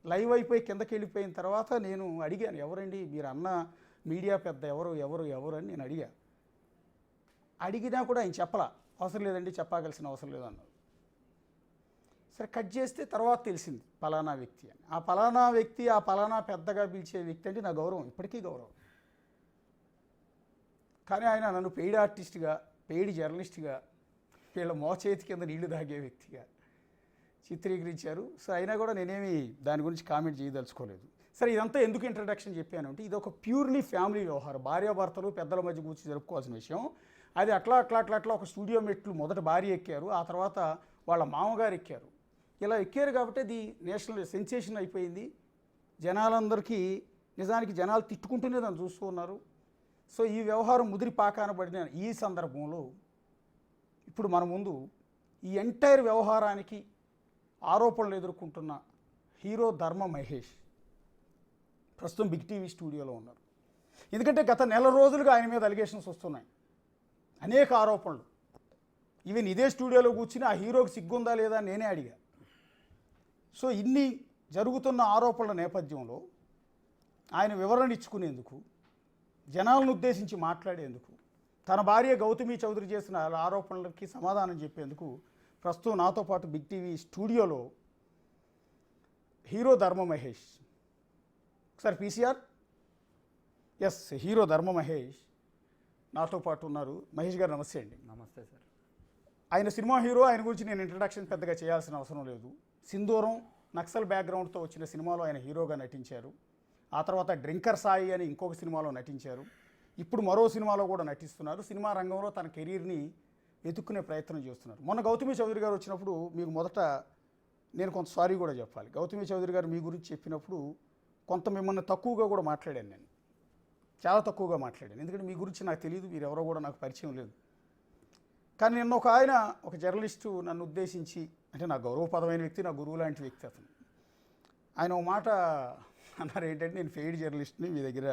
Live అయిపోయి కిందకి వెళ్ళిపోయిన తర్వాత నేను అడిగాను, ఎవరండి మీరు అన్న మీడియా పెద్ద ఎవరు అని నేను అడిగినా కూడా ఆయన చెప్పలా, అవసరం లేదండి చెప్పాల్సిన అవసరం లేదు అన్నారు. సరే కట్ చేస్తే తర్వాత తెలిసింది పలానా వ్యక్తి అని. ఆ పలానా వ్యక్తి, ఆ పలానా పెద్దగా పిలిచే వ్యక్తి అంటే నా గౌరవం, ఇప్పటికీ గౌరవం. కానీ ఆయన నన్ను పెయిడ్ ఆర్టిస్ట్గా, పెయిడ్ జర్నలిస్ట్గా, వీళ్ళ మోచేతి కింద నీళ్లు తాగే వ్యక్తిగా చిత్రీకరించారు. సో అయినా కూడా నేనేమి దాని గురించి కామెంట్ చేయదలుచుకోలేదు. సరే ఇదంతా ఎందుకు ఇంట్రడక్షన్ చెప్పాను అంటే, ఇది ఒక ప్యూర్లీ ఫ్యామిలీ వ్యవహారం. భార్యాభర్తలు పెద్దల మధ్య కూర్చి జరుపుకోవాల్సిన విషయం. అది అట్లా ఒక స్టూడియో మెట్లు మొదట భార్య ఎక్కారు, ఆ తర్వాత వాళ్ళ మామగారు ఎక్కారు. ఇలా ఎక్కారు కాబట్టి అది నేషనల్ సెన్సేషన్ అయిపోయింది. జనాలందరికీ నిజానికి జనాలు తిట్టుకుంటూనే దాన్ని చూస్తూ ఉన్నారు. సో ఈ వ్యవహారం ముదిరి పాకాన పడిన ఈ సందర్భంలో ఇప్పుడు మన ముందు ఈ ఎంటైర్ వ్యవహారానికి ఆరోపణలు ఎదుర్కొంటున్న హీరో ధర్మ మహేష్ ప్రస్తుతం బిగ్ టీవీ స్టూడియోలో ఉన్నారు. ఎందుకంటే గత నెల రోజులుగా ఆయన మీద అలిగేషన్స్ వస్తున్నాయి, అనేక ఆరోపణలు. ఈవెన్ ఇదే స్టూడియోలో కూర్చుని ఆ హీరోకి సిగ్గుందా లేదా నేనే అడిగా. సో ఇన్ని జరుగుతున్న ఆరోపణల నేపథ్యంలో ఆయన వివరణ ఇచ్చుకునేందుకు, జనాలను ఉద్దేశించి మాట్లాడేందుకు, తన భార్య గౌతమి చౌదరి చేసిన ఆరోపణలకి సమాధానం చెప్పేందుకు ప్రస్తుతం నాతో పాటు బిగ్ టీవీ స్టూడియోలో హీరో ధర్మ మహేష్, ఒకసారి పీసీఆర్, ఎస్ హీరో ధర్మ మహేష్ నాతో పాటు ఉన్నారు. మహేష్ గారు నమస్తే అండి. నమస్తే సార్. ఆయన సినిమా హీరో, ఆయన గురించి నేను ఇంట్రడక్షన్ పెద్దగా చేయాల్సిన అవసరం లేదు. సింధూరం నక్సల్ బ్యాక్గ్రౌండ్తో వచ్చిన సినిమాలో ఆయన హీరోగా నటించారు. ఆ తర్వాత డ్రింకర్ సాయి అని ఇంకొక సినిమాలో నటించారు. ఇప్పుడు మరో సినిమాలో కూడా నటిస్తున్నారు. సినిమా రంగంలో తన కెరీర్ని వెతుక్కునే ప్రయత్నం చేస్తున్నారు. మొన్న గౌతమి చౌదరి గారు వచ్చినప్పుడు మీకు మొదట నేను కొంత సారీ కూడా చెప్పాలి. గౌతమి చౌదరి గారు మీ గురించి చెప్పినప్పుడు కొంత మిమ్మల్ని తక్కువగా కూడా మాట్లాడాను. నేను చాలా తక్కువగా మాట్లాడాను, ఎందుకంటే మీ గురించి నాకు తెలియదు, మీరు ఎవరో కూడా నాకు పరిచయం లేదు. కానీ నిన్న ఒక జర్నలిస్టు నన్ను ఉద్దేశించి, అంటే నా గౌరవపదమైన వ్యక్తి, నా గురువు లాంటి వ్యక్తి అతను, ఆయన ఒక మాట అన్నారు. ఏంటంటే, నేను పెయిడ్ జర్నలిస్ట్ని, మీ దగ్గర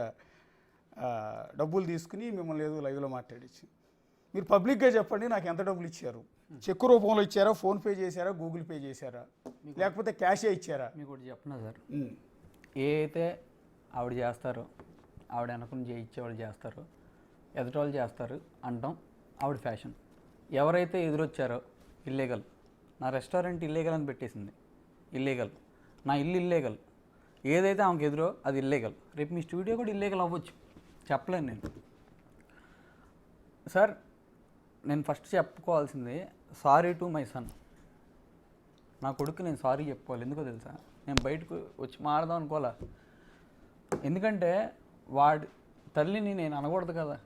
డబ్బులు తీసుకుని మిమ్మల్ని ఏదో లైవ్లో మాట్లాడించి, మీరు పబ్లిక్గా చెప్పండి నాకు ఎంత డబ్బులు ఇచ్చారు, చెక్కు రూపంలో ఇచ్చారా, ఫోన్పే చేశారా, గూగుల్ పే చేశారా, లేకపోతే క్యాషే ఇచ్చారా? మీకు ఒకటి చెప్పనా సార్, ఏ అయితే ఆవిడ చేస్తారో, ఆవిడ అనుకుని చేయించేవాళ్ళు చేస్తారు, ఎదుటోళ్ళు చేస్తారు అంటాం ఆవిడ ఫ్యాషన్. ఎవరైతే ఎదురొచ్చారో ఇల్లీగల్, నా రెస్టారెంట్ ఇల్లీగల్ అని పెట్టేసింది, ఇల్లీగల్, నా ఇల్లు ఇల్లీగల్, ఏదైతే ఆమెకు ఎదురో అది ఇల్లీగల్. రేపు మీ స్టూడియో కూడా ఇల్లీగల్ అవ్వచ్చు, చెప్పలేను నేను. సార్ నేను ఫస్ట్ చెప్పుకోవాల్సింది సారీ టు మై సన్. నా కొడుకు నేను సారీ చెప్పుకోవాలి. ఎందుకో తెలుసా, నేను బయటకు వచ్చి మాడదాం అనుకోవాలా, ఎందుకంటే వాడి తల్లిని నేను అనకూడదు కదా,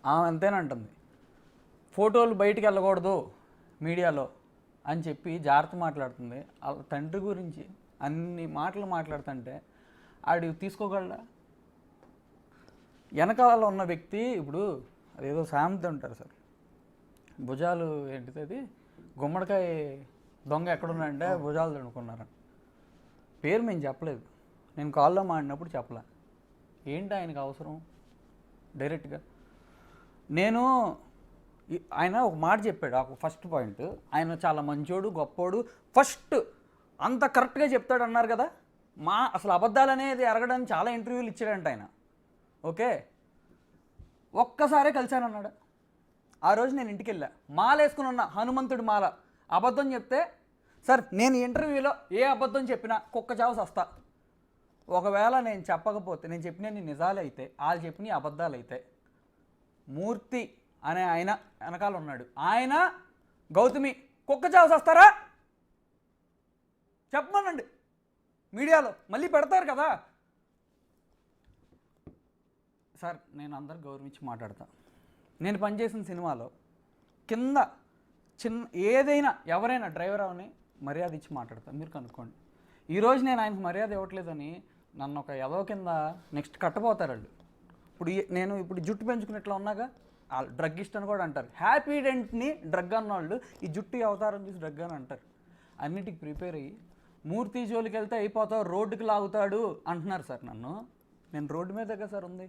ఆమె అంతేనంటుంది. ఫోటోలు బయటికి వెళ్ళకూడదు మీడియాలో అని చెప్పి జాగ్రత్త మాట్లాడుతుంది. వాళ్ళ తండ్రి గురించి అన్ని మాటలు మాట్లాడుతుంటే ఆడి తీసుకోగలడా? వెనకాల ఉన్న వ్యక్తి, ఇప్పుడు అదేదో సామెత ఉంటారు సార్, భుజాలు ఏంటిది అది, గుమ్మడికాయ దొంగ ఎక్కడున్నాడంటే భుజాలు తడుకున్నారని. పేరు మేము చెప్పలేదు, నేను కాల్లో మాడినప్పుడు చెప్పలే. ఏంటి ఆయనకు అవసరం డైరెక్ట్గా? నేను ఆయన ఒక మాట చెప్పాడు, ఒక ఫస్ట్ పాయింట్, ఆయన చాలా మంచోడు గొప్పోడు, ఫస్ట్ అంత కరెక్ట్గా చెప్తాడు అన్నారు కదా. అసలు అబద్ధాలు అనేది ఎరగడానికి చాలా ఇంటర్వ్యూలు ఇచ్చాడంట ఆయన. ఓకే, ఒక్కసారే కలిశానన్నాడు. ఆ రోజు నేను ఇంటికి వెళ్ళా, మాల వేసుకుని ఉన్నా, హనుమంతుడి మాల. అబద్ధం చెప్తే సార్ నేను ఇంటర్వ్యూలో ఏ అబద్ధం చెప్పినా కుక్క చావు సస్తా. ఒకవేళ నేను చెప్పకపోతే, నేను చెప్పినవి నిజాలు అయితే, వాళ్ళు చెప్పినవి అబద్ధాలు అయితే, మూర్తి అనే ఆయన వెనకాల ఉన్నాడు, ఆయన గౌతమి కుక్క చావు సస్తారా చెప్పమనండి, మీడియాలో మళ్ళీ పెడతారు కదా. సార్ నేను అందరు గౌరవించి మాట్లాడతా. నేను పనిచేసిన సినిమాలో కింద చిన్న ఏదైనా ఎవరైనా డ్రైవర్ అవని మర్యాద ఇచ్చి మాట్లాడతాను, మీరు కనుక్కోండి. ఈరోజు నేను ఆయనకు మర్యాద ఇవ్వట్లేదని నన్ను ఒక ఎదవ కింద నెక్స్ట్ కట్టబోతారు వాళ్ళు. ఇప్పుడు జుట్టు పెంచుకున్నట్లు ఉన్నాగా, డ్రగ్గిస్ట్ అని కూడా అంటారు. హ్యాపీ డెంట్ని డ్రగ్ అన్న వాళ్ళు ఈ జుట్టు అవతారం చూసి డ్రగ్ అని అంటారు. అన్నిటికి ప్రిపేర్ అయ్యి మూర్తి జోలికి వెళ్తే అయిపోతావు, రోడ్డుకి లాగుతాడు అంటున్నారు సార్ నన్ను. నేను రోడ్డు మీద దగ్గర సార్ ఉంది,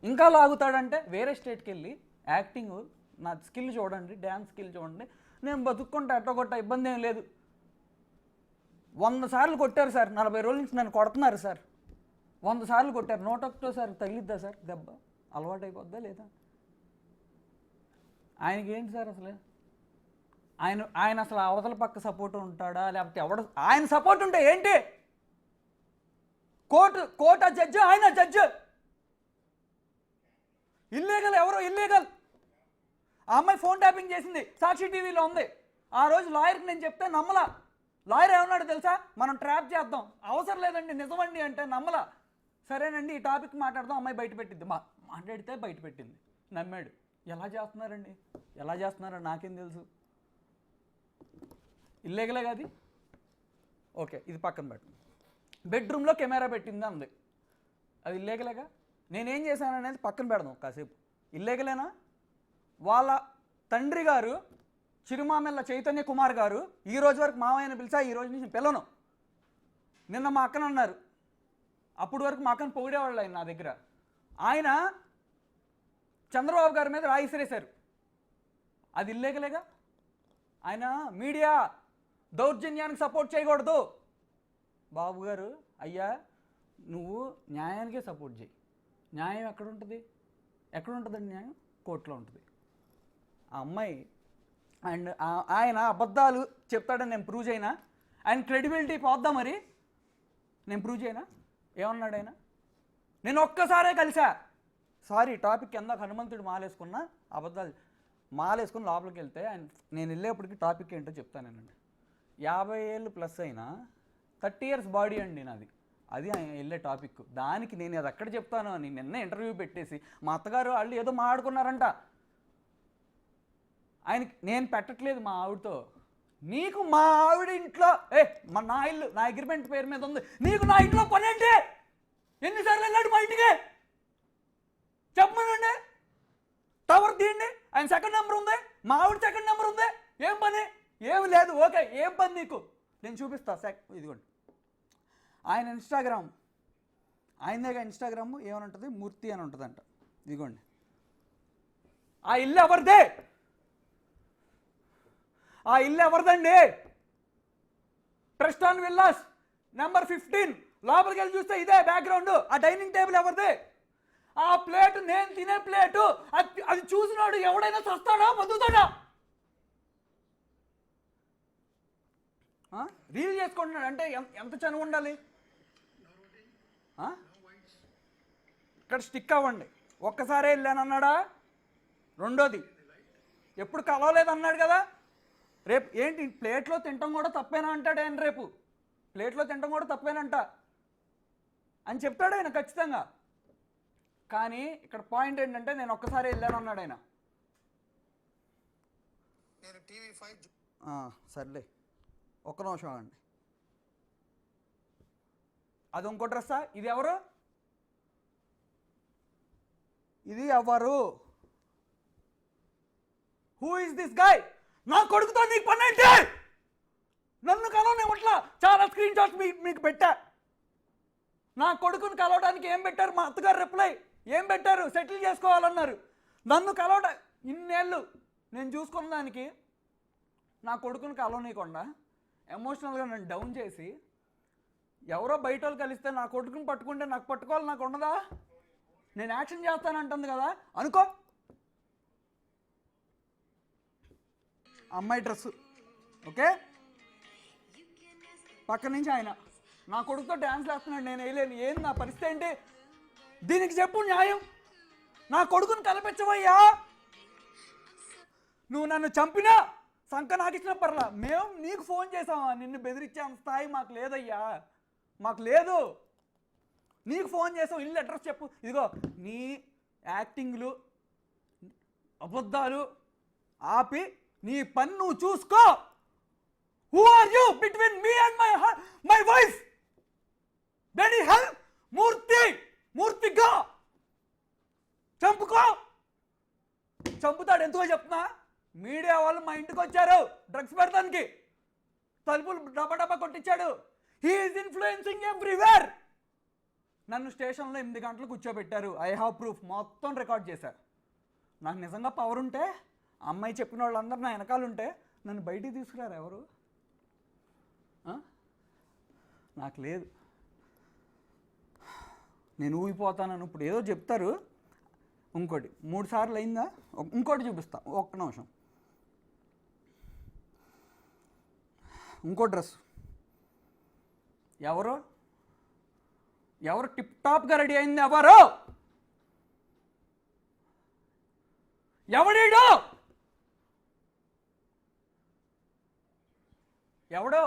ఇంకా లాగుతాడంటే వేరే స్టేట్కి వెళ్ళి యాక్టింగ్ నా స్కిల్ చూడండి, డ్యాన్స్ స్కిల్ చూడండి, నేను బతుక్కుంటా, ఎట్టగొట్ట ఇబ్బంది ఏం లేదు. 100 సార్లు కొట్టారు సార్, 40 రోజుల నుంచి నన్ను కొడుతున్నారు సార్. 100 సార్లు కొట్టారు, 101 సార్ తగిలిద్దా సార్ దెబ్బ? అలవాటు అయిపోద్దా లేదా? ఆయనకి ఏంటి సార్ అసలు? ఆయన అసలు అవతల పక్క సపోర్ట్ ఉంటాడా లేకపోతే ఎవడ? ఆయన సపోర్ట్ ఉంటే ఏంటి? కోర్టు జడ్జి, ఆయన జడ్జి. ఇల్లీగల్, ఎవరో ఇల్లీగల్. ఆ అమ్మాయి ఫోన్ ట్యాపింగ్ చేసింది, సాక్షి టీవీలో ఉంది. ఆ రోజు లాయర్కి నేను చెప్తే నమ్మలా. లాయర్ ఏమన్నాడు తెలుసా? మనం ట్రాప్ చేద్దాం, అవసరం లేదండి నిజమండి అంటే నమ్మలా. సరేనండి ఈ టాపిక్ మాట్లాడదాం, అమ్మాయి బయట పెట్టింది. మాట్లాడితే బయట పెట్టింది, నమ్మాడు. ఎలా చేస్తున్నారండి? ఎలా చేస్తున్నారో నాకేం తెలుసు. ఇల్లీగలే కాదు. ఓకే, ఇది పక్కన పెట్టు. బెడ్రూమ్లో కెమెరా పెట్టింది అంది, అది ఇల్లీగలేగా? నేనేం చేశాను అనేది పక్కన పెడదాం కాసేపు. ఇల్లీగలేనా? వాళ్ళ తండ్రి గారు చిరుమామెల్ల చైతన్య కుమార్ గారు ఈ రోజు వరకు మావయ్యని పిలిచా, ఈ రోజు నుంచి పిల్లను. నిన్న మా అక్కన అన్నారు, అప్పుడు వరకు మా అక్కను పొగిడేవాళ్ళు ఆయన నా దగ్గర. ఆయన చంద్రబాబు గారి మీద రాయి విసిరేశారు, అది ఇల్లీగలేగా? ఆయన మీడియా దౌర్జన్యానికి సపోర్ట్ చేయకూడదు. బాబు గారు, అయ్యా నువ్వు న్యాయానికే సపోర్ట్ చేయి. న్యాయం ఎక్కడ ఉంటుంది? ఎక్కడ ఉంటుందండి న్యాయం? కోర్టులో ఉంటుంది. ఆ అమ్మాయి అండ్ ఆయన అబద్ధాలు చెప్తాడని నేను ప్రూవ్ చేయనా? ఆయన క్రెడిబిలిటీ పోద్దా మరి? నేను ప్రూవ్ చేయనా? ఏమన్నాడు ఆయన? నేను ఒక్కసారే కలిసా. సారీ, టాపిక్ కింద హనుమంతుడు మాలేసుకున్న అబద్ధాలు మాలేసుకుని లోపలికి వెళ్తే ఆయన, నేను వెళ్ళేప్పటికి టాపిక్ ఏంటో చెప్తానేనండి. 50 ఏళ్ళు ప్లస్ అయినా 30 years బాడీ అండి నాది. అది ఆయన వెళ్ళే టాపిక్. దానికి నేను అది ఎక్కడ చెప్తాను అని నిన్న ఇంటర్వ్యూ పెట్టేసి మా అత్తగారు వాళ్ళు ఏదో మాట్లాడుకున్నారంట. ఆయనకి నేను పెట్టట్లేదు మా ఆవిడతో. నీకు మా ఆవిడ ఇంట్లో నా ఇల్లు నా అగ్రిమెంట్ పేరు మీద ఉంది, నీకు నా ఇంట్లో పని ఏంటి? ఎన్నిసార్లు వెళ్ళాడు మా ఇంటికి చెప్పమనండి. టవర్ తీయండి, ఆయన సెకండ్ నెంబర్ ఉంది, మా ఆవిడ సెకండ్ నెంబర్ ఉంది. ఏం పని? ఏమి లేదు. ఓకే, ఏం పని నీకు? నేను చూపిస్తా. ఇదిగోండి ఆయన ఇన్స్టాగ్రామ్, ఆయనదేగా ఇన్స్టాగ్రామ్. ఏమని ఉంటుంది? మూర్తి అని ఉంటుందంట. ఇదిగోండి, ఆ ఇల్లు ఎవరిదే? ఆ ఇల్లు ఎవరిదండి? ప్రెస్టాన్ విల్లాస్ నెంబర్ 15. లోపలికి వెళ్ళి చూస్తే ఇదే బ్యాక్గ్రౌండ్. ఆ డైనింగ్ టేబుల్ ఎవరిదే? ఆ ప్లేటు నేను తినే ప్లేటు. అది చూసినాడు ఎవడైనా చస్తాడా బతుకుతాడా? రీల్ చేసుకుంటున్నాడు అంటే ఎంత చనువు ఉండాలి? ఇక్కడ స్టిక్ అవ్వండి. ఒక్కసారే వెళ్ళానన్నాడా? రెండోది, ఎప్పుడు కలవలేదన్నాడు కదా. రేపు ఏంటి ప్లేట్లో తినటం కూడా తప్పేనా అంటాడు ఆయన. రేపు ప్లేట్లో తినటం కూడా తప్పేనంట అని చెప్తాడు ఆయన ఖచ్చితంగా. కానీ ఇక్కడ పాయింట్ ఏంటంటే నేను ఒక్కసారి వెళ్ళాను అన్నాడు ఆయన. సర్లే, ఒక్క నిమిషం అండి. అది ఇంకో డ్రెస్సా? ఇది ఎవరు? ఇది ఎవరు? Who is this guy? నా కొడుకుతో నీకు పని ఏంటి? నన్ను కలవనివ్వట్లా. చాలా స్క్రీన్ షాట్స్ మీకు పెట్టా. నా కొడుకుని కలవడానికి ఏం పెట్టారు? మా అత్తగారు రిప్లై ఏం పెట్టారు? సెటిల్ చేసుకోవాలన్నారు. నన్ను కలవడం ఇన్నేళ్ళు నేను చూసుకున్న దానికి నా కొడుకుని కలవనీయకుండా ఎమోషనల్గా నన్ను డౌన్ చేసి ఎవరో బయట వాళ్ళు కలిస్తే నా కొడుకుని పట్టుకుంటే నాకు పట్టుకోవాలి నాకు ఉండదా? నేను యాక్షన్ చేస్తానంటుంది కదా అనుకో. అమ్మాయి డ్రెస్సు ఓకే, పక్క నుంచి ఆయన నా కొడుకుతో డ్యాన్స్ వేస్తున్నాడు, నేను వేయలేను. ఏంది నా పరిస్థితి ఏంటి? దీనికి చెప్పు న్యాయం. నా కొడుకుని కల్పించవయ్యా. నువ్వు నన్ను చంపినా సంక నాకు ఇచ్చిన పర్లా, మేము నీకు ఫోన్ చేసామా? నిన్ను బెదిరించే స్థాయి మాకు లేదయ్యా, మాకు లేదు. నీకు ఫోన్ చేసాం, ఇల్లు అడ్రస్ చెప్పు. ఇదిగో నీ యాక్టింగ్లు అబద్ధాలు ఆపి నీ పని నువ్వు చూసుకో. Who are you between me and my wife? బెనీ హెల్ప్ మూర్తిగా చంపుకో. చంపుతాడు. ఎందుకో చెప్తున్నా, మీడియా వాళ్ళు మా ఇంటికి వచ్చారు డ్రగ్స్ పెడతానికి, తలుపులు డబ్బా కొట్టించాడు. He is influencing everywhere. నన్ను స్టేషన్లో 8 గంటలు కూర్చోబెట్టారు. ఐ హ్యావ్ ప్రూఫ్, మొత్తం రికార్డ్ చేశారు. నాకు నిజంగా పవర్ ఉంటే, అమ్మాయి చెప్పిన వాళ్ళందరూ నా వెనకాల ఉంటే నన్ను బయటికి తీసుకురారు ఎవరు? నాకు లేదు. నేను ఊగిపోతానని ఇప్పుడు ఏదో చెప్తారు. ఇంకోటి 3 సార్లు అయిందా, ఇంకోటి చూపిస్తా ఒక్క నిమిషం. ఇంకో డ్రెస్ ఎవరు టిప్ టాప్గా రెడీ అయింది? ఎవడీడు? ఎవడో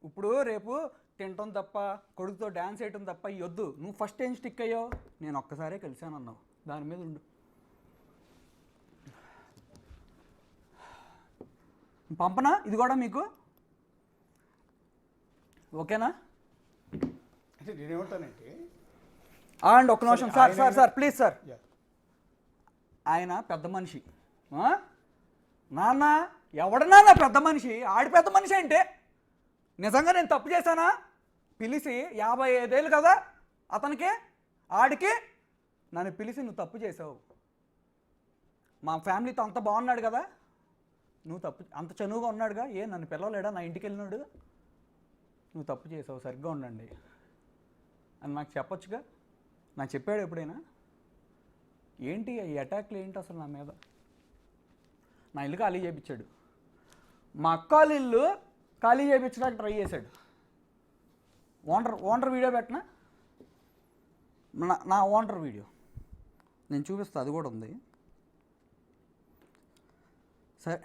ఇప్పుడు రేపు తినటం తప్ప, కొడుకుతో డ్యాన్స్ వేయటం తప్ప ఈ వద్దు. నువ్వు ఫస్ట్ ఏం స్టిక్ అయ్యో, నేను ఒక్కసారే కలిశాను అన్నావు, దాని మీద ఉండు. పంపనా ఇది కూడా మీకు? ఓకేనా? అంటే నేనేమంటానంటే అండ్ ఒక్క నిమిషం సార్ ప్లీజ్ సార్. ఆయన పెద్ద మనిషి. నాన్న ఎవడన్నా పెద్ద మనిషి? ఆడి పెద్ద మనిషి అంటే నిజంగా నేను తప్పు చేశానా? పిలిచి 55 ఏళ్ళు కదా అతనికి, ఆడికి నన్ను పిలిచి నువ్వు తప్పు చేసావు, మా ఫ్యామిలీతో అంత బాగున్నాడు కదా, నువ్వు తప్పు అంత చనువుగా ఉన్నాడుగా, నన్ను పిలవలేడా నా ఇంటికి వెళ్ళినాడు, నువ్వు తప్పు చేసావు, సరిగ్గా ఉండండి అని నాకు చెప్పొచ్చుగా. నాకు చెప్పాడు ఎప్పుడైనా? ఏంటి ఈ అటాక్లు ఏంటి అసలు నా మీద? నా ఇల్లు ఖాళీ చేయించాడు, మా అక్క వాళ్ళ ఇల్లు ఖాళీ చేయించడానికి ట్రై చేశాడు. ఓనర్ వీడియో పెట్టినా, నా ఓనర్ వీడియో నేను చూపిస్తా, అది కూడా ఉంది. సరే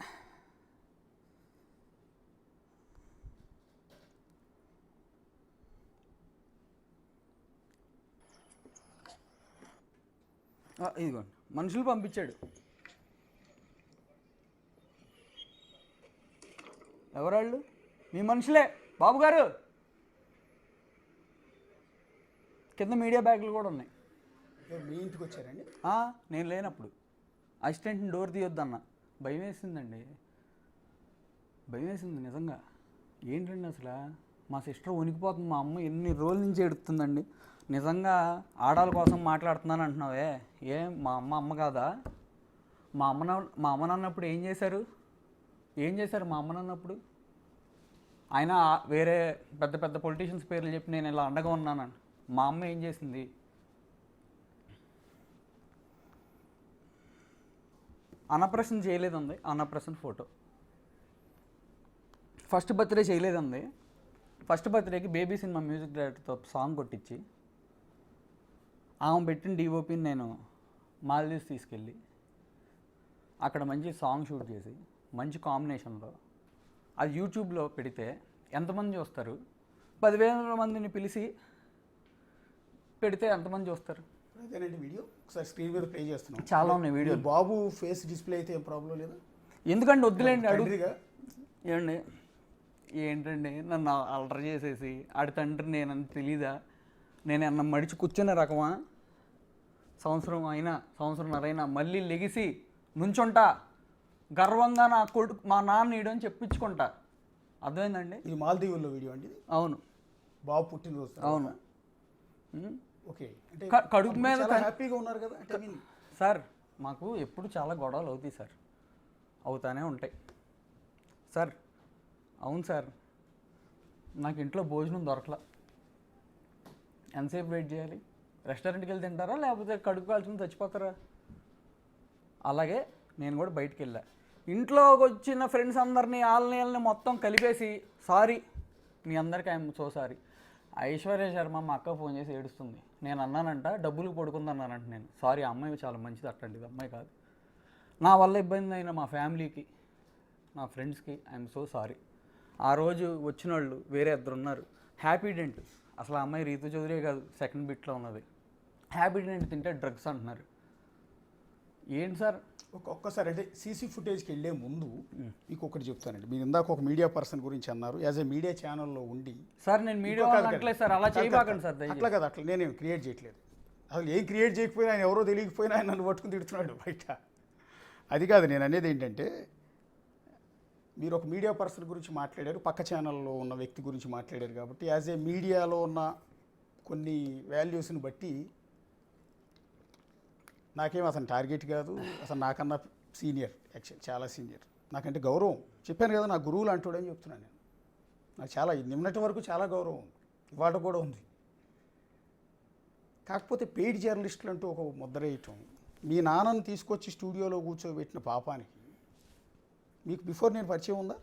ఇదిగోండి, మనుషులు పంపించాడు. ఎవరాళ్ళు? మీ మనుషులే బాబు గారు. కింద మీడియా బ్యాగులు కూడా ఉన్నాయి. మీ ఇంటికి వచ్చారండి? నేను లేనప్పుడు అసిస్టెంట్ని డోర్ తీయొద్దన్న. భయం వేసిందండి, భయం వేసింది నిజంగా. ఏంటండి అసలు మా సిస్టర్ వణికిపోతుంది, మా అమ్మ ఎన్ని రోజుల నుంచి ఎడుతుందండి. నిజంగా ఆడాల కోసం మాట్లాడుతున్నాను అంటున్నావే, మా అమ్మ కాదా? మా అమ్మ నాన్నప్పుడు ఏం చేశారు మా అమ్మ నాన్నప్పుడు? ఆయన వేరే పెద్ద పెద్ద పొలిటీషియన్స్ పేర్లు చెప్పి నేను ఇలా అండగా ఉన్నానని, మా అమ్మ ఏం చేసింది? అన్నప్రసన్న చేయలేదండి, అన్నప్రసన్న ఫోటో. ఫస్ట్ బర్త్డే చేయలేదండి, ఫస్ట్ బర్త్డేకి బేబీ సినిమా మ్యూజిక్ డైరెక్టర్తో సాంగ్ కొట్టించి ఆమె పెట్టిన డిఓపిని నేను మాల్దీవ్స్ తీసుకెళ్ళి అక్కడ మంచి సాంగ్ షూట్ చేసి మంచి కాంబినేషన్లో అది యూట్యూబ్లో పెడితే ఎంతమంది చూస్తారు? 10,000 మందిని పిలిచి పెడితే ఎంతమంది చూస్తారు? అదేనండి వీడియో ఒకసారి స్క్రీన్ మీద ప్లే చేస్తున్నాం. చాలా ఉన్నాయి వీడియో. బాబు ఫేస్ డిస్ప్లే అయితే ఏం ప్రాబ్లం లేదా? ఎందుకంటే వద్దులేండి, అడుగుగా ఏంటండి నన్ను అల్టర్ చేసేసి ఆడి తండ్రి నేనని తెలీదా? నేను అన్న మడిచి కూర్చునే రకమా? సంవత్సరంన్నరైనా మళ్ళీ లెగిసి నుంచుంటా, గర్వంగా నా కొడుకు మా నాన్న ఈడు అని చెప్పించుకుంటా. అర్థమైందండి? ఇది మాల్దీవుల్లో వీడియో అండి? అవును, బాబు పుట్టినరోజు. అవును. ఓకే, అంటే కడుపు మీద హ్యాపీగా ఉన్నారు కదా? అంటే సార్ మాకు ఎప్పుడు చాలా గొడవలు అవుతాయి సార్, అవుతానే ఉంటాయి సార్. అవును సార్, నాకు ఇంట్లో భోజనం దొరకలా, ఎంతసేపు వెయిట్ చేయాలి? రెస్టారెంట్కి వెళ్ళి తింటారా లేకపోతే కడుపు కాల్చుకుని చచ్చిపోతారా? అలాగే నేను కూడా బయటికి వెళ్ళా, ఇంట్లోకి వచ్చిన ఫ్రెండ్స్ అందరినీ వాళ్ళని మొత్తం కలిపేసి సారీ మీ అందరికీ I'm so sorry. Aishwarya Sharma మా అక్క ఫోన్ చేసి ఏడుస్తుంది. నేను అన్నానంట డబ్బులు పడుకుందన్నానంట. నేను సారీ, ఆ అమ్మాయి చాలా మంచిది, అట్లాంటిది అమ్మాయి కాదు. నా వల్ల ఇబ్బంది అయిన మా ఫ్యామిలీకి, నా ఫ్రెండ్స్కి ఐఎమ్ సో సారీ. ఆ రోజు వచ్చిన వాళ్ళు వేరే 2 ఉన్నారు. హ్యాపీ డెంట్, అసలు ఆ అమ్మాయి రీతు చౌదరి కాదు, సెకండ్ బిట్లో ఉన్నది. హ్యాపీ డెంట్ తింటే డ్రగ్స్ అంటున్నారు. ఏంటి సార్? ఒక్కసారి అంటే సీసీ ఫుటేజ్కి వెళ్ళే ముందు మీకు ఒకటి చెప్తానండి. మీరు ఇందాక ఒక మీడియా పర్సన్ గురించి అన్నారు, యాజ్ ఏ మీడియా ఛానల్లో ఉండి. సార్ నేను మీడియా అనట్లేదు సార్, అలా చేయబాకండి సార్. అట్లా కదా, అట్లా నేనేం క్రియేట్ చేయట్లేదు. అసలు ఏం క్రియేట్ చేయకపోయినా ఆయన ఎవరో తెలియకపోయినా ఆయన నన్ను పట్టుకుని తిడుతున్నాడు బయట. అది కాదు నేను అనేది. ఏంటంటే మీరు ఒక మీడియా పర్సన్ గురించి మాట్లాడారు, పక్క ఛానల్లో ఉన్న వ్యక్తి గురించి మాట్లాడారు కాబట్టి యాజ్ ఏ మీడియాలో ఉన్న కొన్ని వాల్యూస్ని బట్టి నాకేం అతను టార్గెట్ కాదు, అసలు నాకన్నా సీనియర్, యాక్చువల్ చాలా సీనియర్, నాకంటే గౌరవం. చెప్పాను కదా, నా గురువులు అంటాడని చెప్తున్నాను నేను. నాకు చాలా నిన్నటి వరకు చాలా గౌరవం ఉంది, ఇవాళ కూడా ఉంది. కాకపోతే పెయిడ్ జర్నలిస్టులు అంటూ ఒక ముద్ర వేయటం, మీ నాన్నను తీసుకొచ్చి స్టూడియోలో కూర్చోబెట్టిన పాపానికి మీకు బిఫోర్ నేను పరిచయం ఉందా?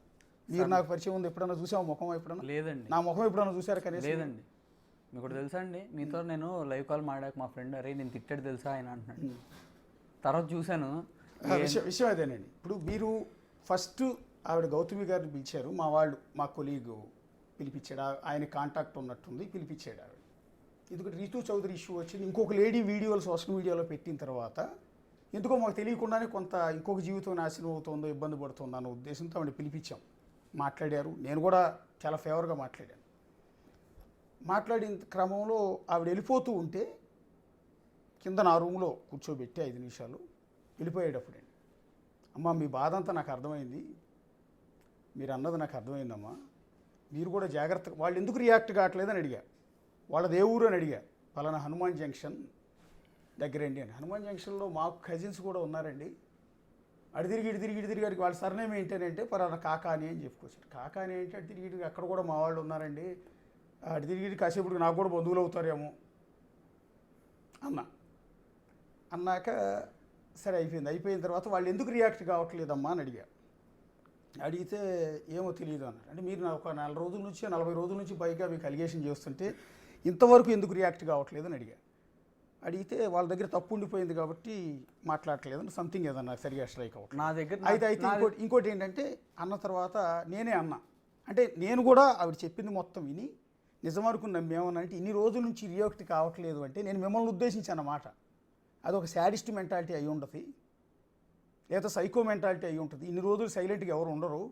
మీరు నాకు పరిచయం ఉంది? ఎప్పుడన్నా చూసాము ముఖం? ఎప్పుడన్నా లేదండి. నా ముఖం ఎప్పుడన్నా చూసారా? కనీసం లేదండి. మీకు కూడా తెలుసా అండి, మీతో నేను లైవ్ కాల్ మాడాక మా ఫ్రెండ్ అరే నేను తిట్టాడు తెలుసా ఆయన అంటున్నాడు. తర్వాత చూశాను. విషయం అదేనండి. ఇప్పుడు మీరు ఫస్ట్ ఆవిడ గౌతమి గారిని పిలిచారు, మా వాళ్ళు మా కొలీగ్ పిలిపించాడు, ఆయన కాంటాక్ట్ ఉన్నట్టుంది, పిలిపించాడు ఆవిడ. ఎందుకంటే రీతూ చౌదరి ఇష్యూ వచ్చింది, ఇంకొక లేడీ వీడియోలు సోషల్ మీడియాలో పెట్టిన తర్వాత ఎందుకో మాకు తెలియకుండానే కొంత ఇంకొక జీవితం నాశనం అవుతుందో ఇబ్బంది పడుతుందో అన్న ఉద్దేశంతో ఆవిడ పిలిపించాం. మాట్లాడారు, నేను కూడా చాలా ఫేవర్గా మాట్లాడాను. మాట్లాడిన క్రమంలో ఆవిడ వెళ్ళిపోతూ ఉంటే కింద నా రూమ్లో కూర్చోబెట్టి 5 నిమిషాలు వెళ్ళిపోయేటప్పుడండి, అమ్మ మీ బాధ అంతా నాకు అర్థమైంది, మీరు అన్నది నాకు అర్థమైందమ్మా, మీరు కూడా జాగ్రత్తగా, వాళ్ళు ఎందుకు రియాక్ట్ కావట్లేదని అడిగా. వాళ్ళది ఏ ఊరు అని అడిగా. పలానా హనుమాన్ జంక్షన్ దగ్గరండి అని. హనుమాన్ జంక్షన్లో మాకు కజిన్స్ కూడా ఉన్నారండి, ఇటు తిరిగి వాళ్ళ సర్నేమ్ ఏంటంటే పలానా కాకాని అని చెప్పుకొచ్చారు. కాకాని ఏంటి? అటు తిరిగి అక్కడ కూడా మా వాళ్ళు ఉన్నారండి, అటు తిరిగి కాసేపుడికి నాకు కూడా బంధువులు అవుతారేమో అన్నాక సరే అయిపోయిన తర్వాత వాళ్ళు ఎందుకు రియాక్ట్ కావట్లేదమ్మా అని అడిగా. అడిగితే ఏమో తెలియదు అన్నారు. అంటే మీరు ఒక 40 రోజుల నుంచి 40 రోజుల నుంచి పైగా మీకు అలిగేషన్ చేస్తుంటే ఇంతవరకు ఎందుకు రియాక్ట్ కావట్లేదు అని అడిగా. అడిగితే వాళ్ళ దగ్గర తప్పు ఉండిపోయింది కాబట్టి మాట్లాడట్లేదని సంథింగ్ ఏదన్నా సరిగా స్ట్రైక్ అవ్వట్లేదు నా దగ్గర. అయితే ఇంకోటి ఏంటంటే అన్న తర్వాత నేనే అన్నా, అంటే నేను కూడా ఆవిడ చెప్పింది మొత్తం విని నిజమనుకుని నమ్మేమనంటే ఇన్ని రోజుల నుంచి రియాక్ట్ కావట్లేదు అంటే నేను మిమ్మల్ని ఉద్దేశించి అన్నమాట. అదొక శాడిస్ట్ మెంటాలిటీ అయి ఉంటుంది, లేదా సైకో మెంటాలిటీ అయి ఉంటుంది. ఇన్ని రోజులు సైలెంట్గా ఎవరు ఉండరు,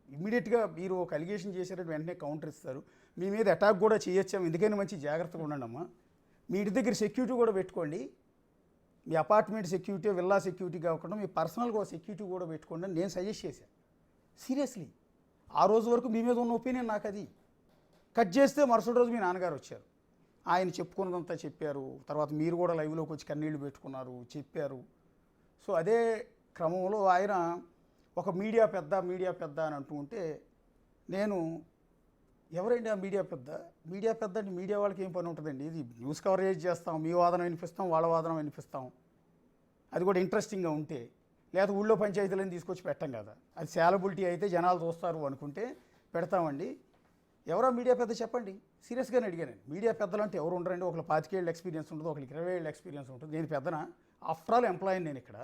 ఇమ్మీడియట్గా మీరు ఒక అలిగేషన్ చేసేటట్టు వెంటనే కౌంటర్ ఇస్తారు. మీ మీద అటాక్ కూడా చేయొచ్చాము, ఎందుకైనా మంచి జాగ్రత్తగా ఉండండి అమ్మా. మీ ఇంటి దగ్గర సెక్యూరిటీ కూడా పెట్టుకోండి, మీ అపార్ట్మెంట్ సెక్యూరిటీ విల్లా సెక్యూరిటీ కాకుండా మీ పర్సనల్గా సెక్యూరిటీ కూడా పెట్టుకోండి అని నేను సజెస్ట్ చేశాను. సీరియస్లీ ఆ రోజు వరకు మీ మీద ఉన్న ఒపీనియన్ నాకు అది. కట్ చేస్తే మరుసటి రోజు మీ నాన్నగారు వచ్చారు, ఆయన చెప్పుకున్నదంతా చెప్పారు. తర్వాత మీరు కూడా లైవ్లోకి వచ్చి కన్నీళ్లు పెట్టుకున్నారు, చెప్పారు. సో అదే క్రమంలో ఆయన ఒక మీడియా పెద్ద అని అంటూ ఉంటే నేను ఎవరండి ఆ మీడియా పెద్ద అంటే మీడియా వాళ్ళకి ఏం పని ఉంటుందండి, ఇది న్యూస్ కవరేజ్ చేస్తాం, మీ వాదన వినిపిస్తాం, వాళ్ళ వాదన వినిపిస్తాం, అది కూడా ఇంట్రెస్టింగ్గా ఉంటే, లేదా ఊళ్ళో పంచాయతీలను తీసుకొచ్చి పెట్టాం కదా, అది శాలబిలిటీ అయితే జనాలు చూస్తారు అనుకుంటే పెడతామండి. ఎవరో మీడియా పెద్ద చెప్పండి, సీరియస్గానే అడిగాను. మీడియా పెద్దలు అంటే ఎవరు ఉండరండి, ఒకళ్ళు 25 ఏళ్ళ ఎక్స్పీరియన్స్ ఉంటుంది, ఒకరికి 20 ఏళ్ళ ఎక్స్పీరియన్స్ ఉంటుంది. నేను పెద్దనా? ఆఫ్టర్ ఆల్ ఎంప్లాయీని నేను ఇక్కడ.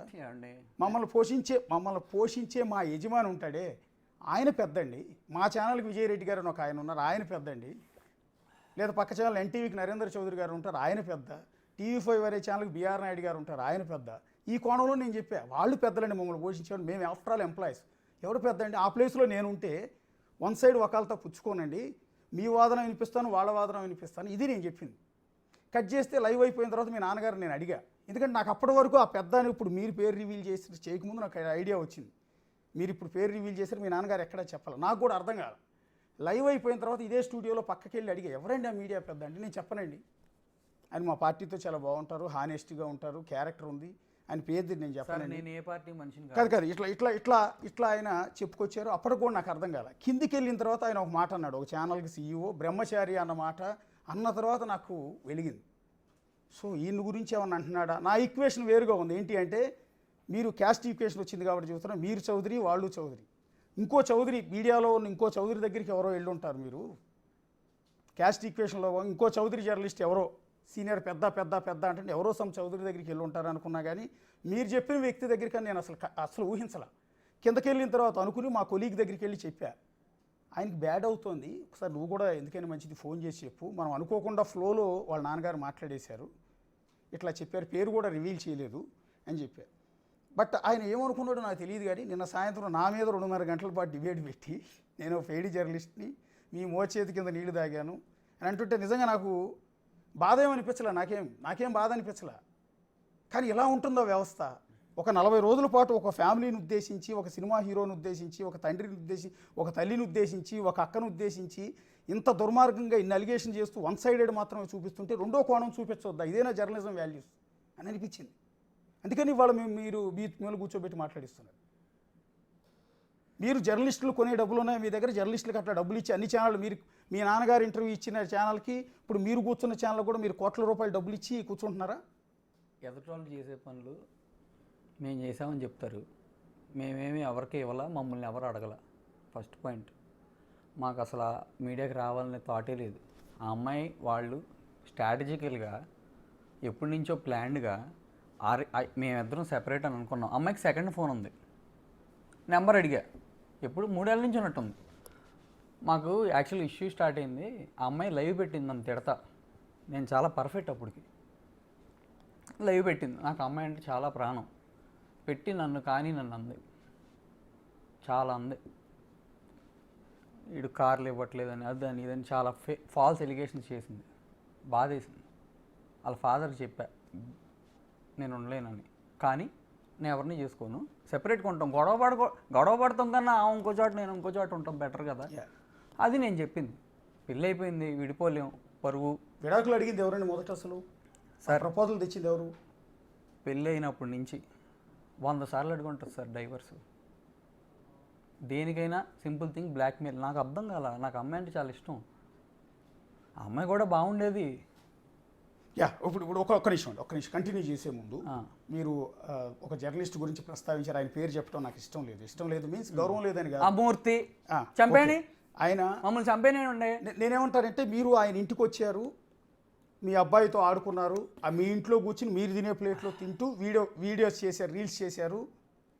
మమ్మల్ని పోషించే మా యజమాని ఉంటాడే ఆయన పెద్దండి. మా ఛానల్కి విజయరెడ్డి గారు అని ఒక ఆయన ఉన్నారు, ఆయన పెద్దండి. లేదా పక్క ఛానల్ ఎన్టీవీకి నరేంద్ర చౌదరి గారు ఉంటారు, ఆయన పెద్ద. TV5 అనే ఛానల్కి బిఆర్ నాయుడు గారు ఉంటారు, ఆయన పెద్ద. ఈ కోణంలో నేను చెప్పా, వాళ్ళు పెద్దలండి మమ్మల్ని పోషించేవాడు, మేము ఆఫ్టర్ ఆల్ ఎంప్లాయీస్. ఎవరు పెద్దండి? ఆ ప్లేస్లో నేను ఉంటే వన్ సైడ్ ఒకళ్ళతో పుచ్చుకోనండి, మీ వాదన వినిపిస్తాను, వాళ్ళ వాదన వినిపిస్తాను, ఇది నేను చెప్పింది. కట్ చేస్తే లైవ్ అయిపోయిన తర్వాత మీ నాన్నగారు నేను అడిగా, ఎందుకంటే నాకు అప్పటి వరకు ఆ పెద్ద అని ఇప్పుడు మీరు పేరు రివీల్ చేసి చేయకముందు నాకు ఐడియా వచ్చింది. మీరు ఇప్పుడు పేరు రివీల్ చేశారు, మీ నాన్నగారు ఎక్కడా చెప్పాలి, నాకు కూడా అర్థం కాదు. లైవ్ అయిపోయిన తర్వాత ఇదే స్టూడియోలో పక్కకి వెళ్ళి అడిగా, ఎవరండి ఆ మీడియా పెద్ద అంటే నేను చెప్పనండి, ఆయన మా పార్టీతో చాలా బాగుంటారు, హానెస్ట్గా ఉంటారు, క్యారెక్టర్ ఉంది, ఆయన పేరు నేను చెప్పానండి. నేను ఏ పార్టీ మనిషిని కాదు ఇట్లా ఆయన చెప్పుకొచ్చారు. అప్పటికి కూడా నాకు అర్థం కాలే. కిందికి వెళ్ళిన తర్వాత ఆయన ఒక మాట అన్నాడు, ఒక ఛానల్కి CEO బ్రహ్మచారి అన్న మాట అన్న తర్వాత నాకు వెలిగింది. సో ఈయన గురించి ఏమన్నా అంటున్నాడా? నా ఈక్వేషన్ వేరుగా ఉంది. ఏంటి అంటే మీరు క్యాస్ట్ ఈక్వేషన్ వచ్చింది కాబట్టి చెబుతున్నా, మీరు చౌదరి, వాళ్ళు చౌదరి, ఇంకో చౌదరి మీడియాలో ఉన్న ఇంకో చౌదరి దగ్గరికి ఎవరో వెళ్ళి ఉంటారు. మీరు క్యాస్ట్ ఈక్వేషన్లో ఇంకో చౌదరి జర్నలిస్ట్ ఎవరో సీనియర్ పెద్ద అంటే ఎవరో సమ్ చౌదరి దగ్గరికి వెళ్ళి ఉంటారు అనుకున్నా, కానీ మీరు చెప్పిన వ్యక్తి దగ్గరికి నేను అసలు ఊహించలా. కిందకి వెళ్ళిన తర్వాత అనుకుని మా కొలీగ్ దగ్గరికి వెళ్ళి చెప్పా, ఆయనకి బ్యాడ్ అవుతోంది, ఒకసారి నువ్వు కూడా ఎందుకైనా మంచిది ఫోన్ చేసి చెప్పు. మనం అనుకోకుండా ఫ్లోలో వాళ్ళ నాన్నగారు మాట్లాడేశారు, ఇట్లా చెప్పారు, పేరు కూడా రివీల్ చేయలేదు అని చెప్పారు. బట్ ఆయన ఏమనుకున్నాడో నాకు తెలియదు, కానీ నిన్న సాయంత్రం నా మీద 2.5 గంటల పాటు డిబేట్ పెట్టి నేను పెయిడ్ జర్నలిస్ట్ని, మీ మోచేతి కింద నీళ్లు తాగాను అని అంటుంటే నిజంగా నాకు బాధ ఏమనిపించలే, నాకేం బాధ అనిపించలే. కానీ ఎలా ఉంటుందో వ్యవస్థ, ఒక 40 రోజుల పాటు ఒక ఫ్యామిలీని ఉద్దేశించి, ఒక సినిమా హీరోని ఉద్దేశించి, ఒక తండ్రిని ఉద్దేశించి, ఒక తల్లిని ఉద్దేశించి, ఒక అక్కను ఉద్దేశించి ఇంత దుర్మార్గంగా ఇన్ని అలిగేషన్ చేస్తూ వన్ సైడెడ్ మాత్రమే చూపిస్తుంటే రెండో కోణం చూపించవద్దా? ఇదేనా జర్నలిజం వాల్యూస్ అని అనిపించింది. అందుకని వాళ్ళు మీరు కూర్చోబెట్టి మాట్లాడిస్తున్నారు. మీరు జర్నలిస్టులు కొనే డబ్బులు ఉన్నాయి మీ దగ్గర, జర్నలిస్టులకు అట్లా డబ్బులు ఇచ్చి అన్ని ఛానళ్ళు మీరు మీ నాన్నగారు ఇంటర్వ్యూ ఇచ్చిన ఛానల్కి ఇప్పుడు మీరు కూర్చున్న ఛానల్ కూడా మీరు కోట్ల రూపాయలు డబ్బులు ఇచ్చి కూర్చుంటున్నారా? ఎదుటి చేసే పనులు మేము చేసామని చెప్తారు, మేమేమి ఎవరికి ఇవ్వాలా, మమ్మల్ని ఎవరు అడగల. ఫస్ట్ పాయింట్, మాకు అసలు మీడియాకి రావాలనే థాటే లేదు. ఆ అమ్మాయి వాళ్ళు స్ట్రాటజికల్గా ఎప్పటి నుంచో ప్లాన్డ్గా మేమిద్దరం సెపరేట్ అని అనుకున్నాం. అమ్మాయికి సెకండ్ ఫోన్ ఉంది, నెంబర్ అడిగా, ఎప్పుడు 3 ఏళ్ళ నుంచి ఉన్నట్టుంది. మాకు యాక్చువల్ ఇష్యూ స్టార్ట్ అయింది, ఆ అమ్మాయి లైవ్ పెట్టింది నన్ను తిడతా, నేను చాలా పర్ఫెక్ట్ అప్పటికి. లైవ్ పెట్టింది, నాకు అమ్మాయి అంటే చాలా ప్రాణం, పెట్టి నన్ను అంది, చాలా అంది. వీడు కార్లు ఇవ్వట్లేదని అదని ఇదని చాలా ఫాల్స్ ఎలిగేషన్స్ చేసింది. బాధేసింది. వాళ్ళ ఫాదర్కి చెప్పా నేను ఉండలేనని, కానీ నేను ఎవరిని చేసుకోను, సెపరేట్గా ఉంటాం, గొడవ పడతాం కన్నా ఇంకో చోట నేను ఇంకో చోట ఉంటాం బెటర్ కదా, అది నేను చెప్పింది. పెళ్ళి అయిపోయింది, విడిపోలేం, పరువు. విడాకులు అడిగింది ఎవరండి మొదట? అసలు సార్ ప్రపోజల్ తెచ్చింది ఎవరు? పెళ్ళి అయినప్పటి నుంచి 100 సార్లు అడుగుంటుంది సార్ డైవర్స్. దేనికైనా సింపుల్ థింగ్ బ్లాక్మెయిల్. నాకు అర్థం కాల, నాకు అమ్మాయి అంటే చాలా ఇష్టం, ఆ అమ్మాయి కూడా బాగుండేది. ఇప్పుడు ఒక్క నిమిషం కంటిన్యూ చేసే ముందు మీరు ఒక జర్నలిస్ట్ గురించి ప్రస్తావించారు, ఆయన పేరు చెప్పడం నాకు ఇష్టం లేదు మీన్స్ గౌరవం లేదని కాదు. మూర్తి చంపేని ఆయన మమ్మల్ని చంపేనే ఉండే. నేనేమంటానంటే మీరు ఆయన ఇంటికి వచ్చారు, మీ అబ్బాయితో ఆడుకున్నారు, మీ ఇంట్లో కూర్చుని మీరు తినే ప్లేట్లో తింటూ వీడియోస్ చేశారు, రీల్స్ చేశారు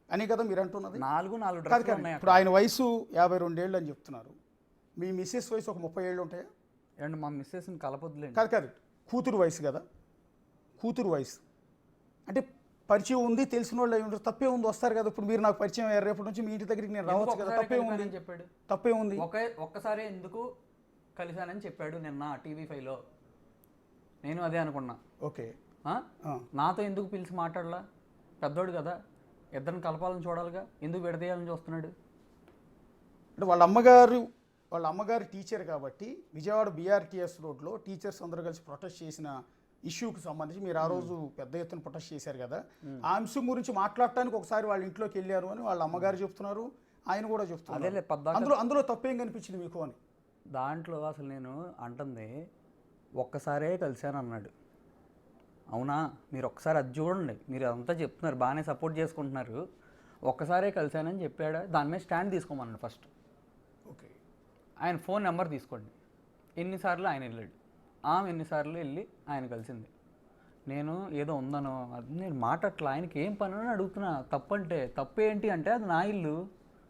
అని కదా మీరు అంటున్నది. 4 కాదు. ఇప్పుడు ఆయన వయసు 52 ఏళ్ళు అని చెప్తున్నారు, మీ మిస్సెస్ వయసు ఒక 30 ఏళ్ళు ఉంటాయా? అండ్ మా మిస్సెస్ని కలపొద్దులేండి. కాదు, కూతురు వయసు కదా, కూతురు వయసు అంటే పరిచయం ఉంది, తెలిసిన వాళ్ళు అయి ఉంటారు, తప్పే ఉంది, వస్తారు కదా. ఇప్పుడు మీరు నాకు పరిచయం అయ్యారు, రేపటి నుంచి మీ ఇంటి దగ్గరికి నేను రావచ్చు కదా, తప్పే ఉంది చెప్పాడు. తప్పే ఉంది. ఒక్కసారి ఎందుకు కలిశానని చెప్పాడు నిన్న TV5లో. నేను అదే అనుకున్నా. ఓకే, నాతో ఎందుకు పిలిచి మాట్లాడలా? పెద్దోడు కదా, ఇద్దరిని కలపాలని చూడాలిగా, ఎందుకు విడదీయాలని చూస్తున్నాడు? అంటే వాళ్ళ అమ్మగారు టీచర్ కాబట్టి విజయవాడ BRTS రోడ్లో టీచర్స్ అందరూ కలిసి ప్రొటెస్ట్ చేసిన ఇష్యూకి సంబంధించి మీరు ఆ రోజు పెద్ద ఎత్తున ప్రొటెస్ట్ చేశారు కదా, ఆ అంశం గురించి మాట్లాడటానికి ఒకసారి వాళ్ళ ఇంట్లోకి వెళ్ళారు అని వాళ్ళ అమ్మగారు చెప్తున్నారు, ఆయన కూడా చెప్తున్నారు. అందులో తప్పేం కనిపించింది మీకు అని? దాంట్లో అసలు నేను అంటుంది ఒక్కసారే కలిశాను అన్నాడు. అవునా, మీరు ఒక్కసారి అది చూడండి, మీరు అదంతా చెప్తున్నారు, బాగానే సపోర్ట్ చేసుకుంటున్నారు, ఒక్కసారే కలిశానని చెప్పాడా? దాని మీద స్టాండ్ తీసుకోమన్నాడు ఫస్ట్. ఓకే, ఆయన ఫోన్ నెంబర్ తీసుకోండి, ఎన్నిసార్లు ఆయన వెళ్ళాడు, ఆమె ఎన్నిసార్లు వెళ్ళి ఆయన కలిసింది. నేను ఏదో ఉందనో అది నేను మాట్లాడట్లా, ఆయనకి ఏం పని అని అడుగుతున్నా. తప్పంటే తప్పేంటి అంటే అది నా ఇల్లు,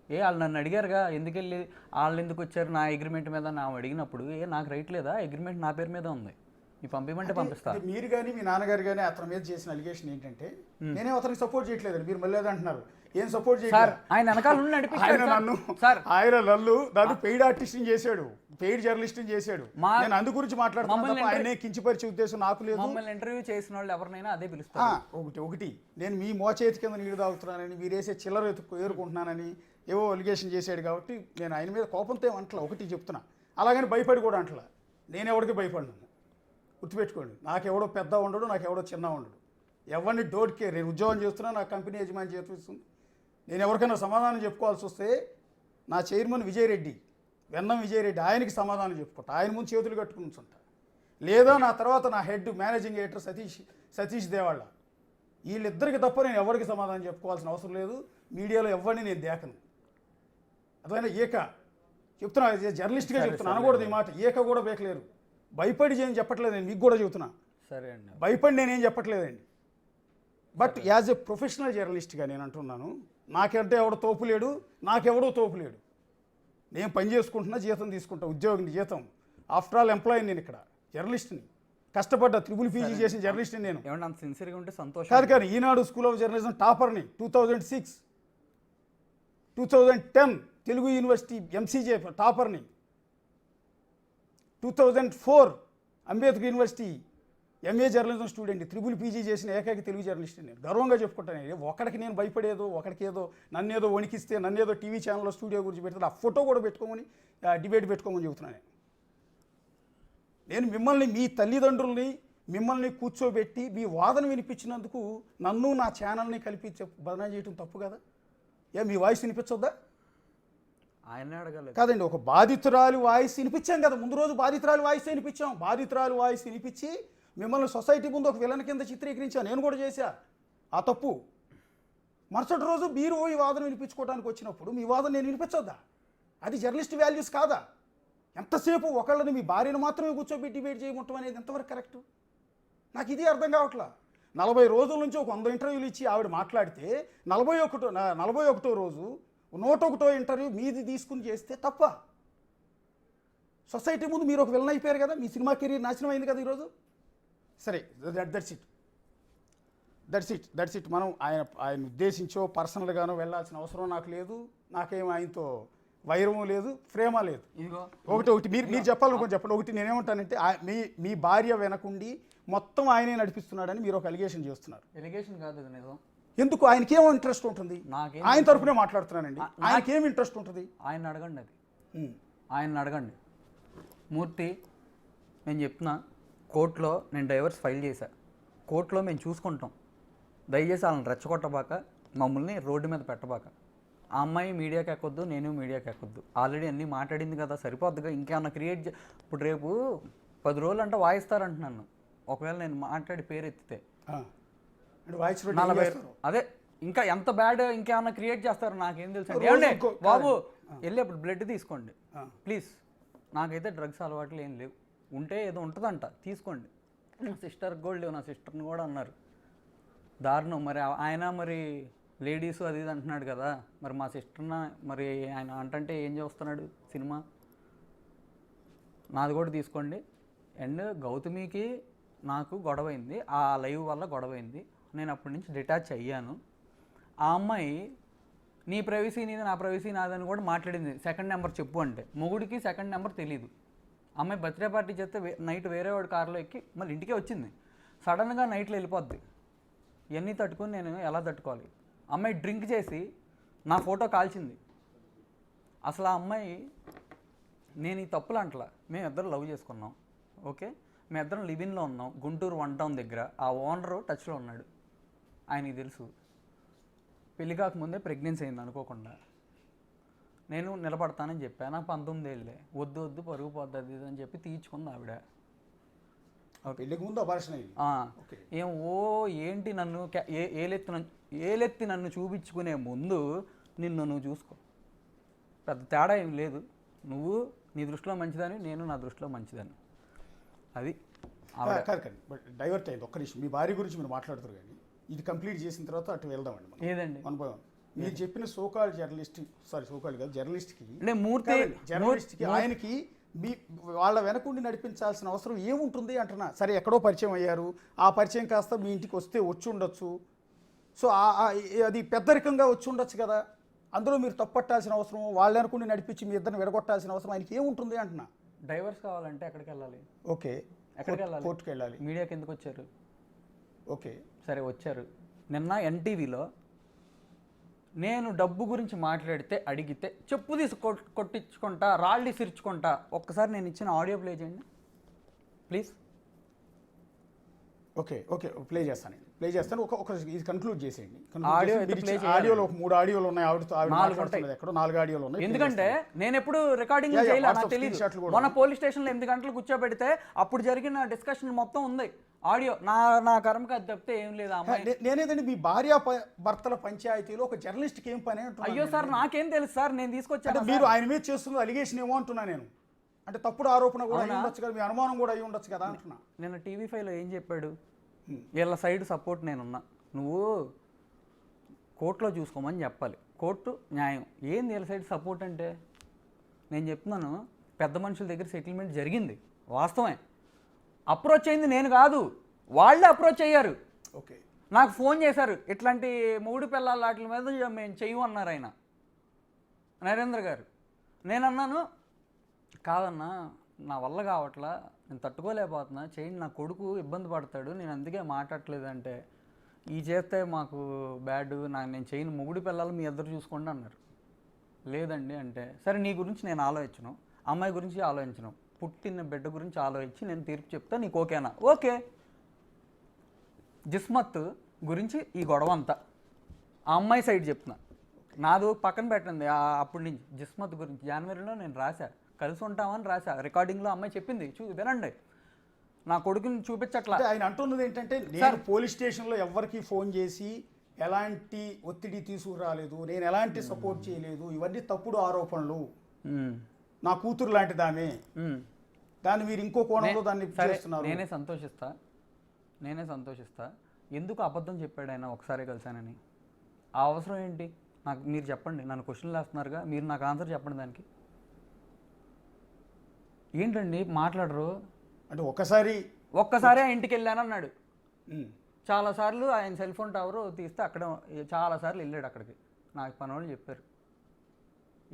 వాళ్ళు నన్ను అడిగారుగా ఎందుకు వెళ్ళి వాళ్ళు ఎందుకు వచ్చారు నా అగ్రిమెంట్ మీద నా అడిగినప్పుడు, నాకు రైట్ లేదా? అగ్రిమెంట్ నా పేరు మీద ఉంది, మీరు పంపించమంటే పంపిస్తా. మీరు కానీ మీ నాన్నగారు కానీ అతని మీద చేసిన అలిగేషన్ ఏంటంటే నేనే అతనికి సపోర్ట్ చేయట్లేదు, మీరు మళ్ళీ అంటున్నారు. ఏం సపోర్ట్ చేయాలి? ఆయన వెనకాల నన్ను పెయిడ్ ఆర్టిస్ట్ని చేశాడు, పెయిడ్ జర్నలిస్ట్ని చేశాడు. నేను అందు గురించి మాట్లాడుతున్నాను, ఆయనే కించపరిచే ఉద్దేశం నాకు లేదు. మమ్మల్ని ఇంటర్వ్యూ చేసిన వాళ్ళు ఎవరినైనా అదే పిలుస్తారు. ఒకటి నేను మీ మోచేతి కింద నీళ్ళు తాగుతున్నానని, మీరు వేసే చిల్లర ఏరుకుంటున్నానని ఏవో అలిగేషన్ చేశాడు కాబట్టి నేను ఆయన మీద కోపంతో ఏమంటలా, ఒకటి చెప్తున్నా. అలాగని భయపడి కూడా అంటలా, నేను ఎవరికి భయపడినాను, గుర్తుపెట్టుకోండి. నాకెవడో పెద్ద ఉండడు, నాకెవడో చిన్న ఉండడు, ఎవరిని డోంట్ కేర్. నేను ఉద్యోగం చేస్తున్నా, నా కంపెనీ యజమాని చేస్తుంది, నేను ఎవరికైనా సమాధానం చెప్పుకోవాల్సి వస్తే నా చైర్మన్ విజయరెడ్డి, వెన్నం విజయరెడ్డి, ఆయనకి సమాధానం చెప్పుకుంటా, ఆయన ముందు చేతులు కట్టుకుని ఉంచుంటా. లేదా నా తర్వాత నా హెడ్ మేనేజింగ్ ఎడిటర్ సతీష్ దేవాళ్ళ, వీళ్ళిద్దరికి తప్ప నేను ఎవరికి సమాధానం చెప్పుకోవాల్సిన అవసరం లేదు. మీడియాలో ఎవరిని నేను దేకను. అదైనా చెప్తున్నా, జర్నలిస్ట్గా చెప్తున్నా, అనకూడదు ఈ మాట, కూడా బేకలేరు. భయపడి చేయని చెప్పట్లేదు, నేను మీకు కూడా చెబుతున్నా. సరే అండి, భయపడి నేనేం చెప్పట్లేదండి. బట్ యాజ్ ఎ ప్రొఫెషనల్ జర్నలిస్ట్గా నేను అంటున్నాను, నాకంటే ఎవడో తోపులేడు, నాకెవడో తోపులేడు. నేను పని చేసుకుంటున్నా, జీతం తీసుకుంటా, ఉద్యోగిని జీతం. ఆఫ్టర్ ఆల్ ఎంప్లాయీ, నేను ఇక్కడ జర్నలిస్ట్ని, కష్టపడ్డా, PhD చేసిన జర్నలిస్ట్ని నేను. ఏమన్నా సిన్సియర్గా ఉంటే సంతోషం. కాదు కానీ ఈనాడు స్కూల్ ఆఫ్ జర్నలిజం టాపర్ని 2006, 2010 తెలుగు యూనివర్సిటీ MCJ టాపర్ని, 2004 Ambedkar university MA journalism student, PhD చేసిన ఏకైక తెలుగు జర్నలిస్ట్ నేను. గర్వంగా చెప్పుకుంటాను. ఒకడికి నేను భయపడేదో, ఒకడికి ఏదో నన్నేదో వణికిస్తే, నన్నేదో టీవీ ఛానల్లో స్టూడియో గురించి పెడితే ఆ ఫోటో కూడా పెట్టుకోమని, డిబేట్ పెట్టుకోమని చెబుతున్నాను. నేను మిమ్మల్ని, మీ తల్లిదండ్రుల్ని మిమ్మల్ని కూర్చోబెట్టి మీ వాదన వినిపించినందుకు నన్ను నా ఛానల్ని కలిపి బదనాం చేయటం తప్పు కదా? మీ వాయిస్ వినిపించొద్దా? ఆయనే అడగలేదు. కాదండి, ఒక బాధితురాలు వాయిస్ వినిపించాం కదా, ముందు రోజు బాధితురాలు వాయిస్ వినిపించాం. బాధితురాలు వాయిస్ వినిపించి మిమ్మల్ని సొసైటీ ముందు ఒక విలన్ కింద చిత్రీకరించాను. నేను కూడా చేశా ఆ తప్పు. మరుసటి రోజు మీరు ఈ వాదన వినిపించుకోవడానికి వచ్చినప్పుడు మీ వాదన నేను వినిపించొద్దా? అది జర్నలిస్ట్ వాల్యూస్ కాదా? ఎంతసేపు ఒకళ్ళని మీ భార్యను మాత్రమే కూర్చోబెట్టి డిబేట్ చేయమంటాం అనేది ఎంతవరకు కరెక్ట్? నాకు ఇది అర్థం కావట్లా. 40 రోజుల నుంచి ఒక 100 ఇంటర్వ్యూలు ఇచ్చి ఆవిడ మాట్లాడితే 41వ రోజు 101వ ఇంటర్వ్యూ మీది తీసుకుని చేస్తే తప్ప? సొసైటీ ముందు మీరు ఒక విలన్ అయిపోయారు కదా, మీ సినిమా కెరీర్ నాశనం అయింది కదా ఈరోజు. సరే, దట్స్ ఇట్. మనం ఆయన ఉద్దేశించో పర్సనల్గానో వెళ్ళాల్సిన అవసరం నాకు లేదు. నాకేం ఆయనతో వైరము లేదు, ప్రేమ లేదు. ఒకటి మీరు చెప్పాలనుకోని చెప్పండి. ఒకటి నేనేమంటానంటే, మీ భార్య వెనకుండి మొత్తం ఆయనే నడిపిస్తున్నాడని మీరు ఒక అలిగేషన్ చేస్తున్నారు. ఎలిగేషన్ కాదు అది నిజం. ఎందుకు? ఆయనకేమో ఇంట్రెస్ట్ ఉంటుంది. ఆయన తరఫునే మాట్లాడుతున్నానండి. ఆయనకేం ఇంట్రెస్ట్ ఉంటుంది? ఆయన అడగండి. అది ఆయన అడగండి. మూర్తి, నేను చెప్తున్నా, కోర్టులో నేను డైవర్స్ ఫైల్ చేశా. కోర్టులో మేము చూసుకుంటాం. దయచేసి వాళ్ళని రెచ్చగొట్టబాక, మమ్మల్ని రోడ్డు మీద పెట్టబాక. ఆ అమ్మాయి మీడియాకి ఎక్కొద్దు, నేను మీడియాకి ఎక్కొద్దు. ఆల్రెడీ అన్నీ మాట్లాడింది కదా, సరిపోద్దుగా. ఇంకేమన్నా క్రియేట్ ఇప్పుడు రేపు 10 రోజులు అంటే వాయిస్తారంటున్నాను. ఒకవేళ నేను మాట్లాడి పేరు ఎత్తితే 40, అదే ఇంకా ఎంత బ్యాడ్ ఇంకేమన్నా క్రియేట్ చేస్తారు నాకేం తెలుసు. ఏమండి బాబు, వెళ్ళి అప్పుడు బ్లడ్ తీసుకోండి ప్లీజ్. నాకైతే డ్రగ్స్ అలవాట్లు ఏం లేవు. ఉంటే ఏదో ఉంటుందంట, తీసుకోండి. నా సిస్టర్కి కూడా లేవు, నా సిస్టర్ని కూడా అన్నారు. దారుణం. మరి ఆయన మరి లేడీస్ అది ఇది అంటున్నాడు కదా, మరి మా సిస్టర్న మరి ఆయన అంటే ఏం చేస్తున్నాడు సినిమా? నాది కూడా తీసుకోండి. అండ్ గౌతమికి నాకు గొడవైంది, ఆ లైవ్ వల్ల గొడవైంది. నేను అప్పటి నుంచి డిటాచ్ అయ్యాను. ఆ అమ్మాయి నీ ప్రైవసీ నీది, నా ప్రైవసీ నాదని కూడా మాట్లాడింది. సెకండ్ నెంబర్ చెప్పు అంటే, మొగుడికి సెకండ్ నెంబర్ తెలీదు. అమ్మాయి బర్త్డే పార్టీ చేస్తే నైట్ వేరే వాడి కారులో ఎక్కి మళ్ళీ ఇంటికే వచ్చింది. సడన్గా నైట్లో వెళ్ళిపోద్ది. ఇవన్నీ తట్టుకొని నేను ఎలా తట్టుకోవాలి? అమ్మాయి డ్రింక్ చేసి నా ఫోటో కాల్చింది. అసలు ఆ అమ్మాయి, నేను ఈ తప్పులు అంటలా, మేము ఇద్దరు లవ్ చేసుకున్నాం, ఓకే, మేము ఇద్దరం లివిన్లో ఉన్నాం గుంటూరు 1 టౌన్ దగ్గర. ఆ ఓనరు టచ్లో ఉన్నాడు, ఆయనకి తెలుసు. పెళ్లి కాకముందే ప్రెగ్నెన్సీ అయింది అనుకోకుండా. నేను నిలబడతానని చెప్పాను. నాకు 19 ఏళ్ళే. వద్దు పరుగు పోద్ది అని చెప్పి తీర్చుకుంది ఆవిడ. పెళ్ళికి ముందు అబార్షన్ అయింది. ఏం ఏంటి నన్ను ఏలెత్తి నన్ను చూపించుకునే ముందు నువ్వు చూసుకో. పెద్ద తేడా ఏం లేదు. నువ్వు నీ దృష్టిలో మంచిదని, నేను నా దృష్టిలో మంచిదని. అది బట్ డైవర్ట్ అయింది. ఒక్క నిమిషం, మీ భార్య గురించి మీరు మాట్లాడుతారు కానీ ఇది కంప్లీట్ చేసిన తర్వాత అటు వెళ్దామండి. ఏదండి అనుభవం మీరు చెప్పిన సోకాల్ జర్నలిస్ట్కి ఆయనకి మీ వాళ్ళ వెనకుండి నడిపించాల్సిన అవసరం ఏముంటుంది అంటున్నా. సరే, ఎక్కడో పరిచయం అయ్యారు, ఆ పరిచయం కాస్త మీ ఇంటికి వస్తే వచ్చి ఉండొచ్చు. సో అది పెద్దరికంగా వచ్చి ఉండొచ్చు కదా. అందులో మీరు తప్పట్టాల్సిన అవసరం, వాళ్ళ వెనకుండి నడిపించి మీ ఇద్దరిని విడగొట్టాల్సిన అవసరం ఆయనకి ఏముంటుంది అంటున్నా. డైవర్స్ కావాలంటే ఎక్కడికి వెళ్ళాలి? ఓకే, ఎక్కడికి వెళ్ళాలి? కోర్టుకి వెళ్ళాలి. మీడియాకి ఎందుకు వచ్చారు? ఓకే సరే వచ్చారు. నిన్న ఎన్టీవీలో నేను డబ్బు గురించి మాట్లాడితే అడిగితే చెప్పు తీసి కొట్టించుకుంటా, రాళ్ళు ఇసిర్చుకుంటా. ఒక్కసారి నేను ఇచ్చిన ఆడియో ప్లే చేయండి ప్లీజ్. ఓకే ప్లే చేస్తాను. ఒక ఇది కన్క్లూడ్ చేసేయండి. ఆడియోలో 3 ఆడియోలు ఉన్నాయి. ఎక్కడో 4 ఆడియోలు ఉన్నాయి. ఎందుకంటే నేను ఎప్పుడు రికార్డింగ్ చేయలేదు, నాకు తెలియదు. మన పోలీస్ స్టేషన్లో 8 గంటలు కూర్చోబెడితే అప్పుడు జరిగిన డిస్కషన్ మొత్తం ఉంది ఆడియో. నా కర్మకి అది తప్పితే ఏం లేదు. అమ్మాయి నేనేదండి మీ భార్య భర్తల పంచాయతీలో ఒక జర్నలిస్ట్కి ఏం పని? అయ్యో సార్, నాకేం తెలుసు సార్, నేను తీసుకొచ్చాను. మీరు ఆయన మీద చేస్తున్న అలిగేషన్ ఏమో అంటున్నా నేను. అంటే తప్పుడు ఆరోపణ కూడా అయి ఉండొచ్చు కదా, మీ అనుమానం కూడా అయి ఉండొచ్చు కదా అంటున్నా. నేను TV5లో ఏం చెప్పాడు? వీళ్ళ సైడ్ సపోర్ట్ నేనున్నా, నువ్వు కోర్టులో చూసుకోమని చెప్పాలి. కోర్టు న్యాయం ఏంది? వీళ్ళ సైడ్ సపోర్ట్ అంటే నేను చెప్తున్నాను, పెద్ద మనుషుల దగ్గర సెటిల్మెంట్ జరిగింది, వాస్తవమే. అప్రోచ్ అయింది నేను కాదు, వాళ్ళే అప్రోచ్ అయ్యారు. ఓకే, నాకు ఫోన్ చేశారు, ఇట్లాంటి 3 పిల్లల వాటి మీద మేము చెయ్యమన్నారు ఆయన, నరేంద్ర గారు. నేను అన్నాను, కాదన్నా నా వల్ల కావట్లా, నేను తట్టుకోలేకపోతున్నా, చేయండి, నా కొడుకు ఇబ్బంది పడతాడు, నేను అందుకే మాట్లాడలేదంటే, ఈ చేస్తే మాకు బ్యాడ్, నేను చేయను, మొగుడి పిల్లలు మీ ఇద్దరు చూసుకోండి అన్నారు. లేదండి అంటే, సరే నీ గురించి నేను ఆలోచించను, అమ్మాయి గురించి ఆలోచించను, పుట్టిన బిడ్డ గురించి ఆలోచించి నేను తీర్పు చెప్తా, నీకు ఓకేనా? ఓకే. జిస్మత్ గురించి ఈ గొడవ అంతా ఆ అమ్మాయి సైడ్ చెప్తున్నా. నాదు పక్కన పెట్టండి అప్పటి నుంచి జిస్మత్ గురించి జనవరిలో నేను రాశా, కలిసి ఉంటామని రాశా. రికార్డింగ్లో అమ్మాయి చెప్పింది, వినండి. నా కొడుకుని చూపించట్లా. అంటే ఆయన అంటున్నది ఏంటంటే, నేను పోలీస్ స్టేషన్లో ఎవరికి ఫోన్ చేసి ఎలాంటి ఒత్తిడి తీసుకురాలేదు, నేను ఎలాంటి సపోర్ట్ చేయలేదు, ఇవన్నీ తప్పుడు ఆరోపణలు, నా కూతురు లాంటిది ఆమె, దాన్ని మీరు ఇంకో కోణంలో దాన్ని చేస్తున్నారు. నేనే సంతోషిస్తా. ఎందుకు అబద్ధం చెప్పాడు ఆయన ఒకసారి కలిశానని? ఆ అవసరం ఏంటి నాకు? మీరు చెప్పండి. నన్ను క్వశ్చన్లు వేస్తున్నారుగా, మీరు నాకు ఆన్సర్ చెప్పండి దానికి. ఏంటండి మాట్లాడరు? అంటే ఒక్కసారి ఆ ఇంటికి వెళ్ళాను అన్నాడు. చాలాసార్లు ఆయన సెల్ ఫోన్ టవర్ తీస్తే అక్కడ చాలాసార్లు వెళ్ళాడు అక్కడికి. నాకు పని వాళ్ళు చెప్పారు.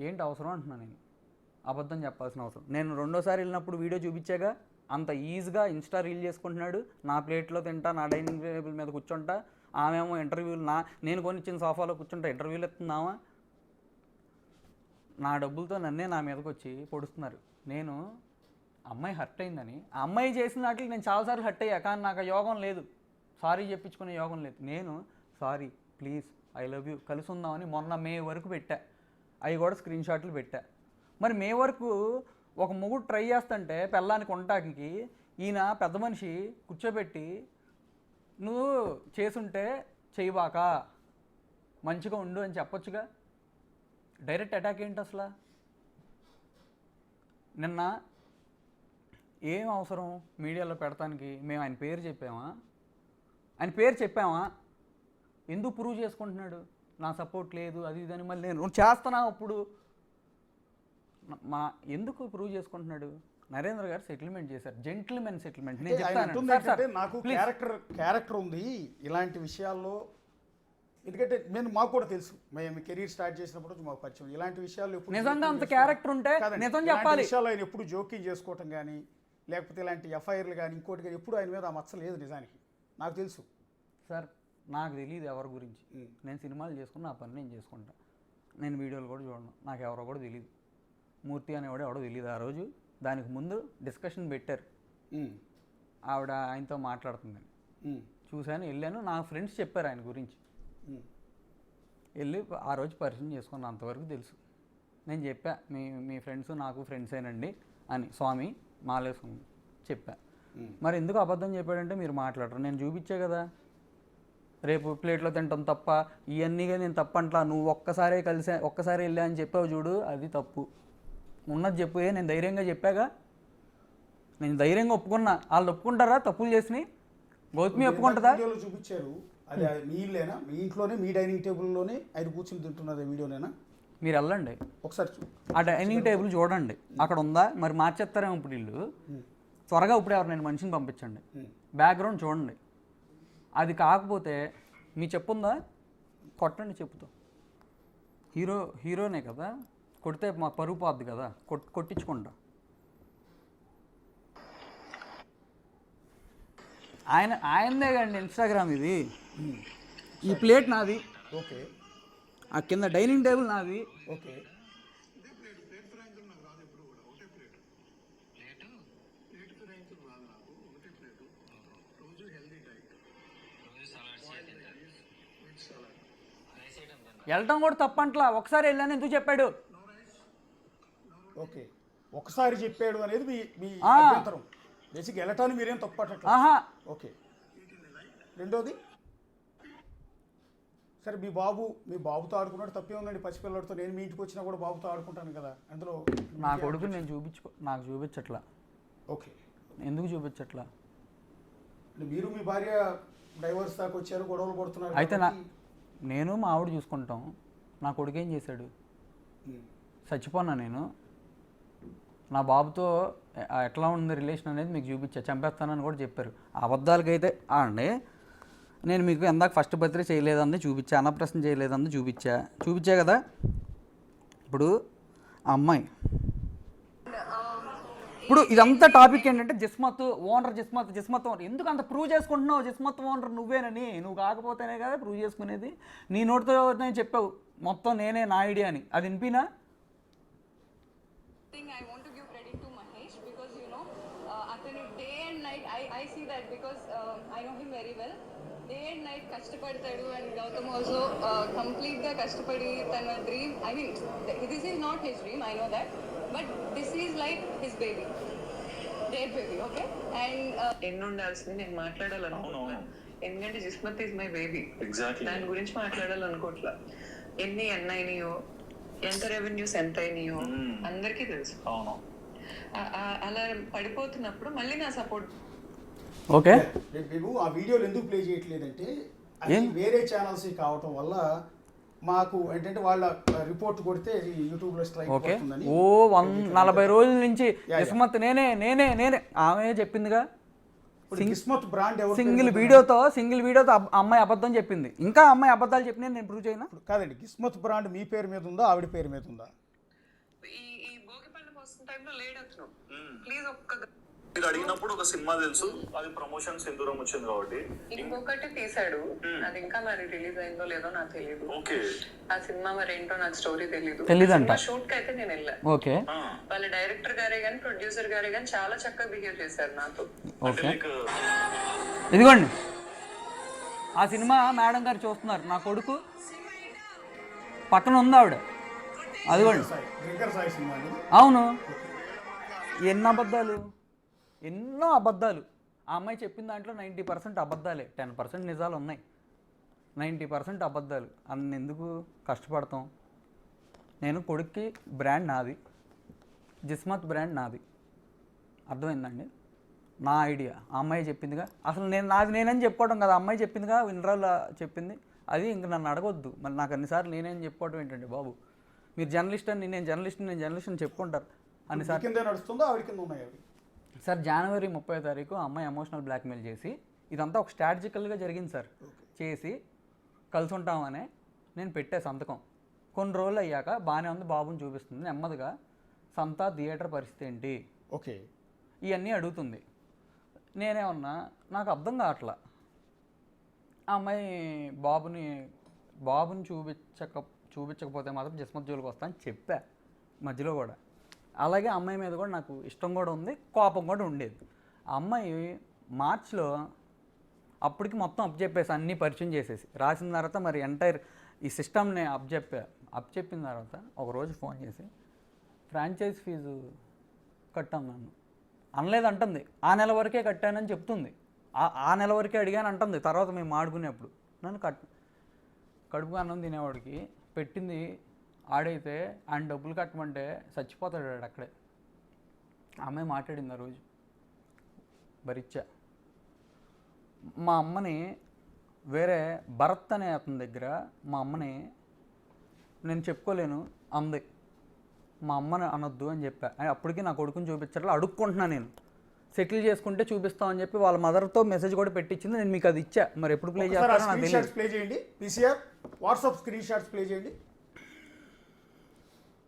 ఏంటి అవసరం అంటున్నా నేను. అబద్ధం చెప్పాల్సిన అవసరం. నేను రెండోసారి వెళ్ళినప్పుడు వీడియో చూపించాగా, అంత ఈజీగా ఇన్స్టా రీల్ చేసుకుంటున్నాడు. నా ప్లేట్లో తింటా, నా డైనింగ్ టేబుల్ మీద కూర్చుంటా, ఆమెమో ఇంటర్వ్యూలు నేను కొనిచ్చిన సోఫాలో కూర్చుంటా ఇంటర్వ్యూలు ఎత్తున్నావా? నా డబ్బులతో నన్నే నా మీదకి వచ్చి పొడుస్తున్నారు. నేను అమ్మాయి హర్ట్ అయిందని, ఆ అమ్మాయి చేసిన వాటికి నేను చాలాసార్లు హర్ట్ అయ్యా, కానీ నాకు ఆ యోగం లేదు, సారీ చెప్పించుకునే యోగం లేదు. నేను sorry, please, I love you, కలిసి ఉందామని మొన్న మే వరకు పెట్టా. అవి కూడా స్క్రీన్ షాట్లు పెట్టా. మరి మే వరకు ఒక మొగుడు ట్రై చేస్తుంటే పెళ్ళానికి ఉండటానికి ఈయన పెద్ద మనిషి కూర్చోబెట్టి, నువ్వు చేసుంటే చేయబాక, మంచిగా ఉండు అని చెప్పొచ్చుగా. డైరెక్ట్ అటాక్ ఏంటి అసలు? నిన్న ఏం అవసరం మీడియాలో పెడతానికి? మేము ఆయన పేరు చెప్పామా? ఎందుకు ప్రూవ్ చేసుకుంటున్నాడు నా సపోర్ట్ లేదు అది ఇదని? మళ్ళీ నేను చేస్తున్నా అప్పుడు ఎందుకు ప్రూవ్ చేసుకుంటున్నాడు? నరేంద్ర గారు సెటిల్మెంట్ చేశారు, జెంటిల్మెన్ సెటిల్మెంట్. నేను చెప్తాను, నాకు క్యారెక్టర్ ఉంది ఇలాంటి విషయాల్లో. ఎందుకంటే మాకు కూడా తెలుసు, మేము కెరీర్ స్టార్ట్ చేసినప్పుడు మాకు పరిచయం. ఇలాంటి విషయాల్లో నిజంగా అంత క్యారెక్టర్ ఉంటే నిజం చెప్పాలి. విషయాల్లో ఆయన ఎప్పుడు జోక్యం చేసుకోవటం కానీ, లేకపోతే ఇలాంటి ఎఫ్ఐఆర్లు కానీ ఇంకోటి కానీ ఎప్పుడు ఆయన మీద ఆ మచ్చ లేదు. నిజానికి నాకు తెలుసు సార్, నాకు తెలియదు ఎవరి గురించి. నేను సినిమాలు చేసుకుని నా పని నేను చేసుకుంటా. నేను వీడియోలు కూడా చూడను, నాకు ఎవరో కూడా తెలియదు. మూర్తి అనేవాడు ఎవడో తెలియదు. ఆ రోజు దానికి ముందు డిస్కషన్ పెట్టారు, ఆవిడ ఆయనతో మాట్లాడుతుంది, చూశాను, వెళ్ళాను. నా ఫ్రెండ్స్ చెప్పారు ఆయన గురించి, వెళ్ళి ఆ రోజు పరిచయం చేసుకున్నాను. అంతవరకు తెలుసు. నేను చెప్పా, మీ ఫ్రెండ్స్ నాకు ఫ్రెండ్సేనండి అని, స్వామి మాలేసుకుని చెప్పా. మరి ఎందుకు అబద్ధం చెప్పాడంటే మీరు మాట్లాడరు. నేను చూపించే కదా, రేపు ప్లేట్లో తింటాం తప్ప ఇవన్నీగా నేను తప్పంట్లా. నువ్వు ఒక్కసారి వెళ్ళా అని చెప్పావు చూడు, అది తప్పు. ఉన్నది చెప్పు. నేను ధైర్యంగా చెప్పాగా, నేను ధైర్యంగా ఒప్పుకున్నా. వాళ్ళు ఒప్పుకుంటారా తప్పులు చేసినాయి? గౌతమి ఒప్పుకుంటుందా? చూపించారు, అది మీ ఇల్లేనా? మీ ఇంట్లోనే మీ డైనింగ్ టేబుల్లోనే ఆయన కూర్చుని తింటున్నది వీడియోనేనా? మీరు వెళ్ళండి ఒకసారి, ఆ డైనింగ్ టేబుల్ చూడండి, అక్కడ ఉందా? మరి మార్చేస్తారేమో ఇప్పుడు వీళ్ళు. త్వరగా ఇప్పుడు ఎవరు మనిషిని పంపించండి, బ్యాక్గ్రౌండ్ చూడండి. అది కాకపోతే మీ చెప్పుందా? కొట్టండి చెప్పుతో. హీరోనే కదా, కొడితే మా పరుగు పోద్ది కదా, కొట్టించుకుంటా. ఆయనదే కండి ఇన్స్టాగ్రామ్ ఇది. ఈ ప్లేట్ నాది, ఓకే. ఆ కింద డైనింగ్ టేబుల్ నాది, ఓకే. వెళ్ళటం కూడా తప్పంట్లా. ఒకసారి వెళ్ళాను ఎందుకు చెప్పాడు? ఓకే, ఒకసారి చెప్పాడు అనేది మీ అభ్యంతరం. బేసిక్ వెళ్ళటానికి మీరేం తప్పట్లా. ఓకే. రెండోది, సరే మీ బాబుతో ఆడుకున్నాడు, తప్పే ఉందండి. పసిపిల్లడితో నేను మీ ఇంటికి వచ్చినా కూడా బాబుతో ఆడుకుంటాను కదా, అందులో నా కొడుకు నేను నాకు చూపించట్లా. ఓకే, ఎందుకు చూపించట్లా? మీరు మీ భార్య డైవర్స్ దాకా వచ్చారు, గొడవలు పడుతున్నారు. అయితే నేను మా ఆవిడ చూసుకుంటాం. నా కొడుకు ఏం చేశాడు? చచ్చిపోన్నా నేను. నా బాబుతో ఎట్లా ఉంది రిలేషన్ అనేది మీకు చూపించా, చంపేస్తానని కూడా చెప్పారు. అబద్ధాలకైతే అండి నేను మీకు ఎందాక ఫస్ట్ బర్త్డే చేయలేదని చూపించా, అన్నప్రశ్న చేయలేదని చూపించా కదా. ఇప్పుడు ఆ అమ్మాయి, ఇప్పుడు ఇదంతా టాపిక్ ఏంటంటే జిస్మత్ ఓనర్, జిస్మత్ ఓనర్. ఎందుకు అంత ప్రూవ్ చేసుకుంటున్నావు? జిస్మత్ ఓనర్ నువ్వేనని. నువ్వు కాకపోతేనే కదా ప్రూవ్ చేసుకునేది. నీ నోటితో నేను చెప్పావు మొత్తం నేనే, నా ఐడియా అని. అది వినిపినా? I want to give credit to Mahesh because, you know, అతను day and night I see that because I know him very well. Day and night కష్టపడతాడు and Gautam also complete గా కష్టపడి తన dream, I mean this is not his dream, I know that, but this is like his baby, their baby, okay? And ఎన్నుండాల్సింది నేను మాట్లాడాలనుకుంటున్నాను, ఎందుకంటే Jismat is my baby. Exactly దాని గురించి మాట్లాడాలనుకోవట్లా. ఎన్ని అయినాయో, ఎంత రెవెన్యూస్ ఎంత అయినాయో అందరికీ తెలుసు. అవును. అలా పడిపోతున్నప్పుడు మళ్ళీ నా సపోర్ట్. ఓకే, మేము ఆ వీడియోలు ఎందుకు ప్లే చేయట్లేదంటే అది వేరే ఛానల్స్ కావటం వల్ల మాకు ఏంటంటే వాళ్ళ రిపోర్ట్ కొడితే యూట్యూబ్లో స్ట్రైక్ ఓకే. అవుతుందని. ఓ 40 రోజుల నుంచి కిస్మత్ నేనే ఆమె చెప్పిందిగా. కిస్మత్ బ్రాండ్ ఎవరు సింగిల్ వీడియోతో అమ్మాయి అబద్ధం చెప్పింది. ఇంకా అమ్మాయి అబద్ధాలు చెప్పిన నేను ప్రూవ్ చేయనా? కాదండి, కిస్మత్ బ్రాండ్ మీ పేరు మీద ఉందా ఆవిడ పేరు మీద ఉందా? ఈ భోగి పండుగ వస్తున్న టైంలో లేట్ అవుతున్నాం, ప్లీజ్ ఒక్క. మీరు అడిగినప్పుడు ఒక సినిమా తెలుసు, అది ప్రమోషన్ సింధూరం వచ్చింది కాబట్టి. ఇంకొకటి తీసాడు, అది ఇంకా మరి రిలీజ్ అయిందో లేదో నాకు తెలియదు. ఓకే. ఆ సినిమా మరి ఏంటో నాకు స్టోరీ తెలీదంట. షూట్ కి అయితే నేను వెళ్ళా. ఓకే. వాళ్ళ డైరెక్టర్ గారే కానీ ప్రొడ్యూసర్ గారే కానీ చాలా చక్కగా బిహేవ్ చేశారు నాతో. ఓకే, ఇదిగోండి ఆ సినిమా మేడం గారు చూస్తున్నారు. నా కొడుకు పక్కన ఉంది ఆవిడ, అదిగోండి. అవును, ఎన్నో అబద్ధాలు. ఆ అమ్మాయి చెప్పిన దాంట్లో 90% అబద్ధాలే, 10% నిజాలు ఉన్నాయి. 90% అబద్ధాలు. అన్నెందుకు కష్టపడతాం? నేను కొడుక్కి బ్రాండ్ నాది, జిస్మత్ బ్రాండ్ నాది. అర్థమైందండి? నా ఐడియా. ఆ అమ్మాయి చెప్పిందిగా, అసలు నేనని చెప్పుకోవడం కదా, అమ్మాయి చెప్పిందిగా, వినరాలు చెప్పింది. అది ఇంక నన్ను అడగొద్దు. మరి నాకు అన్నిసార్లు నేనేం చెప్పుకోవడం ఏంటండి బాబు? మీరు జర్నలిస్ట్ అని, నేను జర్నలిస్ట్ అని చెప్పుకుంటారు అన్నిసార్లు. నడుస్తుందో ఆవిడ కింద ఉన్నాయి. సార్ జనవరి 30వ తారీఖు ఆ అమ్మాయి ఎమోషనల్ బ్లాక్మెయిల్ చేసి, ఇదంతా ఒక స్ట్రాటజికల్గా జరిగింది సార్. చేసి కలిసి ఉంటామనే నేను పెట్టే సంతకం. కొన్ని రోజులు అయ్యాక బాగానే ఉంది, బాబుని చూపిస్తుంది. నెమ్మదిగా సంతా థియేటర్ పరిస్థితి ఏంటి, ఓకే, ఇవన్నీ అడుగుతుంది. నేనేమన్నా నాకు అర్థం కావట్లా. ఆ అమ్మాయి బాబుని చూపించకపోతే మాత్రం జిస్మత్ జోలికి వస్తా అని చెప్పా మధ్యలో కూడా. అలాగే అమ్మాయి మీద కూడా నాకు ఇష్టం కూడా ఉంది, కోపం కూడా ఉండేది. ఆ అమ్మాయి మార్చ్లో అప్పటికి మొత్తం అప్పచెప్పేసి అన్నీ పరిచయం చేసేసి రాసిన తర్వాత మరి ఎంటైర్ ఈ సిస్టమ్ని అప్పచెప్పిన తర్వాత ఒకరోజు ఫోన్ చేసి ఫ్రాంచైజ్ ఫీజు కట్టాను నన్ను అనలేదంటుంది. ఆ నెల వరకే కట్టానని చెప్తుంది. ఆ నెల వరకే అడిగాను అంటుంది. తర్వాత మేము ఆడుకునేప్పుడు నన్ను కడుపు అన్నం తినేవాడికి పెట్టింది ఆడైతే ఆయన డబ్బులు కట్టమంటే చచ్చిపోతాడు వాడు అక్కడే. అమ్మాయి మాట్లాడింది ఆ రోజు. భరిచ్చా. మా అమ్మని వేరే భరత్ అనే అతని దగ్గర మా అమ్మని నేను చెప్పుకోలేను అంది. మా అమ్మని అనొద్దు అని చెప్పా. అప్పటికి నా కొడుకుని చూపించాలి అడుక్కుంటున్నా. నేను సెటిల్ చేసుకుంటే చూపిస్తామని చెప్పి వాళ్ళ మదర్తో మెసేజ్ కూడా పెట్టించింది. నేను మీకు అది ఇచ్చా. మరి ఎప్పుడు ప్లే చేస్తారో నాకు తెలియదు. ప్లే చేయండి, PCR WhatsApp screen shots play చేయండి.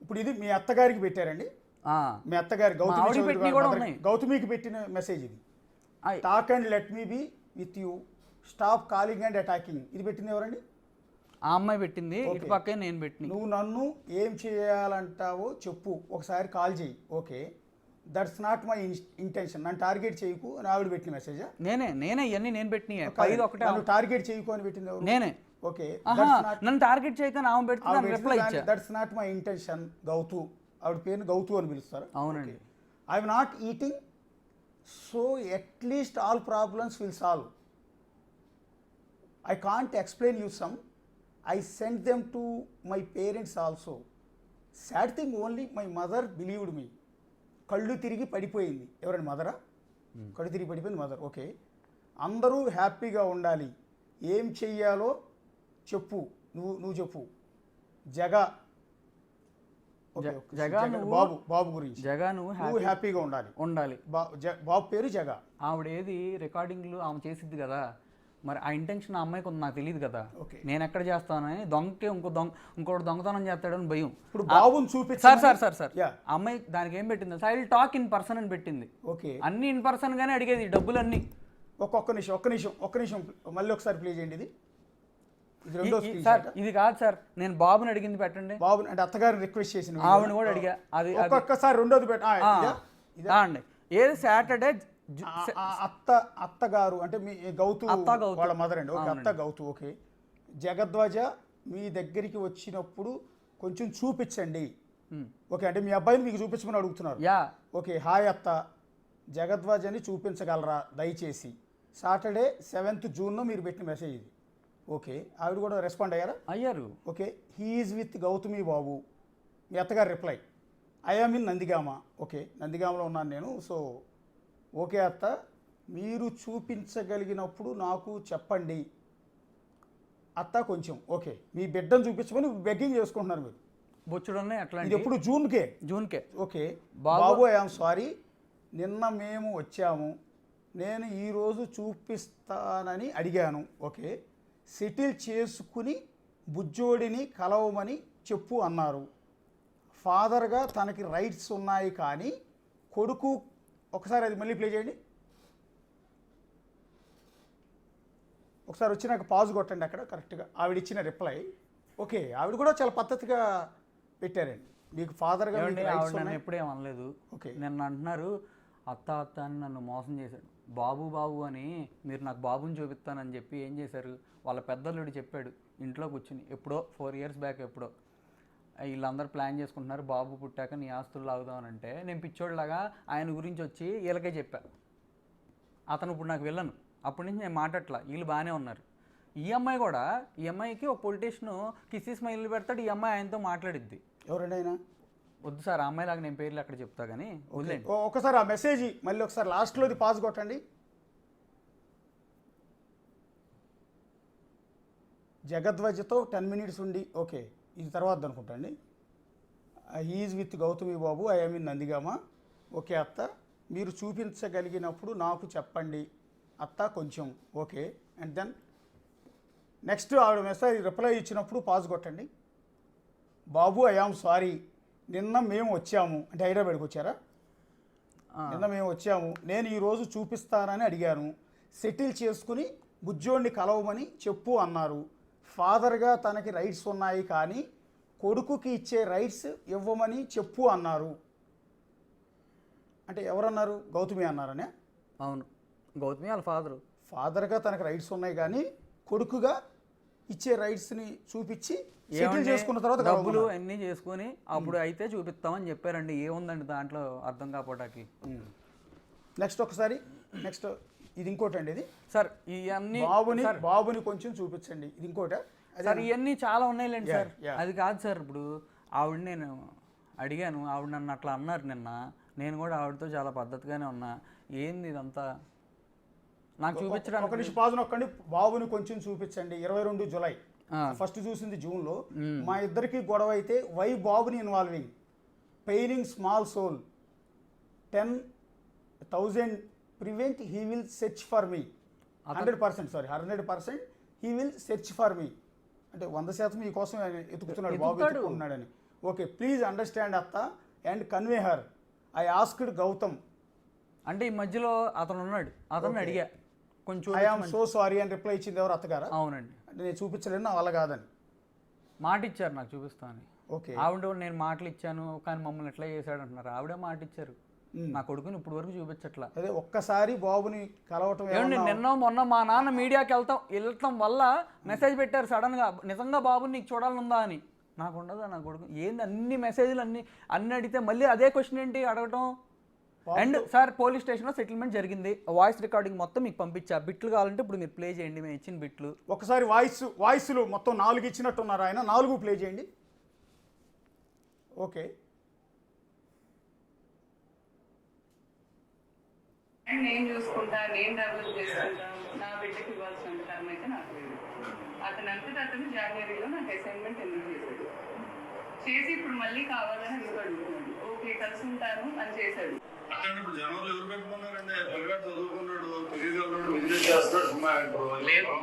ఇప్పుడు ఇది మీ అత్తగారికి పెట్టారండి. మీ అత్తగారి గౌతమికి పెట్టిన మెసేజ్ ఇది. Talk and let me be with you, stop calling and attacking. ఇది పెట్టింది ఎవరండి? ఆ అమ్మాయి పెట్టింది. ఇటు పక్కే నేను పెట్టింది. నువ్వు నన్ను ఏం చేయాలంటావో చెప్పు, ఒకసారి కాల్ చేయి. Okay, that's not my intention. నన్ను టార్గెట్ చేయకు అని ఆవిడ పెట్టిన మెసేజ్. నేనే ఇవన్నీ నేను పెట్టిన టార్గెట్ చేయకు అని పెట్టింది ఎవరు? నేనే. ఓకే, నన్ను టార్గెట్ చేయకని ఆమె పెడుతుంది. రిప్లై ఇచ్చా, that's not my intention Gouthu. ఆవిడ పేరుని గౌతు అని పిలుస్తారు. అవునండి. I'm not eating, so at least all problems will solve. I can't explain you some. I sent them to my parents also. Sad thing only, my mother believed me. కళ్ళు తిరిగి పడిపోయింది. ఎవరండి? మదరా? కళ్ళు తిరిగి పడిపోయింది మదర్. ఓకే, అందరూ హ్యాపీగా ఉండాలి. ఏం చెయ్యాలో చెప్పు, నువ్వు చెప్పు. జగా బాబు గురించి నువ్వు హ్యాపీగా ఉండాలి. బాబు పేరు జగా. ఆవిడేది రికార్డింగ్లు ఆమె చేసిద్ది కదా, మరి ఆ ఇంటెన్షన్ ఆ అమ్మాయికి నాకు తెలియదు కదా. నేను ఎక్కడ చేస్తానని, దొంగకి ఇంకోటి దొంగతనం చేస్తాడని భయం. ఇప్పుడు బాబుని చూపించి సార్ అమ్మాయి దానికి ఏం పెట్టింది? I will talk in person అని పెట్టింది. ఓకే, అన్ని ఇన్ పర్సన్ గానే అడిగేది డబ్బులు అన్ని. ఒక్క నిమిషం మళ్ళీ ఒకసారి ప్లే చేయండి. సార్ ఇది కాదు సార్, నేను బాబుని అడిగింది పెట్టండి. బాబు అంటే అత్తగారిని రిక్వెస్ట్ చేసిన ఆవిడ కూడా అడిగా. అది ఒక్కొక్కసారి రెండోది అండి. ఏది సాటర్డే అత్తగారు అంటే మీ గౌతు అత్త గౌతు. వాళ్ళ మదర్ అండి. ఓకే, అత్త అవునండి. గౌతు. ఓకే, జగద్వాజ మీ దగ్గరికి వచ్చినప్పుడు కొంచెం చూపించండి. ఓకే, అంటే మీ అబ్బాయిని మీకు చూపించమని అడుగుతున్నారు. యా ఓకే, హాయ్ అత్త, జగద్వాజని చూపించగలరా దయచేసి? సాటర్డే 7th జూన్లో మీరు పెట్టిన మెసేజ్ ఇది. ఓకే, ఆవిడ కూడా రెస్పాండ్ అయ్యారా? అయ్యారు. Okay, he is with Gautami Babu. మీ అత్తగారు reply, I'm in Nandigama. Okay, నందిగామలో ఉన్నాను నేను. సో ఓకే అత్త, మీరు చూపించగలిగినప్పుడు నాకు చెప్పండి అత్త కొంచెం. ఓకే, మీ బిడ్డను చూపించమని బెగ్గింగ్ చేసుకుంటున్నారు మీరు. బొచ్చుడున్నాయి అట్లా. ఇది ఎప్పుడు జూన్కే? జూన్కే. Okay, Babu- Babu I'm sorry, నిన్న మేము వచ్చాము, నేను ఈరోజు చూపిస్తానని అడిగాను. ఓకే, సెటిల్ చేసుకుని బుజ్జోడిని కలవమని చెప్పు అన్నారు. ఫాదర్గా తనకి రైట్స్ ఉన్నాయి కానీ కొడుకు. ఒకసారి అది మళ్ళీ ప్లే చేయండి. ఒకసారి వచ్చి నాకు పాజ్ కొట్టండి అక్కడ కరెక్ట్గా ఆవిడ ఇచ్చిన రిప్లై. ఓకే, ఆవిడ కూడా చాలా పద్ధతిగా పెట్టారండి. మీకు ఫాదర్గా మీకు ఏమండి, rights ఆవిడ నన్ను ఉన్నాయి. ఎప్పుడేం అనలేదు. ఓకే. నిన్న అంటున్నారు అత్త అత్త అని నన్ను మోసం చేశాడు. బాబు బాబు అని మీరు నాకు బాబుని చూపిస్తానని చెప్పి ఏం చేశారు, వాళ్ళ పెద్దల్లుడు చెప్పాడు ఇంట్లో కూర్చుని. ఎప్పుడో 4 years బ్యాక్ ఎప్పుడో వీళ్ళందరూ ప్లాన్ చేసుకుంటున్నారు బాబు పుట్టాక నీ ఆస్తులు లాగుదామని. అంటే నేను పిచ్చోడ్లాగా ఆయన గురించి వచ్చి వీళ్ళకే చెప్పా. అతను ఇప్పుడు నాకు వెళ్ళను. అప్పటి నుంచి నేను మాట్లాడట్లా, వీళ్ళు బాగానే ఉన్నారు. ఈ అమ్మాయి కూడా, ఈ అమ్మాయికి ఒక పొలిటీషియన్ కిస్సీ స్మైల్ పెడతాడు, ఈ అమ్మాయి ఆయనతో మాట్లాడిద్ది. ఎవరండి ఆయన? వద్దు సార్, ఆ అమ్మాయిలాగా నేను పేర్లు అక్కడ చెప్తా కానీ వదిలేండి. ఒకసారి ఆ మెసేజ్ మళ్ళీ ఒకసారి లాస్ట్లోది పాజ్ కొట్టండి. జగద్వజతో 10 minutes ఉండి. ఓకే, ఇది తర్వాత అనుకుంటా అండి. He's with Gautami Babu, I'm in Nandigama. Okay అత్త, మీరు చూపించగలిగినప్పుడు నాకు చెప్పండి అత్త కొంచెం. ఓకే, అండ్ దెన్ నెక్స్ట్ ఆవిడ మెసేజ్ రిప్లై ఇచ్చినప్పుడు పాజ్ కొట్టండి. బాబు ఐఆమ్ సారీ, నిన్న మేము వచ్చాము. అంటే హైదరాబాద్కి వచ్చారా? నిన్న మేము వచ్చాము, నేను ఈరోజు చూపిస్తానని అడిగాను. సెటిల్ చేసుకుని బుజ్జోడిని కలవమని చెప్పు అన్నారు. ఫాదర్గా తనకి రైట్స్ ఉన్నాయి కానీ కొడుకుకి ఇచ్చే రైట్స్ ఇవ్వమని చెప్పు అన్నారు. అంటే ఎవరన్నారు? గౌతమి అన్నారనే? అవును, గౌతమి వాళ్ళ ఫాదరు. ఫాదర్గా తనకు రైట్స్ ఉన్నాయి కానీ కొడుకుగా ఇచ్చే రైట్స్ని చూపించి సెటిల్ చేసుకున్న తర్వాత డబ్బులు అన్నీ చేసుకొని అప్పుడు అయితే చూపిస్తామని చెప్పారండి. ఏముందండి దాంట్లో అర్థం కాపోటానికి. నెక్స్ట్ ఒకసారి నెక్స్ట్ ఇది ఇంకోటి అండి. ఇది సార్ ఇవన్నీ బాబుని కొంచెం చూపించండి. ఇది ఇంకోట సార్, ఇవన్నీ చాలా ఉన్నాయిలేండి సార్. yeah. అది కాదు సార్, ఇప్పుడు ఆవిడ నేను అడిగాను, ఆవిడ నన్ను అట్లా అన్నారు నిన్న. నేను కూడా ఆవిడతో చాలా పద్ధతిగానే ఉన్నా. ఏంది ఇదంతా నాకు చూపించడానికి? ఒక నిమిషం పాజ్ నొక్కండి. బాబుని కొంచెం చూపించండి. 22 జూలై, ఫస్ట్ చూసింది జూన్లో. మా ఇద్దరికి గొడవ అయితే వై బాబుని involving, paining small soul, 10,000 prevent he will search for me. 100%, sorry 100% he will search for me. అంటే 100% మీ కోసం ఎతుకుతున్నాడు, బాబు ఎత్తుకుంటున్నాడని. ఓకే, ప్లీజ్ అండర్స్టాండ్ అత్త and convey her. I asked Gautam. అంటే ఈ మధ్యలో అతను ఉన్నాడు, అతను అడిగా కొంచెం ఐ ఆమ్ సో సారీ అని రిప్లై ఇచ్చింది ఎవరు? అత్తగారా? అవునండి. అంటే నేను చూపించలేను, నా వల్ల కాదని మాట ఇచ్చారు నాకు చూపిస్తాను. ఓకే, ఆవిడ నేను మాటలు ఇచ్చాను కానీ మమ్మల్ని ఎట్లా చేశాడు అంటున్నారు. ఆవిడే మాట ఇచ్చారు, నా కొడుకుని ఇప్పుడు వరకు చూపించట్లా. అదే ఒక్కసారి బాబుని కలవటం. ఏమండి, నిన్న మొన్న మా నాన్న మీడియాకి వెళ్ళటం వల్ల మెసేజ్ పెట్టారు సడన్గా, నిజంగా బాబుని నీకు చూడాలనుందా అని. నాకు ఉండదా నా కొడుకు? ఏంది అన్ని మెసేజ్లు అన్ని అడిగితే మళ్ళీ అదే క్వశ్చన్ ఏంటి అడగటం? అండ్ సార్, పోలీస్ స్టేషన్లో సెటిల్మెంట్ జరిగింది, వాయిస్ రికార్డింగ్ మొత్తం మీకు పంపించా. బిట్లు కావాలంటే ఇప్పుడు మీరు ప్లే చేయండి, మేము ఇచ్చిన బిట్లు. ఒకసారి వాయిస్లు మొత్తం 4 ఇచ్చినట్టున్నారు ఆయన, 4 ప్లే చేయండి. ఓకే, నేను చూసుకుంటా, నేను డెవలప్ చేసుకుంటా, నా బిడ్డకి ఇవ్వాల్సిన టర్మ్ అయితే నాకు లేదు. అతను జనవరిలో నాకు అసైన్మెంట్ ఎందుకు చేశాడు, చేసి ఇప్పుడు మళ్ళీ కావాలని ఎందుకు అడుగుతున్నాడు. ఓకే, కలిసి ఉంటాను అని చేశాడు. ఇప్పుడు జనంలో ఎవరు పెట్టుకున్నారంటే పిల్లగాడు చదువుకున్నాడు, తెలియగలడు, బిజినెస్ చేస్తాడు.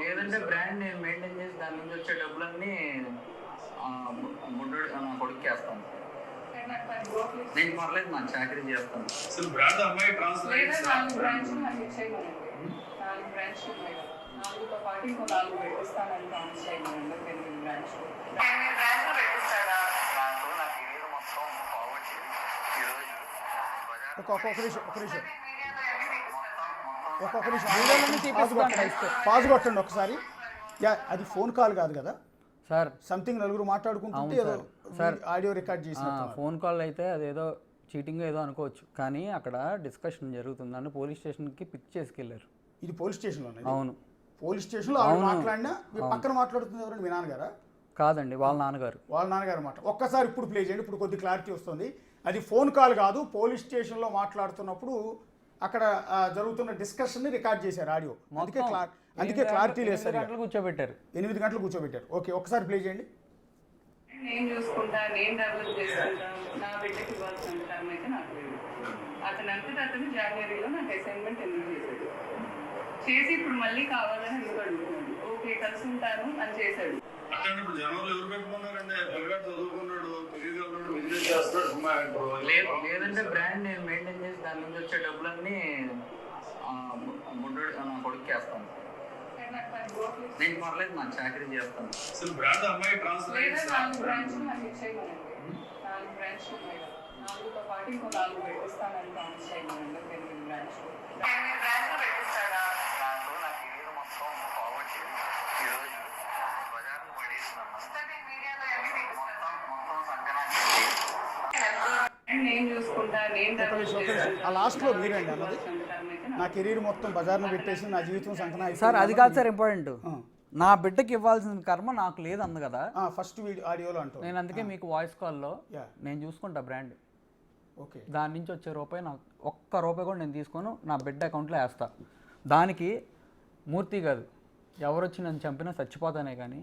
లేదంటే బ్రాండ్ నేను మెయింటైన్ చేసి దాని నుంచి వచ్చే డబ్బులన్నీ బుడ్డోడు నా కొడుకు వేస్తాను. నేను పర్లేదు, నాకు చాకరీ చేస్తాను. అసలు బ్రాండ్ అమ్మాయి ట్రాన్స్ఫర్ 4 బ్రాంచ్లు నాకు ఇచ్చేయమనండి. 4 బ్రాంచ్లు ఉన్నాయి, 4తో పాటు ఇంకో 4 పెట్టిస్తానని ప్రామిస్ చేయమనండి. 8 బ్రాంచ్లు పెట్టిస్తాడా? నాకు ఏదో మొత్తం ఫార్వర్డ్ చేసి ఈరోజు ఒక నిమిషం మీడియాలో అన్ని పెట్టిస్తాను. ఒక్కొక్క వీడియోలన్నీ నిమిషం తీపిస్తాను. పాజ్ కొట్టండి ఒకసారి. యా, అది ఫోన్ కాల్ కాదు కదా, సార్ సంథింగ్ నలుగురు మాట్లాడుకుంటుంటే ఏదో ఆడియో రికార్డ్ చేసిన ఫోన్ కాల్ అయితే అదేదో చీటింగ్ ఏదో అనుకోవచ్చు, కానీ అక్కడ డిస్కషన్ జరుగుతుంది. నన్ను పోలీస్ స్టేషన్కి పిక్ చేసుకెళ్ళారు. ఇది పోలీస్ స్టేషన్లో? అవును. పోలీస్ స్టేషన్లో ఆవిడ మాట్లాడినా మీ పక్కన మాట్లాడుతుంది ఎవరండి? మీ నాన్నగారా? కాదండి, వాళ్ళ నాన్నగారు. వాళ్ళ నాన్నగారు మాట ఒక్కసారి ఇప్పుడు ప్లే చేయండి, ఇప్పుడు కొద్ది క్లారిటీ వస్తుంది. అది ఫోన్ కాల్ కాదు, పోలీస్ స్టేషన్లో మాట్లాడుతున్నప్పుడు అక్కడ జరుగుతున్న డిస్కషన్ని రికార్డ్ చేశారు ఆడియో. అందుకే క్లారిటీ లేదు సార్. 8 గంటలు కూర్చోబెట్టారు. 8 గంటలు కూర్చోబెట్టారు. ఓకే, ఒకసారి ప్లే చేయండి. నేను చూసుకుంటా, నేను డెవలప్ చేసుకుంటా, నా బిడ్డకి ఇవ్వాల్సిన టర్మ్ అయితే నాకు లేదు. అతను జనవరిలో నాకు అసైన్మెంట్ ఎందుకు చేశాడు, చేసి ఇప్పుడు మళ్ళీ కావాలని ఎందుకు అడుగుతున్నాడు. ఓకే కలిసి ఉంటాను అని చేశాడు. అంటే ఇప్పుడు జనంలో ఎవరు పెట్టుకున్నారండి? పిల్లగాడు చదువుకున్నాడు, తెలియగలడు, బిజినెస్ చేస్తాడు, సుమ్మా ఇప్పుడు లేదంటే బ్రాండ్ నేను మెయింటైన్ చేసి దాని నుంచి వచ్చే డబ్బులన్నీ బుడ్డోడు నా కొడుకు వేస్తాను. నేను పర్లేదు, నా చాకరీ చేస్తాను. అసలు బ్రాండ్ అమ్మాయి ట్రాన్స్ఫర్ లేదా 4 బ్రాంచ్లు నాకు ఇచ్చేయమనండి. 4 బ్రాంచ్లు ఉన్నాయి కదా, 4తో పాటు ఇంకో 4 పెట్టిస్తానని ప్రామిస్ చేయమనండి. 8 బ్రాంచ్లు పెట్టిస్తాడా? నేను చూసుకుంటా, నేను డెవలప్ చేసుకుంటా. ఆ లాస్ట్లో మీరండి అన్నది, నా కెరీర్ మొత్తం బజార్ను పెట్టేసి నా జీవితం సంకనా. సార్ అది కాదు సార్ ఇంపార్టెంట్, నా బిడ్డకి ఇవ్వాల్సిన కర్మ నాకు లేదు అంది కదా ఫస్ట్ ఆడియోలో అంటూ. నేను అందుకే మీకు వాయిస్ కాల్లో నేను చూసుకుంటా బ్రాండ్. ఓకే, దాని నుంచి వచ్చే రూపాయి నాకు ఒక్క రూపాయి కూడా నేను తీసుకొని నా బిడ్డ అకౌంట్లో వేస్తా. దానికి మూర్తి కాదు, ఎవరు వచ్చి నన్ను చంపినా చచ్చిపోతానే కానీ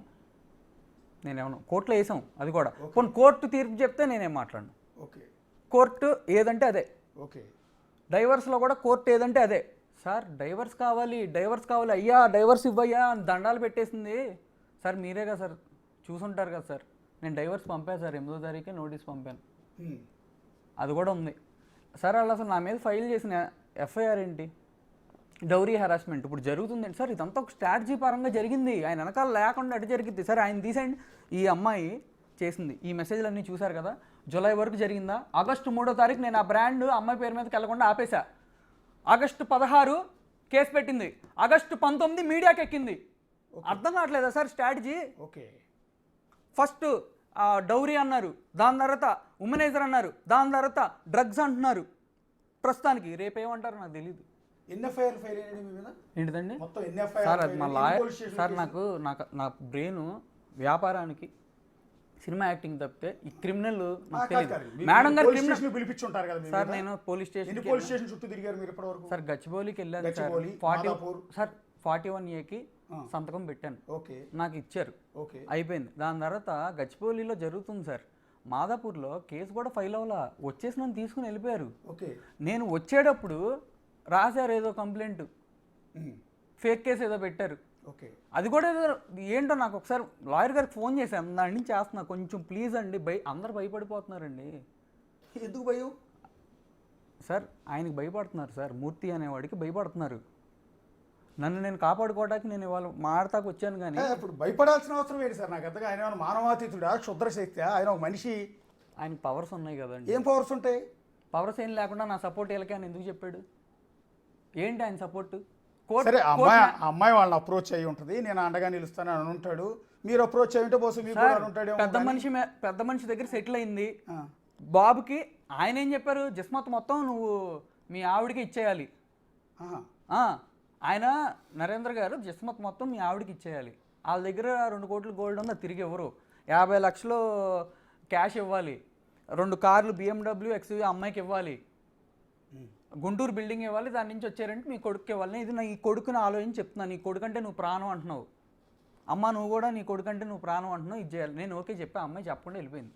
నేనేమన్నా కోర్టులో వేసాం. అది కూడా కొన్ని కోర్టు తీర్పు చెప్తే నేనేం మాట్లాడను. ఓకే, కోర్టు ఏదంటే అదే. ఓకే, డైవర్స్లో కూడా కోర్టు ఏదంటే అదే. సార్ డైవర్స్ కావాలి, డైవర్స్ కావాలి, అయ్యా డైవర్స్ ఇవ్వయ్యా అని దండాలు పెట్టేసింది సార్. మీరే కదా సార్ చూసుంటారు కదా సార్. నేను డైవర్స్ పంపాను సార్, 8వ తారీఖే నోటీస్ పంపాను. అది కూడా ఉంది సార్. వాళ్ళు అసలు నా మీద ఫైల్ చేసిన ఎఫ్ఐఆర్ ఏంటి? డౌరీ హెరాస్మెంట్ ఇప్పుడు జరుగుతుందండి సార్. ఇదంతా ఒక స్ట్రాటజీ పరంగా జరిగింది, ఆయన వెనకాల లేకుండా అటు జరిగింది సార్. ఆయన తీసేయండి. ఈ అమ్మాయి చేసింది ఈ మెసేజ్లు అన్నీ చూశారు కదా, జూలై వరకు జరిగిందా? ఆగస్టు 3వ తారీఖు నేను ఆ బ్రాండ్ అమ్మాయి పేరు మీదకి వెళ్లకుండా ఆపేశా. ఆగస్టు 16 కేసు పెట్టింది, ఆగస్టు 19 మీడియాకి ఎక్కింది. అర్థం కావట్లేదా sir strategy? Okay, first dowry అన్నారు, దాని తర్వాత ఉమెనైజర్ అన్నారు, దాని తర్వాత డ్రగ్స్ అంటున్నారు. ప్రస్తుతానికి రేపేమంటారు నాకు తెలియదు. ఎన్ఎఫ్ఐఆర్ ఫైల్ అయ్యండి మీ మీద? ఏంటిదండి మొత్తం ఎన్ఎఫ్ఐఆర్ సార్? అది మా లాయర్ సార్. నా బ్రెయిన్ వ్యాపారానికి సినిమా యాక్టింగ్ తప్పితే ఈ క్రిమినల్ నాకు తెలియదు. మేడం గారు క్రిమినల్ పిలిపించుంటారు కదా సార్. నేను పోలీస్ స్టేషన్ చుట్టూ తిరిగారు మీరు ఇప్పటివరకు? సార్ గచ్చిబౌలికి వెళ్ళాను సార్. 41A సంతకం పెట్టాను. ఓకే, నాకు ఇచ్చారు. ఓకే, అయిపోయింది. దాని తర్వాత గచ్చిబౌలిలో జరుగుతుంది సార్. మాదాపూర్లో కేసు కూడా ఫైల్ అవ్వాలా, వచ్చేసి నన్ను తీసుకుని వెళ్ళిపోయారు. ఓకే, నేను వచ్చేటప్పుడు రాశారు ఏదో కంప్లైంట్, ఫేక్ కేసు ఏదో పెట్టారు. ఓకే, అది కూడా ఏదో ఏంటో నాకు ఒకసారి లాయర్ గారికి ఫోన్ చేశాను, దాని నుంచి చేస్తున్నా కొంచెం ప్లీజ్ అండి. అందరు భయపడిపోతున్నారండి. ఎందుకు భయం సార్? ఆయనకి భయపడుతున్నారు సార్, మూర్తి అనేవాడికి భయపడుతున్నారు. నన్ను నేను కాపాడుకోవడానికి నేను ఇవాళ మాడతాకు వచ్చాను. కానీ ఇప్పుడు భయపడాల్సిన అవసరం ఏంటి సార్? నాకు అంతగా ఆయన మానవాతీతుడా, క్షుద్ర శక్తి? ఆయన ఒక మనిషి, ఆయనకి పవర్స్ ఉన్నాయి కదండి. ఏం పవర్స్ ఉంటాయి? పవర్స్ ఏం లేకుండా నా సపోర్ట్ వీళ్ళకి అని ఎందుకు చెప్పాడు? ఏంటి ఆయన సపోర్ట్? సరే, అమ్మాయి వాళ్ళని అప్రోచ్ అయ్యి ఉంటుంది, నేను అండగా నిలుస్తాను అని ఉంటాడు. మీరు అప్రోచ్ అయ్యి ఉంటే బహుశా మీకు కూడా ఉంటాడు. పెద్ద మనిషి దగ్గర సెటిల్ అయింది బాబుకి. ఆయన ఏం చెప్పారు? జిస్మత్ మొత్తం నువ్వు మీ ఆవిడకి ఇచ్చేయాలి. ఆయన నరేంద్ర గారు జిస్మత్ మొత్తం మీ ఆవిడకి ఇచ్చేయాలి. వాళ్ళ దగ్గర 2 కోట్లు గోల్డ్ ఉంది, తిరిగి ఎవరు 50 లక్షలు క్యాష్ ఇవ్వాలి, 2 కార్లు BMW XUV అమ్మాయికి ఇవ్వాలి, గుంటూరు బిల్డింగ్ ఇవ్వాలి, దాని నుంచి వచ్చారంటే మీ కొడుకు ఇవ్వాలి. ఇది నా ఈ కొడుకుని ఆలోచించి చెప్తున్నాను. నీ కొడుకు అంటే నువ్వు ప్రాణం అంటున్నావు, అమ్మ నువ్వు కూడా నీ కొడుకు అంటే నువ్వు ప్రాణం అంటున్నావు, ఇది చేయాలి. నేను ఓకే చెప్పా, అమ్మాయి చెప్పకుండా వెళ్ళిపోయింది.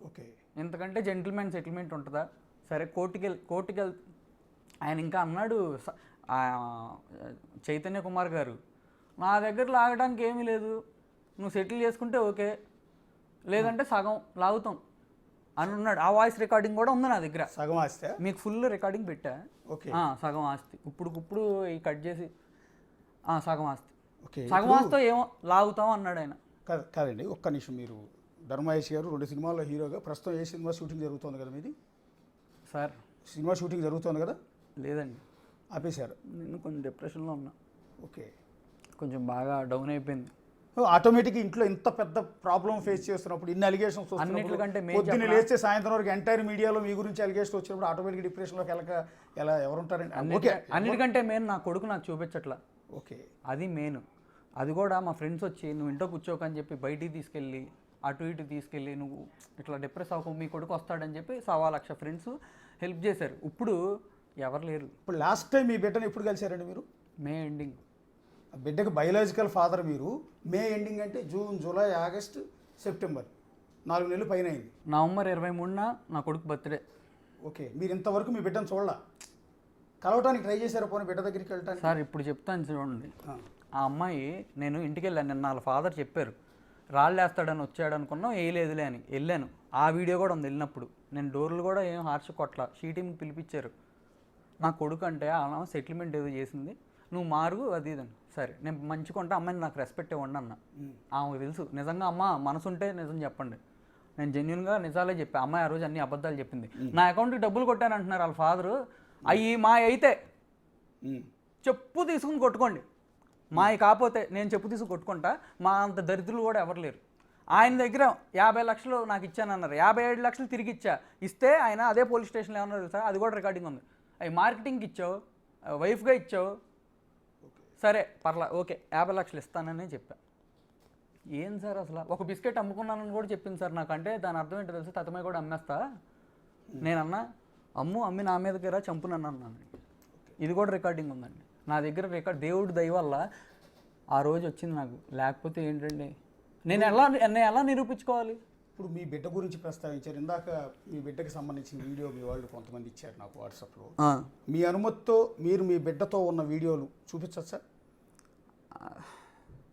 ఓకే, ఇంతకంటే జెంటిల్మెన్ సెటిల్మెంట్ ఉంటుందా? సరే కోర్టుకి ఆయన ఇంకా అన్నాడు చైతన్య కుమార్ గారు, నా దగ్గర లాగడానికి ఏమీ లేదు, నువ్వు సెటిల్ చేసుకుంటే ఓకే, లేదంటే సగం లాగుతాం అని ఉన్నాడు. ఆ వాయిస్ రికార్డింగ్ కూడా ఉంది నా దగ్గర. సగం ఆస్తి మీకు ఫుల్ రికార్డింగ్ పెట్టా. ఓకే, సగం ఆస్తి ఇప్పుడు ఈ కట్ చేసి సగం ఆస్తి, ఓకే, సగం ఆస్తితో ఏమో లాగుతాం అన్నాడు ఆయన. కాదండి, ఒక్క నిమిషం. మీరు ధర్మయేష్ గారు 2 సినిమాల్లో హీరోగా, ప్రస్తుతం ఏ సినిమా షూటింగ్ జరుగుతుంది కదా మీది? సార్ సినిమా షూటింగ్ జరుగుతుంది కదా? లేదండి, ఆపేశారు. నేను కొంచెం డిప్రెషన్లో ఉన్నా, ఓకే. కొంచెం బాగా డౌన్ అయిపోయింది. ఆటోమేటిక్గా ఇంట్లో ఇంత పెద్ద ప్రాబ్లం ఫేస్ చేస్తున్నప్పుడు, ఇన్ని అలిగేషన్స్ అన్నిటికంటే main పొద్దున్న లేస్తే సాయంత్రం వరకు ఎంటైర్ మీడియాలో మీ గురించి అలిగేషన్ వచ్చినప్పుడు ఆటోమేటిక్ డిప్రెషన్లోకి ఎలా ఎవరు ఉంటారండి? ఓకే, అన్నిటికంటే మెయిన్ నా కొడుకు నాకు చూపించట్లా, ఓకే. అది మెయిన్. అది కూడా మా ఫ్రెండ్స్ వచ్చి నువ్వు ఇంట్లో కూర్చోకని చెప్పి బయటికి తీసుకెళ్ళి అటు ఇటు తీసుకెళ్ళి నువ్వు ఇట్లా డిప్రెస్ అవ్వకు, మీ కొడుకు వస్తాడని చెప్పి 1,00,000 ఫ్రెండ్స్ హెల్ప్ చేశారు. ఇప్పుడు ఎవరు లేరు. ఇప్పుడు లాస్ట్ టైం మీ బిడ్డను ఎప్పుడు కలిశారండి మీరు? May ending. బిడ్డకి బయలాజికల్ ఫాదర్ మీరు. మే ఎండింగ్ అంటే జూన్, జూలై, ఆగస్ట్, సెప్టెంబర్, 4 నెలలు పైన అయింది. నవంబర్ 23న నా కొడుకు బర్త్డే. ఓకే, మీరు ఇంతవరకు మీ బిడ్డను చూడాల, కలవటానికి ట్రై చేశారు పోనీ బిడ్డ దగ్గరికి వెళ్ళటానికి? సార్ ఇప్పుడు చెప్తాను చూడండి. ఆ అమ్మాయి నేను ఇంటికి వెళ్ళాను, నిన్న వాళ్ళ ఫాదర్ చెప్పారు రాళ్ళు వేస్తాడని వచ్చాడు అనుకున్నాం, వేయలేదులే అని వెళ్ళాను. ఆ వీడియో కూడా ఉంది. వెళ్ళినప్పుడు నేను డోర్లు కూడా ఏం హార్ష్ కొట్ల, షీటింగ్ పిలిపించారు. నా కొడుకు అంటే అలా సెటిల్మెంట్ ఏదో చేసింది, నువ్వు మారు అది ఇదని. సరే నేను మంచిగా అమ్మాయిని నాకు రెస్పెక్ట్ ఇవ్వండి అన్న. ఆమెకు తెలుసు నిజంగా అమ్మ మనసుంటే నిజం చెప్పండి, నేను జెన్యున్గా నిజాలే చెప్పా. అమ్మాయి ఆ రోజు అన్ని అబద్ధాలు చెప్పింది. నా అకౌంట్కి డబ్బులు కొట్టాను అంటున్నారు వాళ్ళ ఫాదరు. అవి మా అయితే చెప్పు తీసుకుని కొట్టుకోండి, మావి కాకపోతే నేను చెప్పు తీసుకుని కొట్టుకుంటా. మా అంత దరిద్రులు కూడా ఎవరు లేరు. ఆయన దగ్గర 50 లక్షలు నాకు ఇచ్చానన్నారు, 57 లక్షలు తిరిగి ఇస్తే ఆయన అదే పోలీస్ స్టేషన్లో ఏమన్నారు తెలుసా, అది కూడా రికార్డింగ్ ఉంది. అవి మార్కెటింగ్కి ఇచ్చావు, వైఫ్గా ఇచ్చావు, సరే పర్లా ఓకే 50 లక్షలు ఇస్తానని చెప్పా. ఏం సార్ అసలు ఒక బిస్కెట్ అమ్ముకున్నానని కూడా చెప్పింది సార్. నాకంటే దాని అర్థం ఏంటో తెలుసు, తతమై కూడా అమ్మేస్తా. నేనన్నా అమ్మి నా మీదకి రా చంపునన్ను అన్నాను. ఇది కూడా రికార్డింగ్ ఉందండి నా దగ్గర. దేవుడి దయ వల్ల ఆ రోజు వచ్చింది నాకు, లేకపోతే ఏంటండి నేను ఎలా నిరూపించుకోవాలి? ఇప్పుడు మీ బిడ్డ గురించి ప్రస్తావించారు ఇందాక. మీ బిడ్డకి సంబంధించిన వీడియో మీ వాళ్ళు కొంతమంది ఇచ్చారు నాకు వాట్సాప్లో. మీ అనుమతితో మీరు మీ బిడ్డతో ఉన్న వీడియోలు చూపించచ్చా?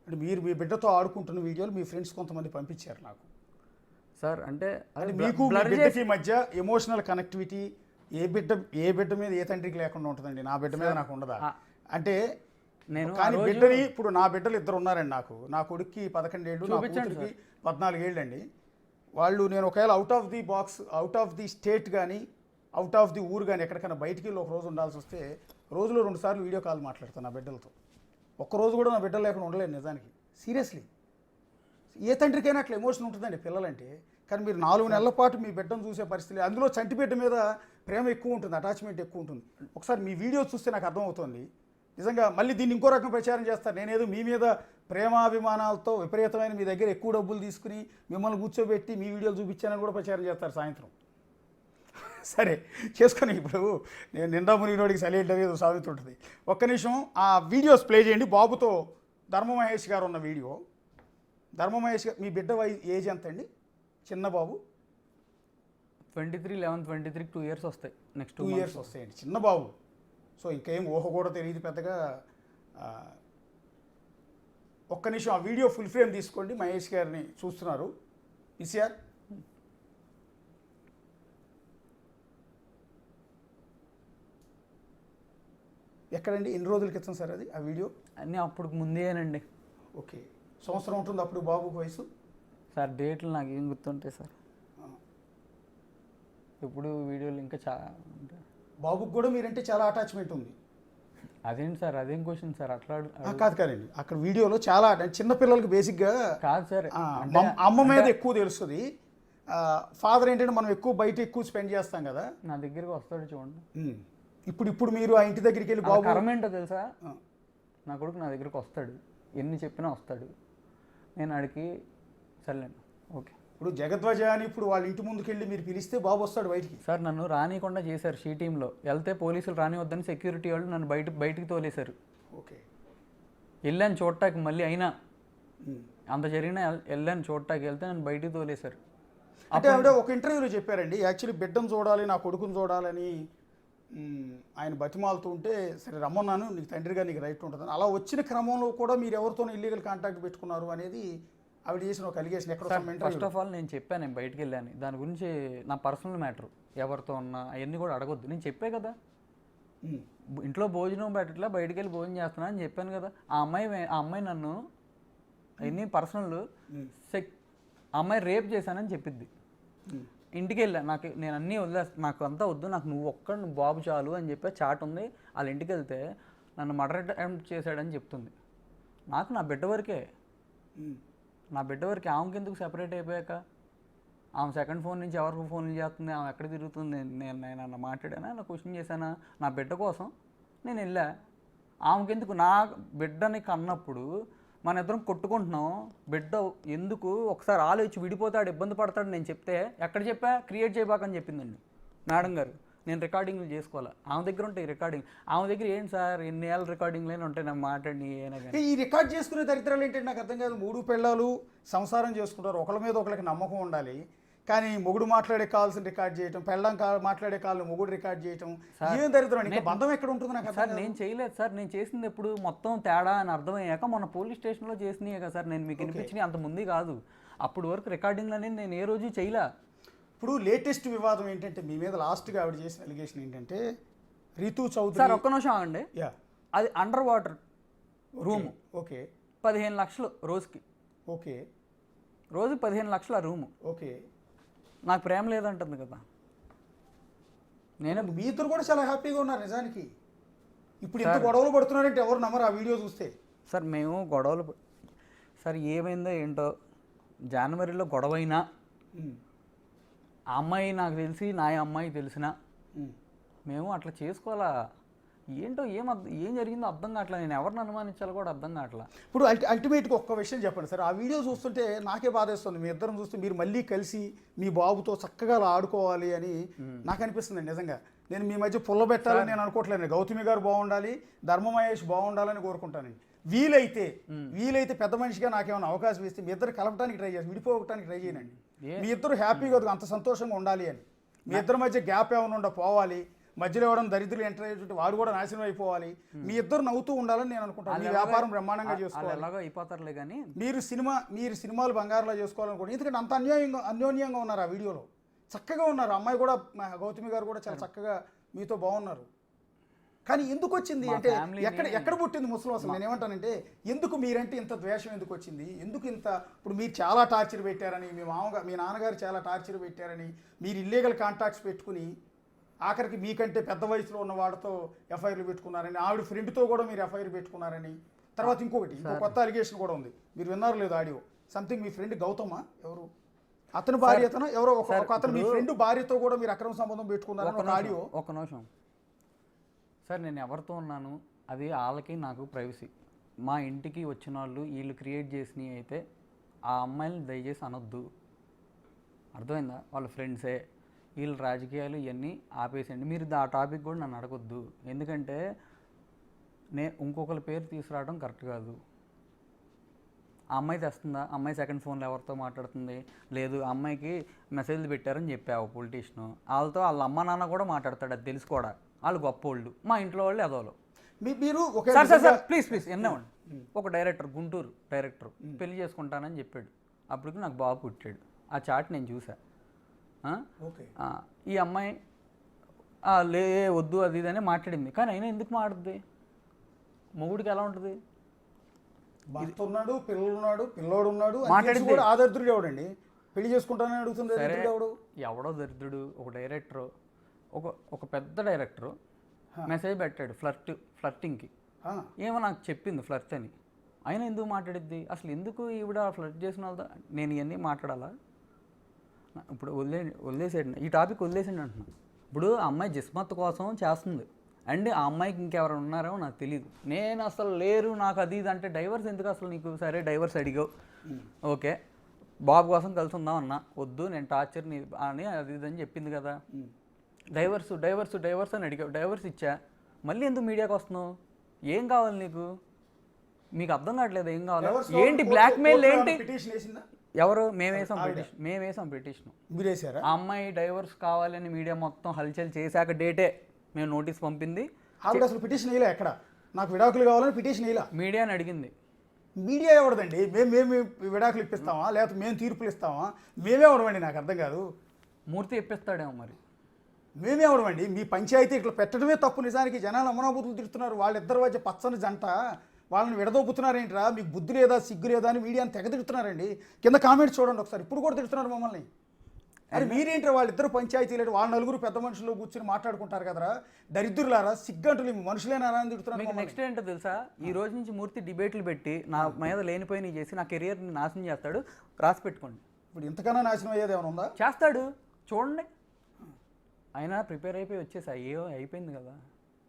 అంటే మీరు మీ బిడ్డతో ఆడుకుంటున్న వీడియోలు మీ ఫ్రెండ్స్ కొంతమంది పంపించారు నాకు సార్. అంటే మీకు మీ బిడ్డకి మధ్య ఎమోషనల్ కనెక్టివిటీ ఏ బిడ్డ మీద ఏ తండ్రికి లేకుండా ఉంటుందండి? నా బిడ్డ మీద నాకు ఉండదా? అంటే నేను కానీ బిడ్డని ఇప్పుడు నా బిడ్డలు 2 ఉన్నారండి నాకు. నా కొడుక్కి 11 ఏళ్ళు, నా కూతురికి 14 ఏళ్ళు అండి. వాళ్ళు నేను ఒకవేళ out of the box, out of the state కానీ అవుట్ ఆఫ్ ది ఊరు కానీ ఎక్కడికైనా బయటికి వెళ్ళి ఒక రోజు ఉండాల్సి వస్తే రోజులో 2 సార్లు వీడియో కాల్ మాట్లాడతాను నా బిడ్డలతో. ఒక్కరోజు కూడా నా బిడ్డలు లేకుండా ఉండలేదు నిజానికి, సీరియస్లీ. ఏ తండ్రికైనా అట్లా ఎమోషన్ ఉంటుందండి పిల్లలంటే. కానీ మీరు 4 నెలల పాటు మీ బిడ్డను చూసే పరిస్థితి, అందులో చంటి బిడ్డ మీద ప్రేమ ఎక్కువ ఉంటుంది, అటాచ్మెంట్ ఎక్కువ ఉంటుంది. ఒకసారి మీ వీడియో చూస్తే నాకు అర్థమవుతుంది నిజంగా. మళ్ళీ దీన్ని ఇంకో రకం ప్రచారం చేస్తారు, నేనేదో మీ మీద ప్రేమాభిమానాలతో విపరీతమైన మీ దగ్గర ఎక్కువ డబ్బులు తీసుకుని మిమ్మల్ని కూర్చోబెట్టి మీ వీడియోలు చూపించానని కూడా ప్రచారం చేస్తారు సాయంత్రం. సరే చేసుకొని ఇప్పుడు నేను నిండా మునిగినోడికి సైలెంట్ అనేది సామెత ఉంటుంది. ఒక్క నిమిషం ఆ వీడియోస్ ప్లే చేయండి. బాబుతో ధర్మ మహేష్ గారు ఉన్న వీడియో. ధర్మ మహేష్ గారు మీ బిడ్డ ఏజ్ ఎంత అండి? చిన్న బాబు 23, 11, 23 2 ఇయర్స్ వస్తాయి. నెక్స్ట్ 2 ఇయర్స్ వస్తాయండి, చిన్న బాబు. సో ఇంకేం ఊహ కూడా తెలియదు పెద్దగా. ఒక్క నిమిషం ఆ వీడియో ఫుల్ ఫ్రేమ్ తీసుకోండి. మహేష్ గారిని చూస్తున్నారు ఈసీఆర్. ఎక్కడండి, ఎన్ని రోజుల క్రితం సార్ అది ఆ వీడియో? అన్నీ అప్పుడు ముందేనండి. ఓకే, సంవత్సరం ఉంటుంది అప్పుడు బాబుకు వయసు? సార్ డేట్లు నాకు ఏం గుర్తుంటాయి సార్, ఇప్పుడు వీడియోలు ఇంకా చాలా ఉంటాయి. బాబుకి కూడా మీరంటే చాలా అటాచ్మెంట్ ఉంది. అదేంటి సార్, అదేం క్వశ్చన్ సార్? అట్లా కాదండి, అక్కడ వీడియోలో చాలా చిన్నపిల్లలకి బేసిక్గా కాదు సార్, అమ్మ మీద ఎక్కువ తెలుస్తుంది. ఫాదర్ ఏంటంటే మనం బయట ఎక్కువ స్పెండ్ చేస్తాం కదా. నా దగ్గరికి వస్తాడు చూడండి. ఇప్పుడు మీరు ఆ ఇంటి దగ్గరికి వెళ్ళి బాబు కరమేంటో తెలుసా, నా కొడుకు నా దగ్గరికి వస్తాడు, ఎన్ని చెప్పినా వస్తాడు. నేను ఆడికి సర్లేండి ఓకే. ఇప్పుడు జగద్వజ అని ఇప్పుడు వాళ్ళ ఇంటి ముందుకు వెళ్ళి మీరు పిలిస్తే బాబు వస్తాడు బయటికి. సార్ నన్ను రానికుండా చేశారు షీ టీంలో. వెళ్తే పోలీసులు రానివద్దని సెక్యూరిటీ వాళ్ళు నన్ను బయటికి తోలేశారు. ఓకే, వెళ్ళాను చూడటానికి, మళ్ళీ అయినా అంత జరిగినా వెళ్ళాను చూడటానికి, వెళ్తే నన్ను బయటికి తోలేశారు. అంటే ఆవిడ ఒక ఇంటర్వ్యూలో చెప్పారండి, యాక్చువల్లీ బిడ్డను చూడాలి, నా కొడుకుని చూడాలని ఆయన బతిమాలుతూ ఉంటే సరే రమ్మన్నాను, నీకు తండ్రిగా నీకు రైట్ ఉంటుంది. అలా వచ్చిన క్రమంలో కూడా మీరు ఎవరితోనూ ఇల్లీగల్ కాంటాక్ట్ పెట్టుకున్నారు అనేది ఆవిడ చేసిన ఒక అలిగేషన్. ఎక్కడ ఫస్ట్ ఆఫ్ ఆల్ నేను చెప్పాను, నేను బయటికి వెళ్ళాను, దాని గురించి నా పర్సనల్ మ్యాటర్ ఎవరితో ఉన్నా అవన్నీ కూడా అడగొద్దు. నేను చెప్పే కదా, ఇంట్లో భోజనం పెట్టట్లా బయటికి వెళ్ళి భోజనం చేస్తున్నా అని చెప్పాను కదా. ఆ అమ్మాయి నన్ను అవన్నీ పర్సనల్ ఆ అమ్మాయి రేప్ చేశానని చెప్పిద్ది. ఇంటికి వెళ్ళా, నేను అన్నీ నాకు అంతా వద్దు, నాకు నువ్వు బాబు చాలు అని చెప్పి చాట్ ఉంది. వాళ్ళ ఇంటికి వెళ్తే నన్ను మర్డర్ అటెంప్ట్ చేశాడని చెప్తుంది. నాకు నా బిడ్డ వరకే, ఆమెకి ఎందుకు సెపరేట్ అయిపోయాక ఆమె సెకండ్ ఫోన్ నుంచి ఎవరికి ఫోన్లు చేస్తుంది, ఆమె ఎక్కడ తిరుగుతుంది, నేను అన్న మాట్లాడానా, అలా క్వశ్చన్ చేశానా? నా బిడ్డ కోసం నేను వెళ్ళా. ఆమెకెందుకు? నా బిడ్డని కన్నప్పుడు మన ఇద్దరం కొట్టుకుంటున్నాం, బిడ్డ ఎందుకు ఒకసారి ఆలోచించి విడిపోతాడు, ఇబ్బంది పడతాడు నేను చెప్తే ఎక్కడ చెప్పా? క్రియేట్ చేయబాకని చెప్పిందండి మేడం గారు. నేను రికార్డింగ్లు చేసుకోవాలి, ఆమె దగ్గర ఉంటాయి రికార్డింగ్. ఆమె దగ్గర ఏంటి సార్ ఎన్ని ఏళ్ళ రికార్డింగ్లైనా ఉంటాయి, నాకు మాట్లాడి ఏమైనా కానీ. ఈ రికార్డ్ చేసుకునే దరిద్రాలు ఏంటంటే నాకు అర్థం కాదు. 3 పిల్లలు సంసారం చేసుకుంటారు, ఒకళ్ళ మీద ఒకళ్ళకి నమ్మకం ఉండాలి, కానీ మొగుడు మాట్లాడే కాల్స్ని రికార్డ్ చేయటం, పెళ్ళం మాట్లాడే కాల్ని మొగుడు రికార్డ్ చేయటం, ఏం దరిద్రం? ఇంకా బంధం ఎక్కడ ఉంటుంది నాకు సార్? నేను చేయలేదు సార్, నేను చేసింది ఎప్పుడు మొత్తం తేడా అని అర్థమయ్యాక మొన్న పోలీస్ స్టేషన్లో చేసినాయి కదా సార్. నేను మీకు వినిపించినవి అంత ముందు కాదు, అప్పుడు వరకు రికార్డింగ్లు అనేది నేను ఏ రోజు చేయలే. ఇప్పుడు లేటెస్ట్ వివాదం ఏంటంటే మీ మీద లాస్ట్గా ఆవిడ చేసిన అలిగేషన్ ఏంటంటే రీతూ చౌదరి. సార్ ఒక్క నిమిషం ఆగండి. యా, అది అండర్ వాటర్ రూము. ఓకే, 15 లక్షలు రోజుకి. ఓకే, రోజు 15 లక్షల రూము. ఓకే. నాకు ప్రేమ లేదంటుంది కదా. మీ ఇద్దరు కూడా చాలా హ్యాపీగా ఉన్నారు నిజానికి. ఇప్పుడు ఎంత గొడవలు పడుతున్నారంటే ఎవరు నమ్మరు ఆ వీడియో చూస్తే. సార్ మేము గొడవలు సార్ ఏమైందో ఏంటో, జనవరిలో గొడవైనా ఆ అమ్మాయి నాకు తెలిసి నా అమ్మాయి తెలిసిన మేము అట్లా చేసుకోవాలా? ఏంటో ఏం జరిగిందో అర్థం కావట్లా. నేను ఎవరిని అనుమానించాలో కూడా అర్థం కావట్లా. ఇప్పుడు అల్టిమేట్గా ఒక్క విషయం చెప్పండి సార్. ఆ వీడియో చూస్తుంటే నాకే బాధేస్తుంది. మీ ఇద్దరం చూస్తే మీరు మళ్ళీ కలిసి మీ బాబుతో చక్కగా అలా ఆడుకోవాలి అని నాకు అనిపిస్తుంది నిజంగా. నేను మీ మధ్య పుల్ల పెట్టాలని నేను అనుకోవట్లేదు. గౌతమి గారు బాగుండాలి, ధర్మమహేష్ బాగుండాలని కోరుకుంటానండి. వీలైతే పెద్ద మనిషిగా నాకేమైనా అవకాశం ఇస్తే మీ ఇద్దరు కలపడానికి ట్రై చేసి విడిపోవడానికి ట్రై చేయనండి. మీ ఇద్దరు హ్యాపీగా అంత సంతోషంగా ఉండాలి అని. మీ ఇద్దరి మధ్య గ్యాప్ ఏమైనా పోవాలి, మధ్యలో ఎవడం దరిద్రులు ఎంటర్ అయ్యేటువంటి వాడు కూడా నాశనం అయిపోవాలి. మీ ఇద్దరు నవ్వుతూ ఉండాలని నేను అనుకుంటాను. మీ వ్యాపారం బ్రహ్మాండంగా చేసుకోవాలి. అయిపోతారులే కానీ మీరు సినిమాలు బంగారులో చేసుకోవాలనుకోండి. ఎందుకంటే అంత అన్యోన్యంగా ఉన్నారు ఆ వీడియోలో, చక్కగా ఉన్నారు. అమ్మాయి కూడా గౌతమి గారు కూడా చాలా చక్కగా మీతో బాగున్నారు. కానీ ఎందుకు వచ్చింది అంటే ఎక్కడ పుట్టింది ముసలం అసలు? నేను ఏమంటానంటే ఎందుకు మీరంటే ఇంత ద్వేషం ఎందుకు వచ్చింది? ఎందుకు ఇంత? ఇప్పుడు మీరు చాలా టార్చర్ పెట్టారని, మీ నాన్నగారు చాలా టార్చర్ పెట్టారని, మీరు ఇల్లీగల్ కాంటాక్ట్స్ పెట్టుకుని ఆఖరికి మీకంటే పెద్ద వయసులో ఉన్న వాడితో ఎఫ్ఐఆర్లు పెట్టుకున్నారని, ఆవిడ ఫ్రెండ్తో కూడా మీరు ఎఫ్ఐఆర్ పెట్టుకున్నారని. తర్వాత ఇంకో కొత్త అలిగేషన్ కూడా ఉంది, మీరు విన్నారు లేదు ఆడియో. సంథింగ్ మీ ఫ్రెండ్ గౌతమా ఎవరు అతని భార్య అతను ఎవరో అతను మీ ఫ్రెండ్ భార్యతో కూడా మీరు అక్రమ సంబంధం పెట్టుకున్నారని ఒక ఆడియో. ఒక నిమిషం సార్, నేను ఎవరితో ఉన్నాను అది వాళ్ళకి నాకు ప్రైవసీ. మా ఇంటికి వచ్చిన వాళ్ళు వీళ్ళు క్రియేట్ చేసినవి అయితే ఆ అమ్మాయిని దయచేసి అనొద్దు, అర్థమైందా? వాళ్ళ ఫ్రెండ్సే, వీళ్ళు రాజకీయాలు ఇవన్నీ ఆపేసేయండి. మీరు ఆ టాపిక్ కూడా నన్ను అడగొద్దు, ఎందుకంటే ఇంకొకరి పేరు తీసుకురావడం కరెక్ట్ కాదు. ఆ అమ్మాయి తెస్తుందా? అమ్మాయి సెకండ్ ఫోన్లో ఎవరితో మాట్లాడుతుంది? లేదు, ఆ అమ్మాయికి మెసేజ్లు పెట్టారని చెప్పావు పొలిటీషియన్, వాళ్ళతో వాళ్ళ అమ్మ నాన్న కూడా మాట్లాడతాడు, అది తెలుసు కూడా. వాళ్ళు గొప్పోళ్ళు, మా ఇంట్లో వాళ్ళు ఎదవలు. మీరు సార్ ప్లీజ్ ఎన్నోండి. ఒక డైరెక్టర్, గుంటూరు డైరెక్టర్ పెళ్లి చేసుకుంటానని చెప్పాడు. అప్పటికి నాకు బాబు పుట్టాడు. ఆ చాట్ నేను చూసా. ఈ అమ్మాయి వద్దు అది ఇదని మాట్లాడింది. కానీ అయినా ఎందుకు మాట్లాడుద్ది? మొగుడికి ఎలా ఉంటుంది? భర్త ఉన్నాడు, పిల్లోడు ఉన్నాడు, మాట్లాడింది. ఆదరిద్రుడు ఎవడండి పెళ్లి చేసుకుంటానని అడుగుతుంది? ఎవడో దరిద్రుడు. ఒక డైరెక్టరు, ఒక పెద్ద డైరెక్టరు మెసేజ్ పెట్టాడు ఫ్లర్టింగ్కి. ఏమో నాకు చెప్పింది ఫ్లర్ట్ అని. అయినా ఎందుకు మాట్లాడిద్ది అసలు? ఎందుకు ఈవిడ ఫ్లర్ట్ చేసిన వాళ్ళతో నేను ఇవన్నీ మాట్లాడాలా? ఇప్పుడు వదిలేసేయండి, ఈ టాపిక్ వదిలేసేయండి అంటున్నాను. ఇప్పుడు ఆ అమ్మాయి జిస్మత్ కోసం చేస్తుంది అండ్ ఆ అమ్మాయికి ఇంకెవరు ఉన్నారో నాకు తెలియదు. నేను అసలు లేరు నాకు అది ఇది అంటే డైవర్స్ ఎందుకు అసలు నీకు? సరే డైవర్స్ అడిగావు, ఓకే, బాబు కోసం కలిసి ఉందాం అన్నా, వద్దు నేను టార్చర్ అని అది ఇది అని చెప్పింది కదా. డైవర్స్ అని అడిగావు, డైవర్స్ ఇచ్చా, మళ్ళీ ఎందుకు మీడియాకి వస్తున్నావు? ఏం కావాలి నీకు? మీకు అర్థం కావట్లేదు ఏం కావాలి? ఏంటి బ్లాక్మెయిల్ ఏంటి? ఎవరు? మేమేసాం పిటిషన్. ఆ అమ్మాయి డైవర్స్ కావాలని మీడియా మొత్తం హల్చల్ చేశాక డేటే మేము నోటీస్ పంపింది. అసలు పిటిషన్ వేయలే ఎక్కడ, నాకు విడాకులు కావాలని పిటిషన్ వేయలే. మీడియాని అడిగింది. మీడియా ఎవడదండి? మేము విడాకులు ఇప్పిస్తామా లేకపోతే మేము తీర్పులు ఇస్తామా? మేమే ఎవడమండి? నాకు అర్థం కాదు. మూర్తి ఇప్పిస్తాడేమో మరి. మేమే ఎవడమండి? మీ పంచాయతీ ఇట్లా పెట్టడమే తప్పు. నిజానికి జనాలు అమరాబుద్ధులు తిడుతున్నారు. వాళ్ళిద్దరి మధ్య పచ్చని జంట, వాళ్ళని విడదోపుతున్నారేంట్రా? మీకు బుద్ధి లేదా సిగ్గు లేదా అని మీడియాని తెగ తిడుతున్నారండి. కింద కామెంట్స్ చూడండి ఒకసారి. ఇప్పుడు కూడా తిడుతున్నారు మమ్మల్ని. అరే మీరేంటి వాళ్ళిద్దరు పంచాయతీలు వాళ్ళ నలుగురు పెద్ద మనుషులు కూర్చొని మాట్లాడుకుంటారు కదరా దరిద్రులారా సిగ్గంటులు మీ మనుషులేనారా అని తిడుతున్నారు మీకు నెక్స్ట్ ఏంటో తెలుసా, ఈ రోజు నుంచి మూర్తి డిబేట్లు పెట్టి నా మీద లేనిపోయినవి చేసి నా కెరియర్ని నాశనం చేస్తాడు. రాసి పెట్టుకోండి. ఇప్పుడు ఇంతకన్నా నాశనం అయ్యేది ఏమైనా ఉందా? చేస్తాడు, చూడండి. అయినా ప్రిపేర్ అయిపోయి వచ్చేసా, అయిపోయింది కదా,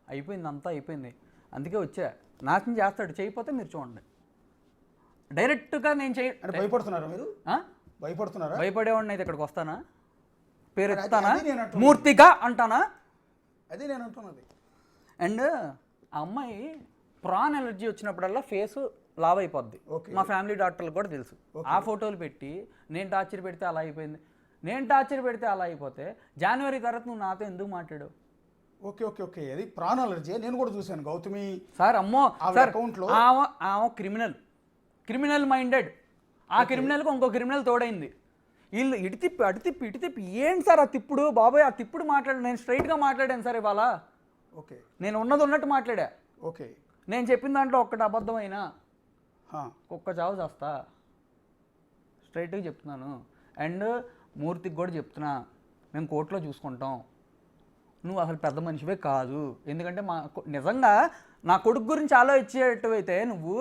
అయిపోయింది, అంతా అయిపోయింది, అందుకే వచ్చా. నాశనం చేస్తాడు, చేయకపోతే మీరు చూడండి. డైరెక్ట్గా నేను అంటే భయపడుతున్నారా మీరు? భయపడుతున్నారా? భయపడేవాడిని అయితే ఇక్కడికి వస్తానా? పేరు ఎత్తానా? అది నేను అంటున్నా. మూర్తిగా అంటానా? అదే నేను అంటున్నది. అండ్ ఆ అమ్మాయి ప్రాన్ ఎలర్జీ వచ్చినప్పుడల్లా ఫేస్ లావ్ అయిపోద్ది. మా ఫ్యామిలీ డాక్టర్లకు కూడా తెలుసు. ఆ ఫోటోలు పెట్టి నేను టార్చర్ పెడితే అలా అయిపోయింది, నేను టార్చర్ పెడితే అలా అయిపోతే జనవరి తర్వాత నువ్వు నాతో ఎందుకు మాట్లాడావు? ఓకే ఓకే ఓకే అది ప్రాన్ అలర్జీ నేను కూడా చూశాను గౌతమి సార్. అమ్మో సార్, అకౌంట్లో ఆమె క్రిమినల్ మైండెడ్. ఆ క్రిమినల్కి ఇంకో క్రిమినల్ తోడైంది. వీళ్ళు ఇటు తిప్పి అటు తిప్పి ఇటు తిప్పి ఏంటి సార్ ఆ తిప్పుడు? బాబాయ్ ఆ తిప్పుడు మాట్లాడు. నేను స్ట్రైట్గా మాట్లాడాను సార్ ఇవాళ. ఓకే నేను ఉన్నది ఉన్నట్టు మాట్లాడా. ఓకే నేను చెప్పిన దాంట్లో ఒక్కటి అబద్ధమైనా కుక్క చావు చేస్తా, స్ట్రైట్గా చెప్తున్నాను. అండ్ మూర్తికి కూడా చెప్తున్నా, మేము కోర్టులో చూసుకుంటాం, నువ్వు అసలు పెద్ద మనిషివే కాదు. ఎందుకంటే నిజంగా నా కొడుకు గురించి ఆలోచించేటవైతే నువ్వు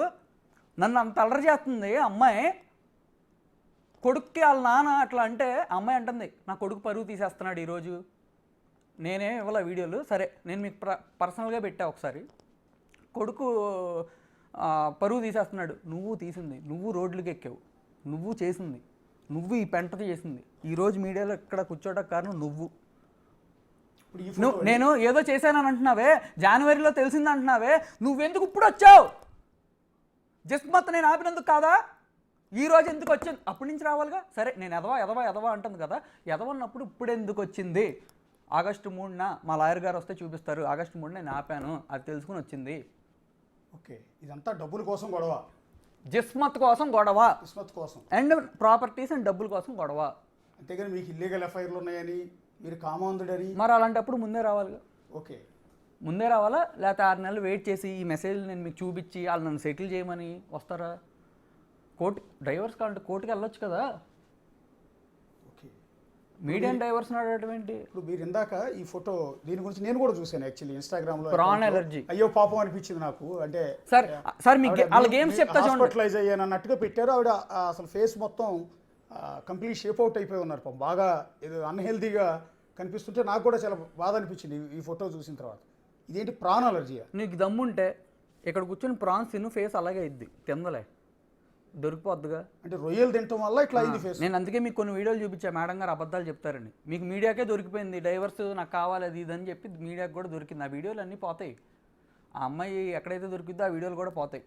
నన్ను అంత అల్లరి చేస్తుంది అమ్మాయి. కొడుక్కి వాళ్ళ నాన్న అట్లా అంటే అమ్మాయి అంటుంది నా కొడుకు పరువు తీసేస్తున్నాడు ఈరోజు. నేనే ఇవ్వాల వీడియోలు, సరే నేను మీకు పర్సనల్గా పెట్టా ఒకసారి. కొడుకు పరువు తీసేస్తున్నాడు. నువ్వు తీసింది, నువ్వు రోడ్లకి ఎక్కావు, నువ్వు చేసింది, నువ్వు ఈ పెంట చేసింది, ఈరోజు మీడియాలో ఇక్కడ కూర్చోటకు కారణం నువ్వు. నేను ఏదో చేశానని అంటున్నావే, జనవరిలో తెలిసింది అంటున్నావే, నువ్వెందుకు ఇప్పుడు వచ్చావు? జస్ట్ మొత్తం నేను ఆపినందుకు కాదా? ఈరోజు ఎందుకు వచ్చింది? అప్పటి నుంచి రావాలిగా. సరే నేను ఎదవా అంటుంది కదా, ఎదవన్నప్పుడు ఇప్పుడు ఎందుకు వచ్చింది? ఆగస్టు 3న మా లాయర్ గారు వస్తే చూపిస్తారు. ఆగస్టు 3న నేను ఆపాను, అది తెలుసుకుని వచ్చింది. ఓకే ఇదంతా డబ్బుల కోసం గొడవ, జిస్మత్ కోసం గొడవ, కిస్మత్ కోసం, అండ్ ప్రాపర్టీస్ అండ్ డబ్బుల కోసం గొడవ. అంతేగాని మీకు ఇల్లీగల్ ఎఫ్ఐఆర్లు ఉన్నాయని మీరు కామాంధుడని మరి అలాంటప్పుడు ముందే రావాలిగా. ఓకే ముందే రావాలా? లేకపోతే 6 నెలలు వెయిట్ చేసి ఈ మెసేజ్ నేను మీకు చూపించి వాళ్ళు నన్ను సెటిల్ చేయమని వస్తారా? డ్రైవర్స్ కావాలంటే కోర్టుకి వెళ్ళొచ్చు కదా. ఓకే మీడియం డ్రైవర్స్ అడగటం ఏంటి? ఇప్పుడు మీరు ఇందాక ఈ ఫోటో దీని గురించి నేను కూడా చూశాను యాక్చువల్లీ ఇన్స్టాగ్రామ్లో. Prawn allergy. అయ్యో పాపం అనిపించింది నాకు. అంటే సార్ మీకు వాళ్ళ గేమ్స్ చెప్తా చూడండి. హాస్పిటలైజ్ అయ్యాను అన్నట్టుగా పెట్టారు. ఆవిడ అసలు ఫేస్ మొత్తం కంప్లీట్ షేప్ అవుట్ అయిపోయి ఉన్నారు పాపం. బాగా ఏదో అన్హెల్దీగా కనిపిస్తుంటే నాకు కూడా చాలా బాధ అనిపించింది ఈ ఫోటో చూసిన తర్వాత. ఇదేంటి ప్రాన్ అలర్జీయా? నీకు దమ్ముంటే ఇక్కడ కూర్చొని ప్రాన్స్ తిను, ఫేస్ అలాగే అయింది, తిందలే దొరికిపోద్దుగా. అంటే రొయ్యలు తినటం వల్ల ఇట్లా అయింది ఫేస్. నేను అందుకే మీకు కొన్ని వీడియోలు చూపించా, మేడం గారు అబద్ధాలు చెప్తారని. మీకు మీడియాకే దొరికిపోయింది, డైవర్స్ నాకు కావాలి అది ఇది అని చెప్పి మీడియాకి కూడా దొరికింది. ఆ వీడియోలు అన్నీ పోతాయి. ఆ అమ్మాయి ఎక్కడైతే దొరికిద్దో ఆ వీడియోలు కూడా పోతాయి,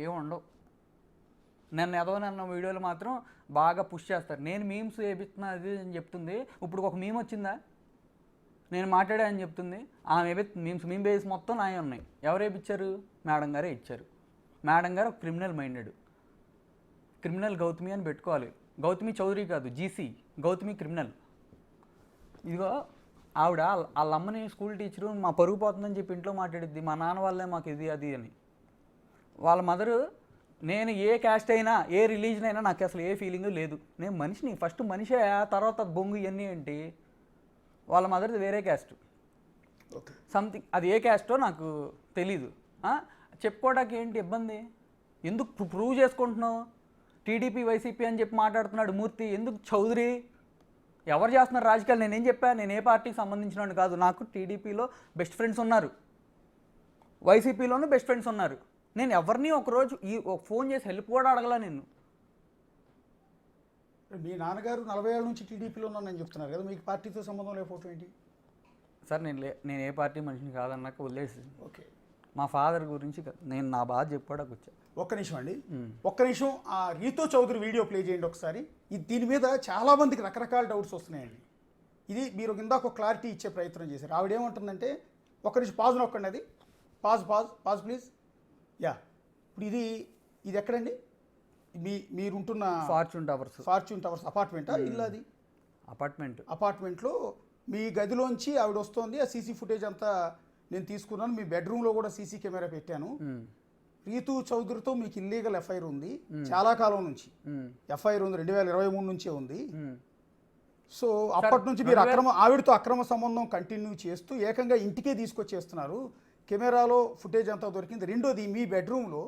ఏమి ఉండవు. నన్ను వీడియోలు మాత్రం బాగా పుష్ చేస్తారు. నేను మీమ్స్ వేపిస్తున్నా అది అని చెప్తుంది. ఇప్పుడు ఒక మీమ్ వచ్చిందా, నేను మాట్లాడా అని చెప్తుంది. ఆమె మీమ్ బేస్ మొత్తం నాయే ఉన్నాయి. ఎవరు వేయించారు? మేడం గారే ఇచ్చారు. మేడం గారు ఒక క్రిమినల్ మైండెడ్. క్రిమినల్ గౌతమి అని పెట్టుకోవాలి. గౌతమి చౌదరి కాదు, జీసీ గౌతమి క్రిమినల్. ఇదిగో ఆవిడ వాళ్ళ అమ్మని స్కూల్ టీచరు మా పరుగు పోతుందని చెప్పి ఇంట్లో మాట్లాడిద్ది, మా నాన్న వాళ్ళే మాకు ఇది అది అని. వాళ్ళ మదరు నేను ఏ క్యాస్ట్ అయినా ఏ రిలీజన్ అయినా నాకు అసలు ఏ ఫీలింగ్ లేదు, నేను మనిషిని, ఫస్ట్ మనిషే, తర్వాత బొంగు ఇవన్నీ ఏంటి. వాళ్ళ మదర్ది వేరే క్యాస్ట్ సంథింగ్, అది ఏ క్యాస్టో నాకు తెలీదు. చెప్పుకోవడానికి ఏంటి ఇబ్బంది? ఎందుకు ప్రూవ్ చేసుకుంటున్నావు? టీడీపీ వైసీపీ అని చెప్పి మాట్లాడుతున్నాడు మూర్తి, ఎందుకు చౌదరి? ఎవరు చేస్తున్నారు రాజకీయాలు? నేనేం చెప్పా, నేను ఏ పార్టీకి సంబంధించిన కాదు. నాకు టీడీపీలో బెస్ట్ ఫ్రెండ్స్ ఉన్నారు, వైసీపీలోనూ బెస్ట్ ఫ్రెండ్స్ ఉన్నారు. నేను ఎవరిని ఒకరోజు ఫోన్ చేసి హెల్ప్ కూడా అడగలా. నేను మీ నాన్నగారు 40 ఏళ్ళ నుంచి టీడీపీలో ఉన్నానని చెప్తున్నారు కదా, మీకు పార్టీతో సంబంధం లేకపోవటం ఏంటి? సార్ నేను ఏ పార్టీ మనిషిని కాదన్నాక వదిలేసి. ఓకే మా ఫాదర్ గురించి నేను నా బాధ చెప్పడానికి వచ్చా. ఒక్క నిమిషం అండి, ఒక్క నిమిషం. ఆ రీతూ చౌదరి వీడియో ప్లే చేయండి ఒకసారి. దీని మీద చాలామందికి రకరకాల డౌట్స్ వస్తున్నాయండి. ఇది మీరు ఇందాక ఒక క్లారిటీ ఇచ్చే ప్రయత్నం చేశారు. ఆవిడేమంటుందంటే, ఒక్క నిమిషం పాజ్ నొక్కండి, అది పాజ్ ప్లీజ్. యా, ఇప్పుడు ఇది ఎక్కడండి? మీరుంటున్న ఫార్చ్యూన్ టవర్స్ అపార్ట్మెంటా ఇల్లు? అది అపార్ట్మెంట్లో మీ గదిలోంచి ఆవిడ వస్తుంది. ఆ సీసీ ఫుటేజ్ అంతా నేను తీసుకున్నాను. మీ బెడ్రూమ్లో కూడా సీసీ కెమెరా పెట్టాను. రీతూ చౌదరితో మీకు ఇల్లీగల్ ఎఫ్ఐఆర్ ఉంది, చాలా కాలం నుంచి ఎఫ్ఐఆర్ ఉంది, 2023 నుంచే ఉంది. సో అప్పటి నుంచి మీరు ఆవిడతో అక్రమ సంబంధం కంటిన్యూ చేస్తూ ఏకంగా ఇంటికే తీసుకొచ్చేస్తున్నారు. కెమెరాలో ఫుటేజ్ అంతా దొరికింది. రెండోది, మీ బెడ్రూమ్లో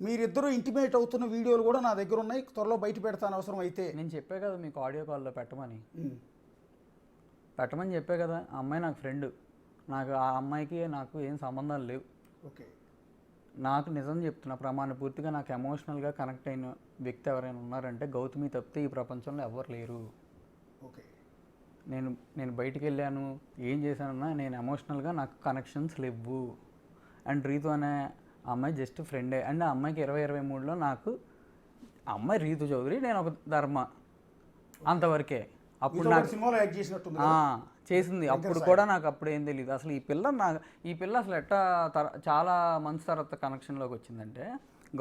మీరిద్దరూ ఇంటిమేట్ అవుతున్న వీడియోలు కూడా నా దగ్గర ఉన్నాయి, త్వరలో బయట పెడతాను అవసరం అయితే. నేను చెప్పే కదా మీకు ఆడియో కాల్లో పెట్టమని చెప్పే కదా. ఆ అమ్మాయి నాకు ఫ్రెండ్, నాకు ఆ అమ్మాయికి నాకు ఏం సంబంధాలు లేవు. ఓకే, నాకు నిజం చెప్తున్నా, ప్రమాణ పూర్తిగా నాకు ఎమోషనల్గా కనెక్ట్ అయిన వ్యక్తి ఎవరైనా ఉన్నారంటే గౌతమి తప్పితే ఈ ప్రపంచంలో ఎవరు లేరు. ఓకే, నేను బయటికి వెళ్ళాను, ఏం చేశానన్నా నేను ఎమోషనల్గా నాకు కనెక్షన్స్ లేవు. అండ్ రీతు అనే అమ్మాయి జస్ట్ ఫ్రెండే. అండ్ ఆ అమ్మాయికి 2023లో నాకు అమ్మాయి రీతు చౌదరి, నేను ఒక ధర్మ, అంతవరకే. అప్పుడు నాకు సినిమాలో యాక్ట్ చేసినట్టుంది. చేసింది. అప్పుడు కూడా నాకు అప్పుడు ఏం తెలియదు అసలు ఈ పిల్ల అసలు ఎట్టా చాలా మంత్స్ తర్వాత కనెక్షన్లోకి వచ్చిందంటే,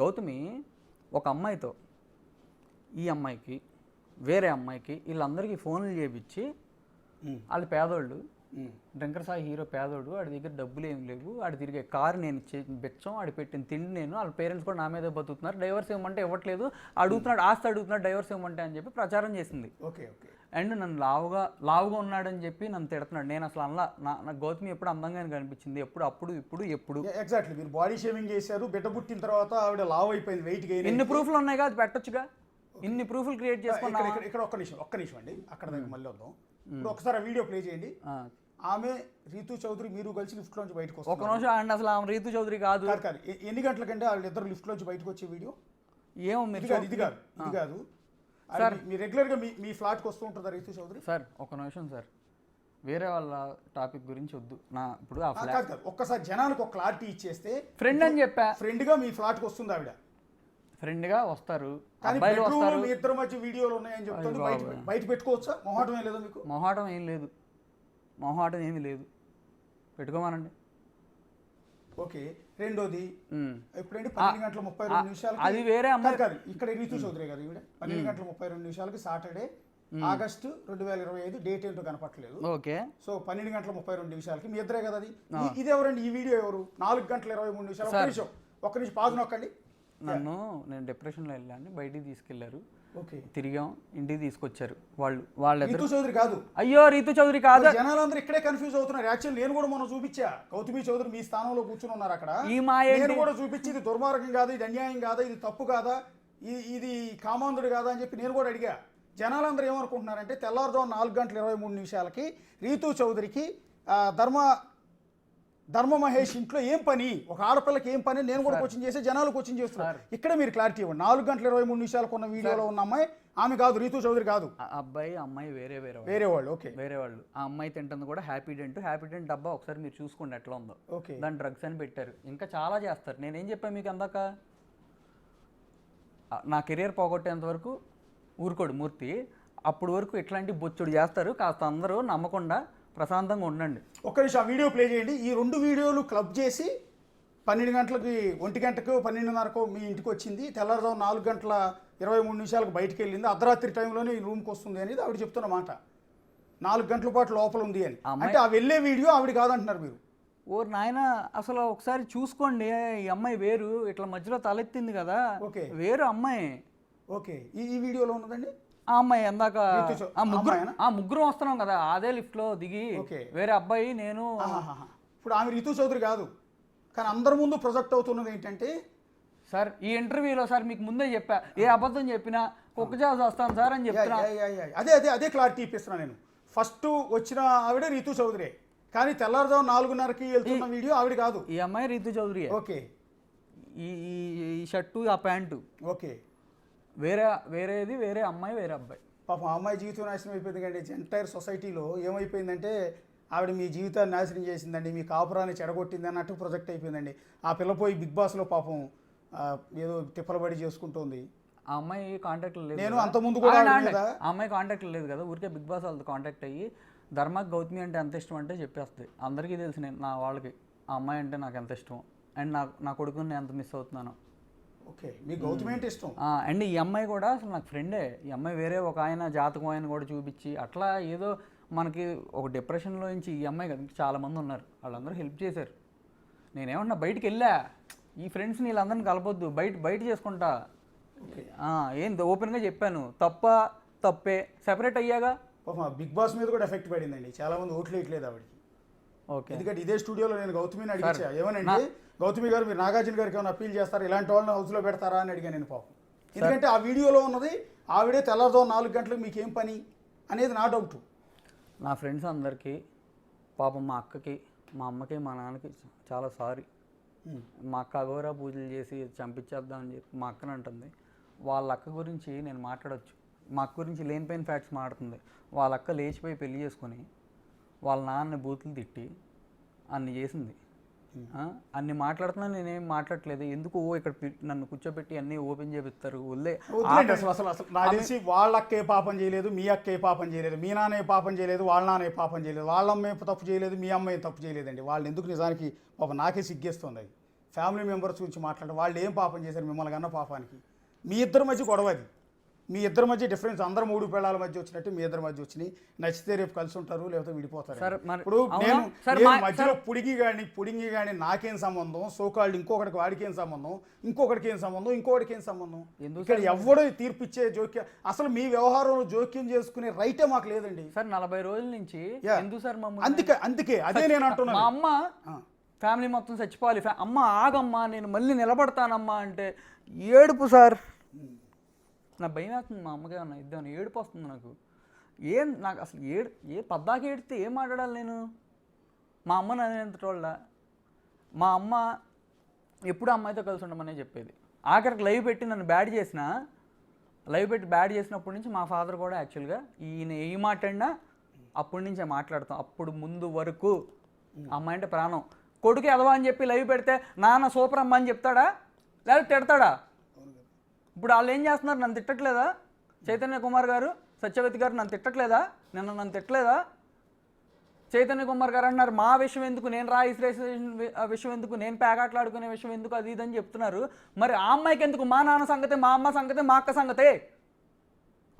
గౌతమి ఒక అమ్మాయితో, ఈ అమ్మాయికి, వేరే అమ్మాయికి, వీళ్ళందరికీ ఫోన్లు చేపించి, వాళ్ళు పేదోళ్ళు, డ్రంకర్ సాయి హీరో పేదోడు, వాడి దగ్గర డబ్బులు ఏం లేవు, వాడి తిరిగే కారు నేను బెచ్చం, వాడి పెట్టిన తిండి నేను, వాళ్ళ పేరెంట్స్ కూడా నా మీద బతుకుతున్నారు, డైవర్స్ ఇవ్వమంటే ఇవ్వట్లేదు, అడుగుతున్నాడు, ఆస్తి అడుగుతున్నాడు, డైవర్స్ ఇవ్వమంటే అని చెప్పి ప్రచారం చేసింది. Okay okay. అండ్ నన్ను లావుగా ఉన్నాడని చెప్పి నన్ను తిడుతున్నాడు. నేను అసలు నాకు గౌతమి ఎప్పుడు అందంగానే కనిపించింది, ఎప్పుడు ఎగ్జాక్ట్లీ. మీరు బాడీ షేవింగ్ చేశారు, బిడ్డ పుట్టిన తర్వాత ఆవిడ లావ్ అయిపోయింది, వెయిట్ గెయిన్. ఇన్ని ప్రూఫ్లు ఉన్నాయి కదా, అది పెట్టొచ్చుగా. ఇన్ని ప్రూఫ్లు క్రియేట్ చేసుకున్నా. ఇక్కడ ఒక్క నిమిషం అండి, అక్కడ దగ్గర మళ్ళీ వద్దాం. ఇప్పుడు ఒకసారి వీడియో ప్లే చేయండి. ఆమె రీతు చౌదరి మీరు కలిసి లిఫ్ట్ లోంచి బయటకు వస్తారు. ఒక నిమిషం అండి, అసలు ఆమె రీతు చౌదరి కాదు. ఎన్ని గంటలకంటే వాళ్ళిద్దరు లిఫ్ట్ లోంచి బయటకు వచ్చే వీడియో? ఏమో ఇది కాదు మీ రెగ్యులర్గా మీ ఫ్లాట్కి వస్తూ ఉంటుందా రీతు చౌదరి? సార్ ఒక నిమిషం సార్, వేరే వాళ్ళ టాపిక్ గురించి వద్దు. ఇప్పుడు ఆ ఫ్లాట్ ఒక్కసారి జనానికి ఒక క్లారిటీ ఇచ్చేస్తే, ఫ్రెండ్ అని చెప్పా, ఫ్రెండ్గా మీ ఫ్లాట్కి వస్తుంది ఆవిడ, ఫ్రెండ్గా వస్తారు, కానీ మీ ఇద్దరు మధ్య వీడియోలు ఉన్నాయని చెప్తుంది. బయట పెట్టుకోవచ్చా? మొహాటం ఏం లేదా మీకు? మొహాటం ఏమీ లేదు, పెట్టుకోమానండి. ఓకే. రెండోది, ఎప్పుడంటే 12:32 అది వేరే అమ్మాయి కాదు, ఇక్కడ రీతు చౌదరి గారు ఈవిడ 12:32 సాటర్డే ఆగస్టు 2025, డేట్ ఏంటో కనపట్లేదు. ఓకే. సో 12:32 మీ ఇద్దరే కదా అది. ఇది ఎవరండి? ఈ వీడియో ఎవరు? 4:23 ఒక్క నిమిషం పాజు నొక్కండి. నేను డిప్రెషన్లో వెళ్ళాను, బయటికి తీసుకెళ్లారు, ఓకే, తిరిగాం, ఇంటికి తీసుకొచ్చారు వాళ్ళ రీతు చౌదరి కాదు. అయ్యో రీతు చౌదరి కాదు. జనాలందరూ ఇక్కడే కన్ఫ్యూజ్ అవుతున్నారు. యాక్చువల్ నేను కూడా మనం చూపించా, గౌతమి చౌదరి మీ స్థానంలో కూర్చుని ఉన్నారు అక్కడ. నేను కూడా చూపించి ఇది దుర్మార్గం కాదు, ఇది అన్యాయం కాదా, ఇది తప్పు కాదా, ఇది కామాంధుడు కాదా అని చెప్పి నేను కూడా అడిగా. జనాలందరూ ఏమనుకుంటున్నారంటే తెల్లారుజాము 4:23 రీతు చౌదరికి ధర్మ మహేష్ ఇంట్లో ఏం పని, ఒక ఆడపిల్లకి ఏం పని, నేను కూడా కోచింగ్ చేసి జనాలు కోచింగ్ చేస్తున్నారు. ఇక్కడ మీరు క్లారిటీ ఇవ్వండి. 4:23 ఉన్న వీడియోలో ఉన్న అమ్మాయి ఆమె కాదు, రీతు చౌదరి కాదు. అమ్మాయి వేరే వాళ్ళు. ఓకే, వేరే వాళ్ళు. ఆ అమ్మాయి తింటుంది కూడా హ్యాపీ డెంట్ డబ్బా, ఒకసారి మీరు చూసుకోండి ఎట్లా ఉందో. ఓకే, దాని డ్రగ్స్ అని పెట్టారు, ఇంకా చాలా చేస్తారు. నేనేం చెప్పాను మీకు అందాక, నా కెరియర్ పోగొట్టేంత వరకు ఊరుకోడు మూర్తి, అప్పుడు వరకు ఇట్లాంటి బొచ్చుడు చేస్తారు. కాస్త అందరూ నమ్మకుండా ప్రశాంతంగా ఉండండి. ఒక్క నిమిషం ఆ వీడియో ప్లే చేయండి. ఈ 2 వీడియోలు క్లబ్ చేసి 12 గంటలకి 1 గంటకు 12:30 మీ ఇంటికి వచ్చింది, తెల్లారుజాము 4:23 బయటికి వెళ్ళింది, అర్ధరాత్రి టైంలోనే ఈ రూమ్కి వస్తుంది అనేది ఆవిడ చెప్తున్న మాట. 4 గంటల పాటు లోపల ఉంది అని అంటే ఆ వెళ్ళే వీడియో ఆవిడ కాదంటున్నారు మీరు. ఓ నాయన, అసలు ఒకసారి చూసుకోండి, ఈ అమ్మాయి వేరు, ఇట్లా మధ్యలో తలెత్తింది కదా, వేరు అమ్మాయి. ఓకే, ఈ వీడియోలో ఉన్నదండి ఆ అమ్మాయి ఎందాక ముగ్గురు వస్తున్నాం కదా, అదే లిఫ్ట్ లో దిగి వేరే అబ్బాయి నేను. ఇప్పుడు ఆమె రీతు చౌదరి కాదు, కానీ అందరి ముందు ప్రొజెక్ట్ అవుతున్నది ఏంటంటే, సార్ ఈ ఇంటర్వ్యూలో సార్ మీకు ముందే చెప్పా, ఏ అబద్ధం చెప్పినా కుక్కజాజ్ వస్తాను సార్ అని చెప్తున్నా. అదే క్లారిటీ ఇప్పిస్తున్నా నేను. ఫస్ట్ వచ్చిన ఆవిడ రీతు చౌదరి, కానీ తెల్లారుజాము 4:30 వెళ్తున్న వీడియో ఆవిడ కాదు. ఈ అమ్మాయి రీతు చౌదరి. ఓకే, ఈ షర్టు ఆ ప్యాంటు. ఓకే, వేరే అమ్మాయి వేరే అబ్బాయి. పాపం ఆ అమ్మాయి జీవితం నాశనం అయిపోయింది. కానీ ఎంటైర్ సొసైటీలో ఏమైపోయిందంటే ఆవిడ మీ జీవితాన్ని నాశనం చేసిందండి, మీ కాపురాన్ని చెడగొట్టింది అన్నట్టు ప్రొజెక్ట్ అయిపోయిందండి. ఆ పిల్ల పోయి బిగ్ బాస్లో పాపం ఏదో తిప్పలబడి చేసుకుంటుంది. ఆ అమ్మాయి కాంటాక్ట్ లేదు. నేను అంతకుముందు కూడా ఆ అమ్మాయి కాంటాక్ట్ లేదు కదా, ఊరికే బిగ్ బాస్ వాళ్ళతో కాంటాక్ట్ అయ్యి ధర్మకి గౌతమి అంటే ఎంత ఇష్టం అంటే చెప్పేస్తుంది. అందరికీ తెలుసు నేను నా వాళ్ళకి ఆ అమ్మాయి అంటే నాకు ఎంత ఇష్టం, అండ్ నా కొడుకుని నేను ఎంత మిస్ అవుతున్నాను. ఓకే, మీ గౌతమి అంటే ఇష్టం. అండ్ ఈ అమ్మాయి కూడా అసలు నాకు ఫ్రెండే. ఈ అమ్మాయి వేరే ఒక ఆయన జాతకం ఆయన కూడా చూపించి అట్లా ఏదో మనకి ఒక డిప్రెషన్లో నుంచి ఈ అమ్మాయి కదా చాలామంది ఉన్నారు, వాళ్ళందరూ హెల్ప్ చేశారు. నేనేమన్నా బయటికి వెళ్ళా, ఈ ఫ్రెండ్స్ని వీళ్ళందరినీ కలపొద్దు, బయట చేసుకుంటా. ఏం ఓపెన్గా చెప్పాను, తప్పే సెపరేట్ అయ్యాగా పాపం బిగ్ బాస్ మీద కూడా ఎఫెక్ట్ పడిందండి, చాలా మంది ఓట్లు వేయట్లేదు ఆవిడకి. ఓకే ఎందుకంటే ఇదే స్టూడియోలో నేను గౌతమిని అడిగించా, ఏమనంటే గౌతమి గారు మీరు నాగార్జున గారికి ఏమైనా అప్పీల్ చేస్తారా, ఇలాంటి వాళ్ళని హౌస్లో పెడతారా అని అడిగాను నేను పాపం. ఎందుకంటే ఆ వీడియోలో ఉన్నది ఆవిడే తెల్లవారుజాము 4 గంటలకు మీకు ఏం పని అనేది నా డౌట్. నా ఫ్రెండ్స్ అందరికీ పాపం మా అక్కకి, మా అమ్మకి, మా నాన్నకి చాలా సారీ. మా అక్క అఘోరా పూజలు చేసి చంపించేద్దామని చెప్పి మా అక్కని అంటుంది. వాళ్ళ అక్క గురించి నేను మాట్లాడొచ్చు, మా అక్క గురించి లేనిపోయిన ఫ్యాక్ట్స్ మాట్లాడుతుంది. వాళ్ళ అక్క లేచిపోయి పెళ్లి చేసుకొని వాళ్ళ నాన్నని బూతులు తిట్టి అన్ని చేసింది. అన్ని మాట్లాడుతున్నా నేనేం మాట్లాడట్లేదు. ఎందుకు ఇక్కడ నన్ను కూర్చోబెట్టి అన్నీ ఓపెన్ చేపిస్తారు. అసలు నాకు తెలిసి వాళ్ళ అక్కే పాపం చేయలేదు, మీ అక్కే పాపం చేయలేదు, మీ నాన్న పాపం చేయలేదు, వాళ్ళ నాన్న పాపం చేయలేదు, వాళ్ళ అమ్మాయి తప్పు చేయలేదు, మీ అమ్మాయి తప్పు చేయలేదండి. వాళ్ళని ఎందుకు నిజానికి పాపం నాకే సిగ్గేస్తుంది. అది ఫ్యామిలీ మెంబర్స్ గురించి మాట్లాడారు, వాళ్ళు ఏం పాపం చేశారు మిమ్మల్ని కన్నా పాపానికి. మీ ఇద్దరి మధ్య గొడవ అది, మీ ఇద్దరి మధ్య డిఫరెన్స్. అందరూ 3 పిల్లల మధ్య వచ్చినట్టు మీ ఇద్దరి మధ్య వచ్చినాయి. నచ్చితే రేపు కలిసి ఉంటారు, లేకపోతే విడిపోతారు. ఇప్పుడు నేను మధ్యలో పుడింగి కానీ నాకేం సంబంధం, సోకాల్డ్ ఇంకొకటికి వాడికి ఏం సంబంధం, ఇంకొకటికి ఏం సంబంధం, ఇంకొకటికి ఏం సంబంధం. ఇక్కడ ఎవడో తీర్పిచ్చే జోక్యం, అసలు మీ వ్యవహారంలో జోక్యం చేసుకునే రైటే మాకు లేదండి సార్. 40 రోజుల నుంచి ఎందుకు సార్ అందుకే అదే నేను అంటున్నాను. మా అమ్మ ఫ్యామిలీ మొత్తం చచ్చిపోవాలి, అమ్మ ఆగమ్మా నేను మళ్ళీ నిలబడతానమ్మా అంటే ఏడుపు సార్. నా భయం వేస్తుంది, మా అమ్మకి అన్న ఇద్దామని ఏడుపు వస్తుంది నాకు. నాకు అసలు పద్దాక ఏడితే ఏం మాట్లాడాలి నేను? మా అమ్మ నన్ను వాళ్ళ మా అమ్మ ఎప్పుడు అమ్మాయితో కలిసి ఉండమనే చెప్పేది. ఆఖరికి లైవ్ పెట్టి నన్ను బ్యాడ్ చేసినప్పటి నుంచి మా ఫాదర్ కూడా యాక్చువల్గా ఈయన ఏ మాట్లాడినా అప్పటి నుంచే మాట్లాడతాం. అప్పుడు ముందు వరకు అమ్మాయి అంటే ప్రాణం. కొడుకు ఎదవా అని చెప్పి లైవ్ పెడితే నాన్న సూపర్ అమ్మ అని చెప్తాడా లేదా తిడతాడా? ఇప్పుడు వాళ్ళు ఏం చేస్తున్నారు? నన్ను తిట్టట్లేదా? చైతన్య కుమార్ గారు, సత్యవతి గారు నన్ను తిట్టట్లేదా? నన్ను తిట్టలేదా? చైతన్య కుమార్ గారు అన్నారు మా విషయం ఎందుకు, నేను రిజిస్ట్రేషన్ విషయం ఎందుకు, నేను ప్యాకెట్లాడుకునే విషయం ఎందుకు, అది ఇదని చెప్తున్నారు. మరి ఆ అమ్మాయికి ఎందుకు? మా నాన్న సంగతే, మా అమ్మ సంగతే, మా అక్క సంగతే.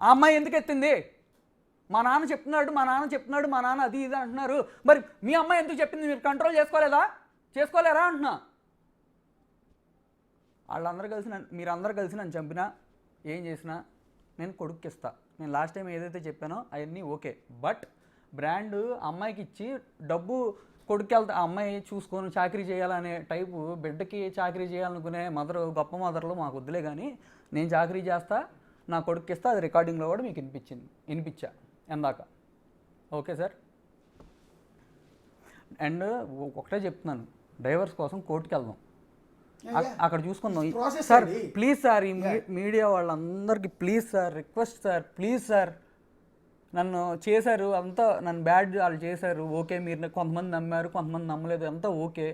ఆ అమ్మాయి ఎందుకు ఎత్తింది? మా నాన్న చెప్తున్నాడు, మా నాన్న అది ఇది అంటున్నారు. మరి మీ అమ్మాయి ఎందుకు చెప్పింది? మీరు కంట్రోల్ చేసుకోలేరా అంటున్నా. మీరందరూ కలిసి నన్ను చంపినా ఏం చేసినా నేను కొడుక్కి ఇస్తా. నేను లాస్ట్ టైం ఏదైతే చెప్పానో అవన్నీ ఓకే. బట్ బ్రాండ్ అమ్మాయికి ఇచ్చి డబ్బు కొడుక్కి వెళ్తా, ఆ అమ్మాయి చూసుకొని చాకరీ చేయాలనే టైపు, బిడ్డకి చాకరీ చేయాలనుకునే గొప్ప మదర్లు మాకు వద్దులే. కానీ నేను చాకరీ చేస్తా, నా కొడుక్కి ఇస్తా. అది రికార్డింగ్లో కూడా మీకు వినిపించా ఎందాక. Okay sir. అండ్ ఒకటే చెప్తున్నాను, డైవర్స్ కోసం కోర్టుకి వెళ్దాం, అక్కడ చూసుకుందాం సార్. ప్లీజ్ సార్, ఈ మీడియా వాళ్ళందరికీ please sir, request sir, please sir. నన్ను చేశారు అంతా, నన్ను బ్యాడ్ వాళ్ళు చేశారు ఓకే. మీరు కొంతమంది నమ్మారు, కొంతమంది నమ్మలేదు, అంతా ఓకే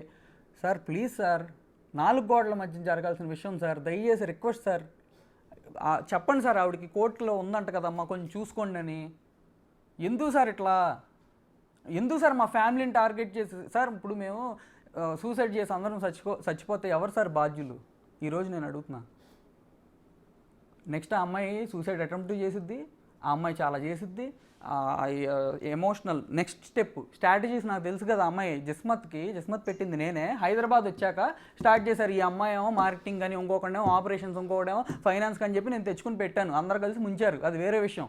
సార్. ప్లీజ్ సార్, 4 గోడల మధ్య జరగాల్సిన విషయం సార్. దయచేసి రిక్వెస్ట్ సార్, చెప్పండి సార్. ఆవిడకి కోర్టులో ఉందంట కదమ్మా, కొంచెం చూసుకోండి అని. ఎందుకు సార్ ఇట్లా? ఎందుకు సార్ మా ఫ్యామిలీని టార్గెట్ చేసి? సార్ ఇప్పుడు మేము సూసైడ్ చేసి అందరం చచ్చిపోతే ఎవరు సార్ బాధ్యులు? ఈరోజు నేను అడుగుతున్నా. నెక్స్ట్ ఆ అమ్మాయి సూసైడ్ అటెంప్ట్ చేసిద్ది, ఆ అమ్మాయి చాలా చేసిద్ది. ఎమోషనల్ నెక్స్ట్ స్ట్రాటజీస్ నాకు తెలుసు కదా. అమ్మాయి జిస్మత్ పెట్టింది నేనే. హైదరాబాద్ వచ్చాక స్టార్ట్ చేశారు. ఈ అమ్మాయి ఏమో మార్కెటింగ్ అని, ఇంకొకడేమో ఆపరేషన్స్, ఇంకొకడేమో ఫైనాన్స్ అని చెప్పి నేను తెచ్చుకుని పెట్టాను. అందరు కలిసి ముంచారు, అది వేరే విషయం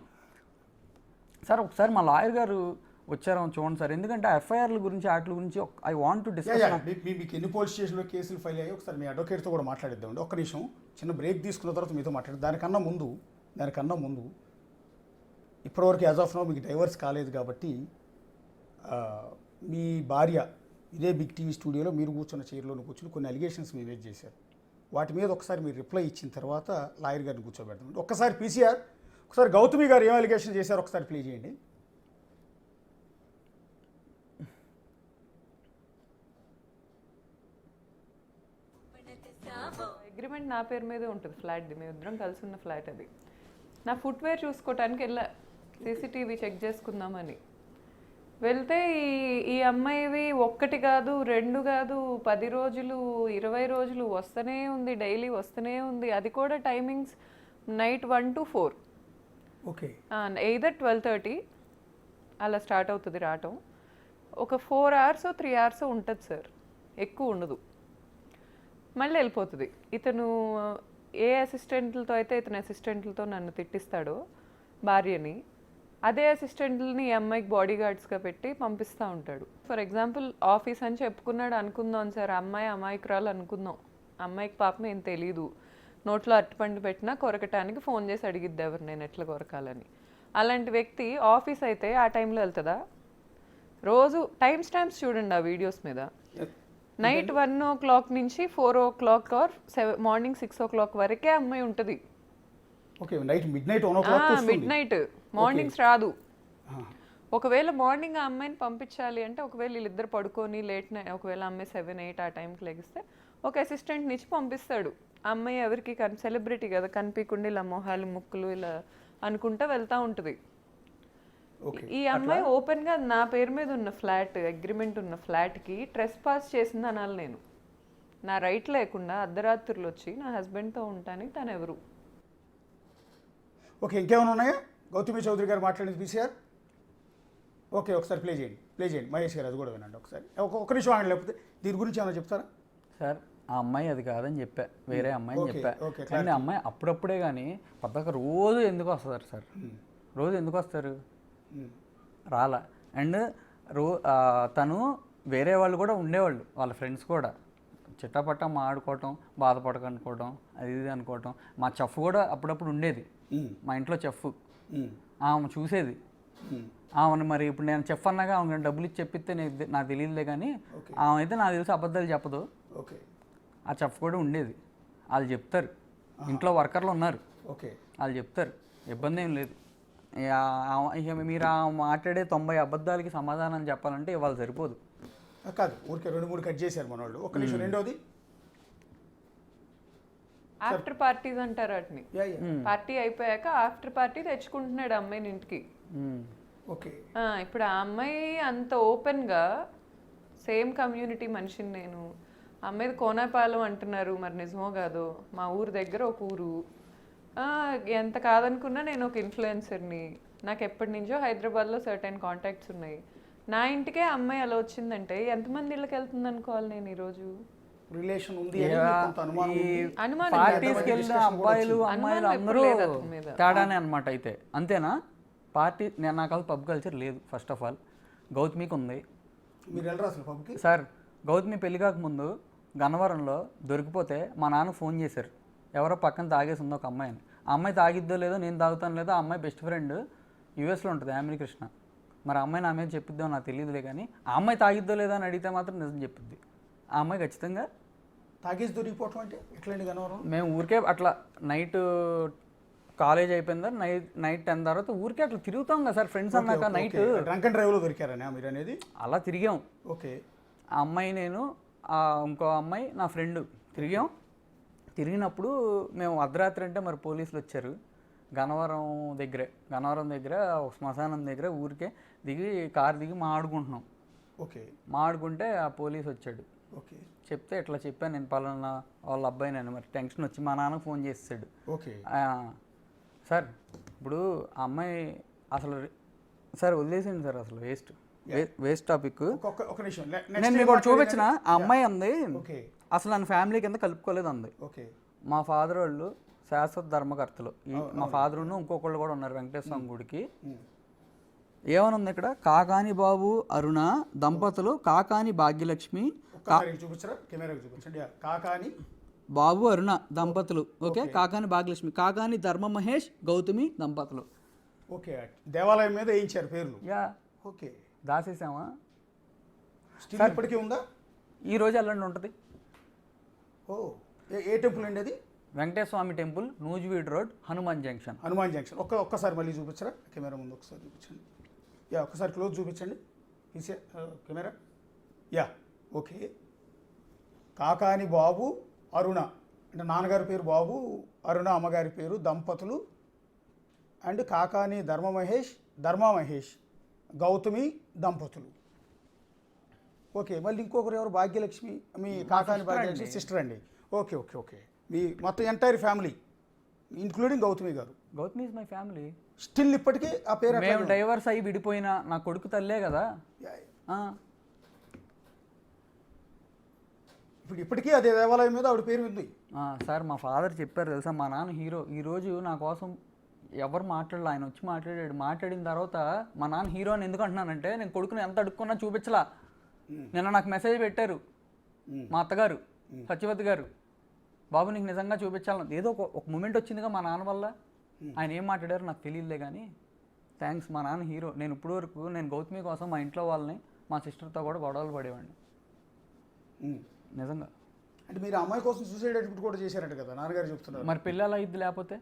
సార్. ఒకసారి మా లాయర్ గారు వచ్చారో చూడండి సార్, ఎందుకంటే ఎఫ్ఐఆర్ల గురించి వాటి గురించి ఐ వాంట్ టు డిస్కస్. మీకు ఎన్ని పోలీస్ స్టేషన్లో కేసులు ఫైల్ అయ్యాయి ఒకసారి మీ అడ్వకేట్తో కూడా మాట్లాడిద్దామండి. ఒక్క నిమిషం చిన్న బ్రేక్ తీసుకున్న తర్వాత మీతో మాట్లాడి. దానికన్నా ముందు ఇప్పటివరకు యాజ్ ఆఫ్ నౌ మీకు డైవర్స్ కాలేదు కాబట్టి మీ భార్య ఇదే బిగ్ టీవీ స్టూడియోలో మీరు కూర్చున్న చైర్లో కూర్చుని కొన్ని అలిగేషన్స్ మీరు రేజ్ చేశారు. వాటి మీద ఒకసారి మీరు రిప్లై ఇచ్చిన తర్వాత లాయర్ గారిని కూర్చోబెడతాం. ఒక్కసారి పీసీఆర్, ఒకసారి గౌతమి గారు ఏం అలిగేషన్ చేశారు ఒకసారి ప్లే చేయండి. అగ్రిమెంట్ నా పేరు మీదే ఉంటుంది ఫ్లాట్ది, మేము ఇద్దరం కలిసి ఉన్న ఫ్లాట్ అది. నా ఫుట్వేర్ చూసుకోవటానికి వెళ్ళా, సీసీటీవీ చెక్ చేసుకుందామని వెళ్తే ఈ అమ్మాయివి 1 కాదు 2 కాదు 10 రోజులు 20 రోజులు వస్తూనే ఉంది, డైలీ వస్తూనే ఉంది. అది కూడా timings night 1 to 4. Okay, either 12:30 అలా స్టార్ట్ అవుతుంది రావటం. ఒక 4 hours 3 hours ఉంటుంది సార్, ఎక్కువ ఉండదు. మళ్ళీ వెళ్ళిపోతుంది. ఇతను ఏ అసిస్టెంట్లతో అయితే ఇతని అసిస్టెంట్లతో నన్ను తిట్టిస్తాడో భార్యని, అదే అసిస్టెంట్ని ఈ అమ్మాయికి బాడీ గార్డ్స్గా పెట్టి పంపిస్తూ ఉంటాడు. ఫర్ ఎగ్జాంపుల్ ఆఫీస్ అని చెప్పుకున్నాడు అనుకుందాం సార్, అమ్మాయి అమాయకురాలు అనుకుందాం, అమ్మాయికి పాపం ఏం తెలీదు, నోట్లో అరటిపండు పెట్టినా కొరకటానికి ఫోన్ చేసి అడిగిద్ది ఎవరు నేను ఎట్లా కొరకాలని. అలాంటి వ్యక్తి ఆఫీస్ అయితే ఆ టైంలో వెళ్తుందా? రోజు టైం స్టాంప్స్ చూడండి ఆ వీడియోస్ మీద. నైట్ 1 o'clock నుంచి 4 o'clock ఆర్ మార్నింగ్ 6 o'clock వరకే అమ్మాయి ఉంటుంది. Okay, night mid night mornings రాదు. ఒకవేళ మార్నింగ్ ఆ అమ్మాయిని పంపించాలి అంటే, ఒకవేళ వీళ్ళిద్దరు పడుకొని లేట్ నైట్, ఒకవేళ అమ్మాయి 7, 8 ఆ టైంకి లెగిస్తే ఒక అసిస్టెంట్ నుంచి పంపిస్తాడు. ఆ అమ్మాయి ఎవరికి సెలబ్రిటీ కదా, కనిపించకుండా ఇలా మొహాలు ముక్కులు ఇలా అనుకుంటా వెళ్తూ ఉంటుంది. ఈ అమ్మాయి ఓపెన్గా నా పేరు మీద ఉన్న ఫ్లాట్, అగ్రిమెంట్ ఉన్న ఫ్లాట్కి ట్రెస్ పాస్ చేసింది అనాలి నేను. నా రైట్ లేకుండా అర్ధరాత్రులు వచ్చి నా హస్బెండ్తో ఉంటానికి తను ఎవరు? ఓకే, ఇంకేమైనా ఉన్నాయా? గౌతమి చౌదరి గారు మాట్లాడింది పీసీఆర్. ఓకే, ఒకసారి ప్లే చేయండి మహేష్ గారు, అది కూడా వినండి ఒకసారి. ఒక నిమిషం ఆగండి, లేకపోతే దీని గురించి ఏమైనా చెప్తారా? సార్ ఆ అమ్మాయి అది కాదని చెప్పా, వేరే అమ్మాయిని చెప్పా. కానీ అమ్మాయి అప్పుడప్పుడే కానీ పద్దాక రోజు ఎందుకు వస్తారు సార్? రోజు ఎందుకు వస్తారు? రాలా. అండ్ తను వేరే వాళ్ళు కూడా ఉండేవాళ్ళు, వాళ్ళ ఫ్రెండ్స్ కూడా చిట్టపట్ట ఆడుకోవటం, బాధపడకనుకోవటం, అది ఇది అనుకోవటం. మా చెఫ్ కూడా అప్పుడప్పుడు ఉండేది, మా ఇంట్లో చెఫ్. ఆమె చూసేది ఆమెను. మరి ఇప్పుడు నేను చెఫ్ అన్నాగా ఆమె డబ్బులు ఇచ్చి చెప్పిస్తే నాకు తెలియదులే, కానీ ఆమె అయితే నాకు తెలిసి అబద్ధాలు చెప్పదు. ఓకే, ఆ చెఫ్ కూడా ఉండేది, వాళ్ళు చెప్తారు. ఇంట్లో వర్కర్లు ఉన్నారు, ఓకే, వాళ్ళు చెప్తారు, ఇబ్బంది ఏం లేదు. ఇక మీరు మాట్లాడే 90 అబద్ధాలకి సమాధానం చెప్పాలంటే ఇవాళ సరిపోదు. కాదు, ఊరికే 2-3 కట్ చేశారు మన వాళ్ళు. ఒక నిమిషం. రెండోది ఆఫ్టర్ పార్టీస్ అంటారు వాటిని. పార్టీ అయిపోయాక ఆఫ్టర్ పార్టీ తెచ్చుకుంటున్నాడు అమ్మాయిని ఇంటికి. ఓకే, ఇప్పుడు ఆ అమ్మాయి అంత ఓపెన్గా, సేమ్ కమ్యూనిటీ మనిషిని నేను, అమ్మాయిది కోనాపాలెం అంటున్నారు, మరి నిజమో కాదో, మా ఊరు దగ్గర ఒక ఊరు, ఎంత కాదనుకున్నా నేను ఒక ఇన్ఫ్లుయెన్సర్ని, నాకు ఎప్పటి నుంచో హైదరాబాద్లో సర్టెన్ కాంటాక్ట్స్ ఉన్నాయి, నా ఇంటికే అమ్మాయి అలా వచ్చిందంటే ఎంతమంది ఇళ్ళకి వెళ్తుంది అనుకోవాలి నేను ఈరోజు? రిలేషన్ ఉంది, పార్టీస్కి వెళ్ళిన అబ్బాయిలు అమ్మాయిలు అందరూ తేడానే అనమాట. అయితే అంతేనా? పార్టీ నేను నాకు అది పబ్ కల్చర్ లేదు. ఫస్ట్ ఆఫ్ ఆల్ గౌతమికి ఉంది. మీరు వెళ్ళరా అసలు పబ్కి? సార్ గౌతమి పెళ్లి కాకముందు గన్నవరంలో దొరికిపోతే మా నాన్న ఫోన్ చేశారు, ఎవరో పక్కన తాగేసి ఉంది ఒక అమ్మాయిని. ఆ అమ్మాయి తాగిద్దో లేదో, నేను తాగుతాను లేదో, ఆ అమ్మాయి బెస్ట్ ఫ్రెండ్ యూఎస్లో ఉంటుంది, యామిని కృష్ణ. మరి ఆ అమ్మాయి నా మీద చెప్పిద్దో నాకు తెలియదులే, కానీ ఆ అమ్మాయి తాగిద్దో లేదో అని అడిగితే మాత్రం నిజం చెప్పింది. ఆ అమ్మాయి ఖచ్చితంగా తాగేసి దొరికిపోవటం అంటే ఎట్లండి గన్నవరం? మేము ఊరికే అట్లా నైట్ కాలేజ్ అయిపోయిందా, నైట్ 10 తర్వాత ఊరికే అట్లా తిరుగుతాం కదా సార్ ఫ్రెండ్స్ అన్నాక. నైట్ డ్రంక్ అండ్ డ్రైవ్లో దొరికారని మీరు అనేది? అలా తిరిగాం. ఓకే, ఆ అమ్మాయి నేను, ఇంకో అమ్మాయి నా ఫ్రెండ్ తిరిగినప్పుడు మేము అర్ధరాత్రి అంటే మరి పోలీసులు వచ్చారు. గన్నవరం దగ్గర ఒక శ్మశానం దగ్గర ఊరికే కారు దిగి మాడుకుంటున్నాం. ఓకే, మాడుకుంటే ఆ పోలీస్ వచ్చాడు. ఓకే, చెప్తే ఇట్లా చెప్పాను నేను పలానా వాళ్ళ అబ్బాయి, నేను మరి టెన్షన్ వచ్చి మా నాన్నకు ఫోన్ చేసాడు. ఓకే సార్ ఇప్పుడు ఆ అమ్మాయి అసలు సార్ వదిలేసింది సార్, అసలు వేస్ట్ టాపిక్. ఒక నిమిషం, నేను మీకు ఒకటి చూపించిన. ఆ అమ్మాయి అంది ఓకే అసలు నన్ను ఫ్యామిలీ కింద కలుపుకోలేదు అంది. ఓకే, మా ఫాదర్ వాళ్ళు శాశ్వత ధర్మకర్తలు. మా ఫాదరును ఇంకొకళ్ళు కూడా ఉన్నారు వెంకటేశ్వర స్వామి గుడికి. ఏమని ఉంది ఇక్కడ? కాకాని బాబు అరుణ దంపతులు, కాకాని భాగ్యలక్ష్మి, చూపించరా కెమెరాకి చూపించండి. కాకాని బాబు అరుణ దంపతులు, ఓకే, కాకాని భాగ్యలక్ష్మి, కాకాని ధర్మ మహేష్ గౌతమి దంపతులు. ఓకే, దేవాలయం మీద వేయించారు పేర్లు. Yeah, okay, దాసేసామా? స్టిల్ ఇప్పటికీ ఉందా? ఈ రోజు వెళ్ళండి ఉంటుంది. ఓ, ఏ టెంపుల్ అండి అది? Venkateswara Swamy temple, Nuzvid road, Hanuman junction. ఒక్కసారి మళ్ళీ చూపించరా కెమెరా ముందు, ఒకసారి చూపించండి. యా, ఒక్కసారి క్లోజ్ చూపించండి తీసే camera. Yeah, okay. Kakani Babu Aruna అంటే నాన్నగారి పేరు బాబు, అరుణ అమ్మగారి పేరు, దంపతులు. అండ్ కాకాని ధర్మ మహేష్ గౌతమి దంపతులు. ఓకే, మళ్ళీ ఇంకొకరు ఎవరు? భాగ్యలక్ష్మి, మీ కాకాని భాగ్యలక్ష్మి సిస్టర్ అండి. ఓకే ఓకే ఓకే, మీ మొత్తం ఎంటైర్ ఫ్యామిలీ ఇంక్లూడింగ్ గౌతమి గారు. Gautami is my family. Still ఇప్పటికీ ఆ పేరు మేము డైవర్స్ అయ్యి విడిపోయినా నా కొడుకు తల్లే కదా. ఇప్పటికీ అదే దేవాలయం మీద ఆవిడ పేరు ఉంది. సార్ మా ఫాదర్ చెప్పారు తెలుసా, మా నాన్న హీరో, ఈరోజు నా కోసం ఎవరు మాట్లాడలే, ఆయన వచ్చి మాట్లాడిన తర్వాత మా నాన్న హీరో అని ఎందుకు అంటున్నానంటే నేను కొడుకుని ఎంత అడుక్కున్నా చూపించలా. నిన్న నాకు మెసేజ్ పెట్టారు మా అత్తగారు సత్యవతి గారు, బాబు నీకు నిజంగా చూపించాలని. ఏదో ఒక మూమెంట్ వచ్చిందిగా మా నాన్న వల్ల. ఆయన ఏం మాట్లాడారో నాకు తెలియదులే కానీ థ్యాంక్స్. మా నాన్న హీరో. నేను ఇప్పుడు వరకు నేను గౌతమి కోసం మా ఇంట్లో వాళ్ళని మా సిస్టర్తో కూడా గొడవలు పడేవాడిని నిజంగా. అంటే మీరు అమ్మాయి కోసం సూసైడ్ అటెంప్ట్ కూడా చేశారంట కదా నాన్నగారు చెప్తున్నారు. మరి పిల్లలు ఎలా ఇద్ది లేకపోతే?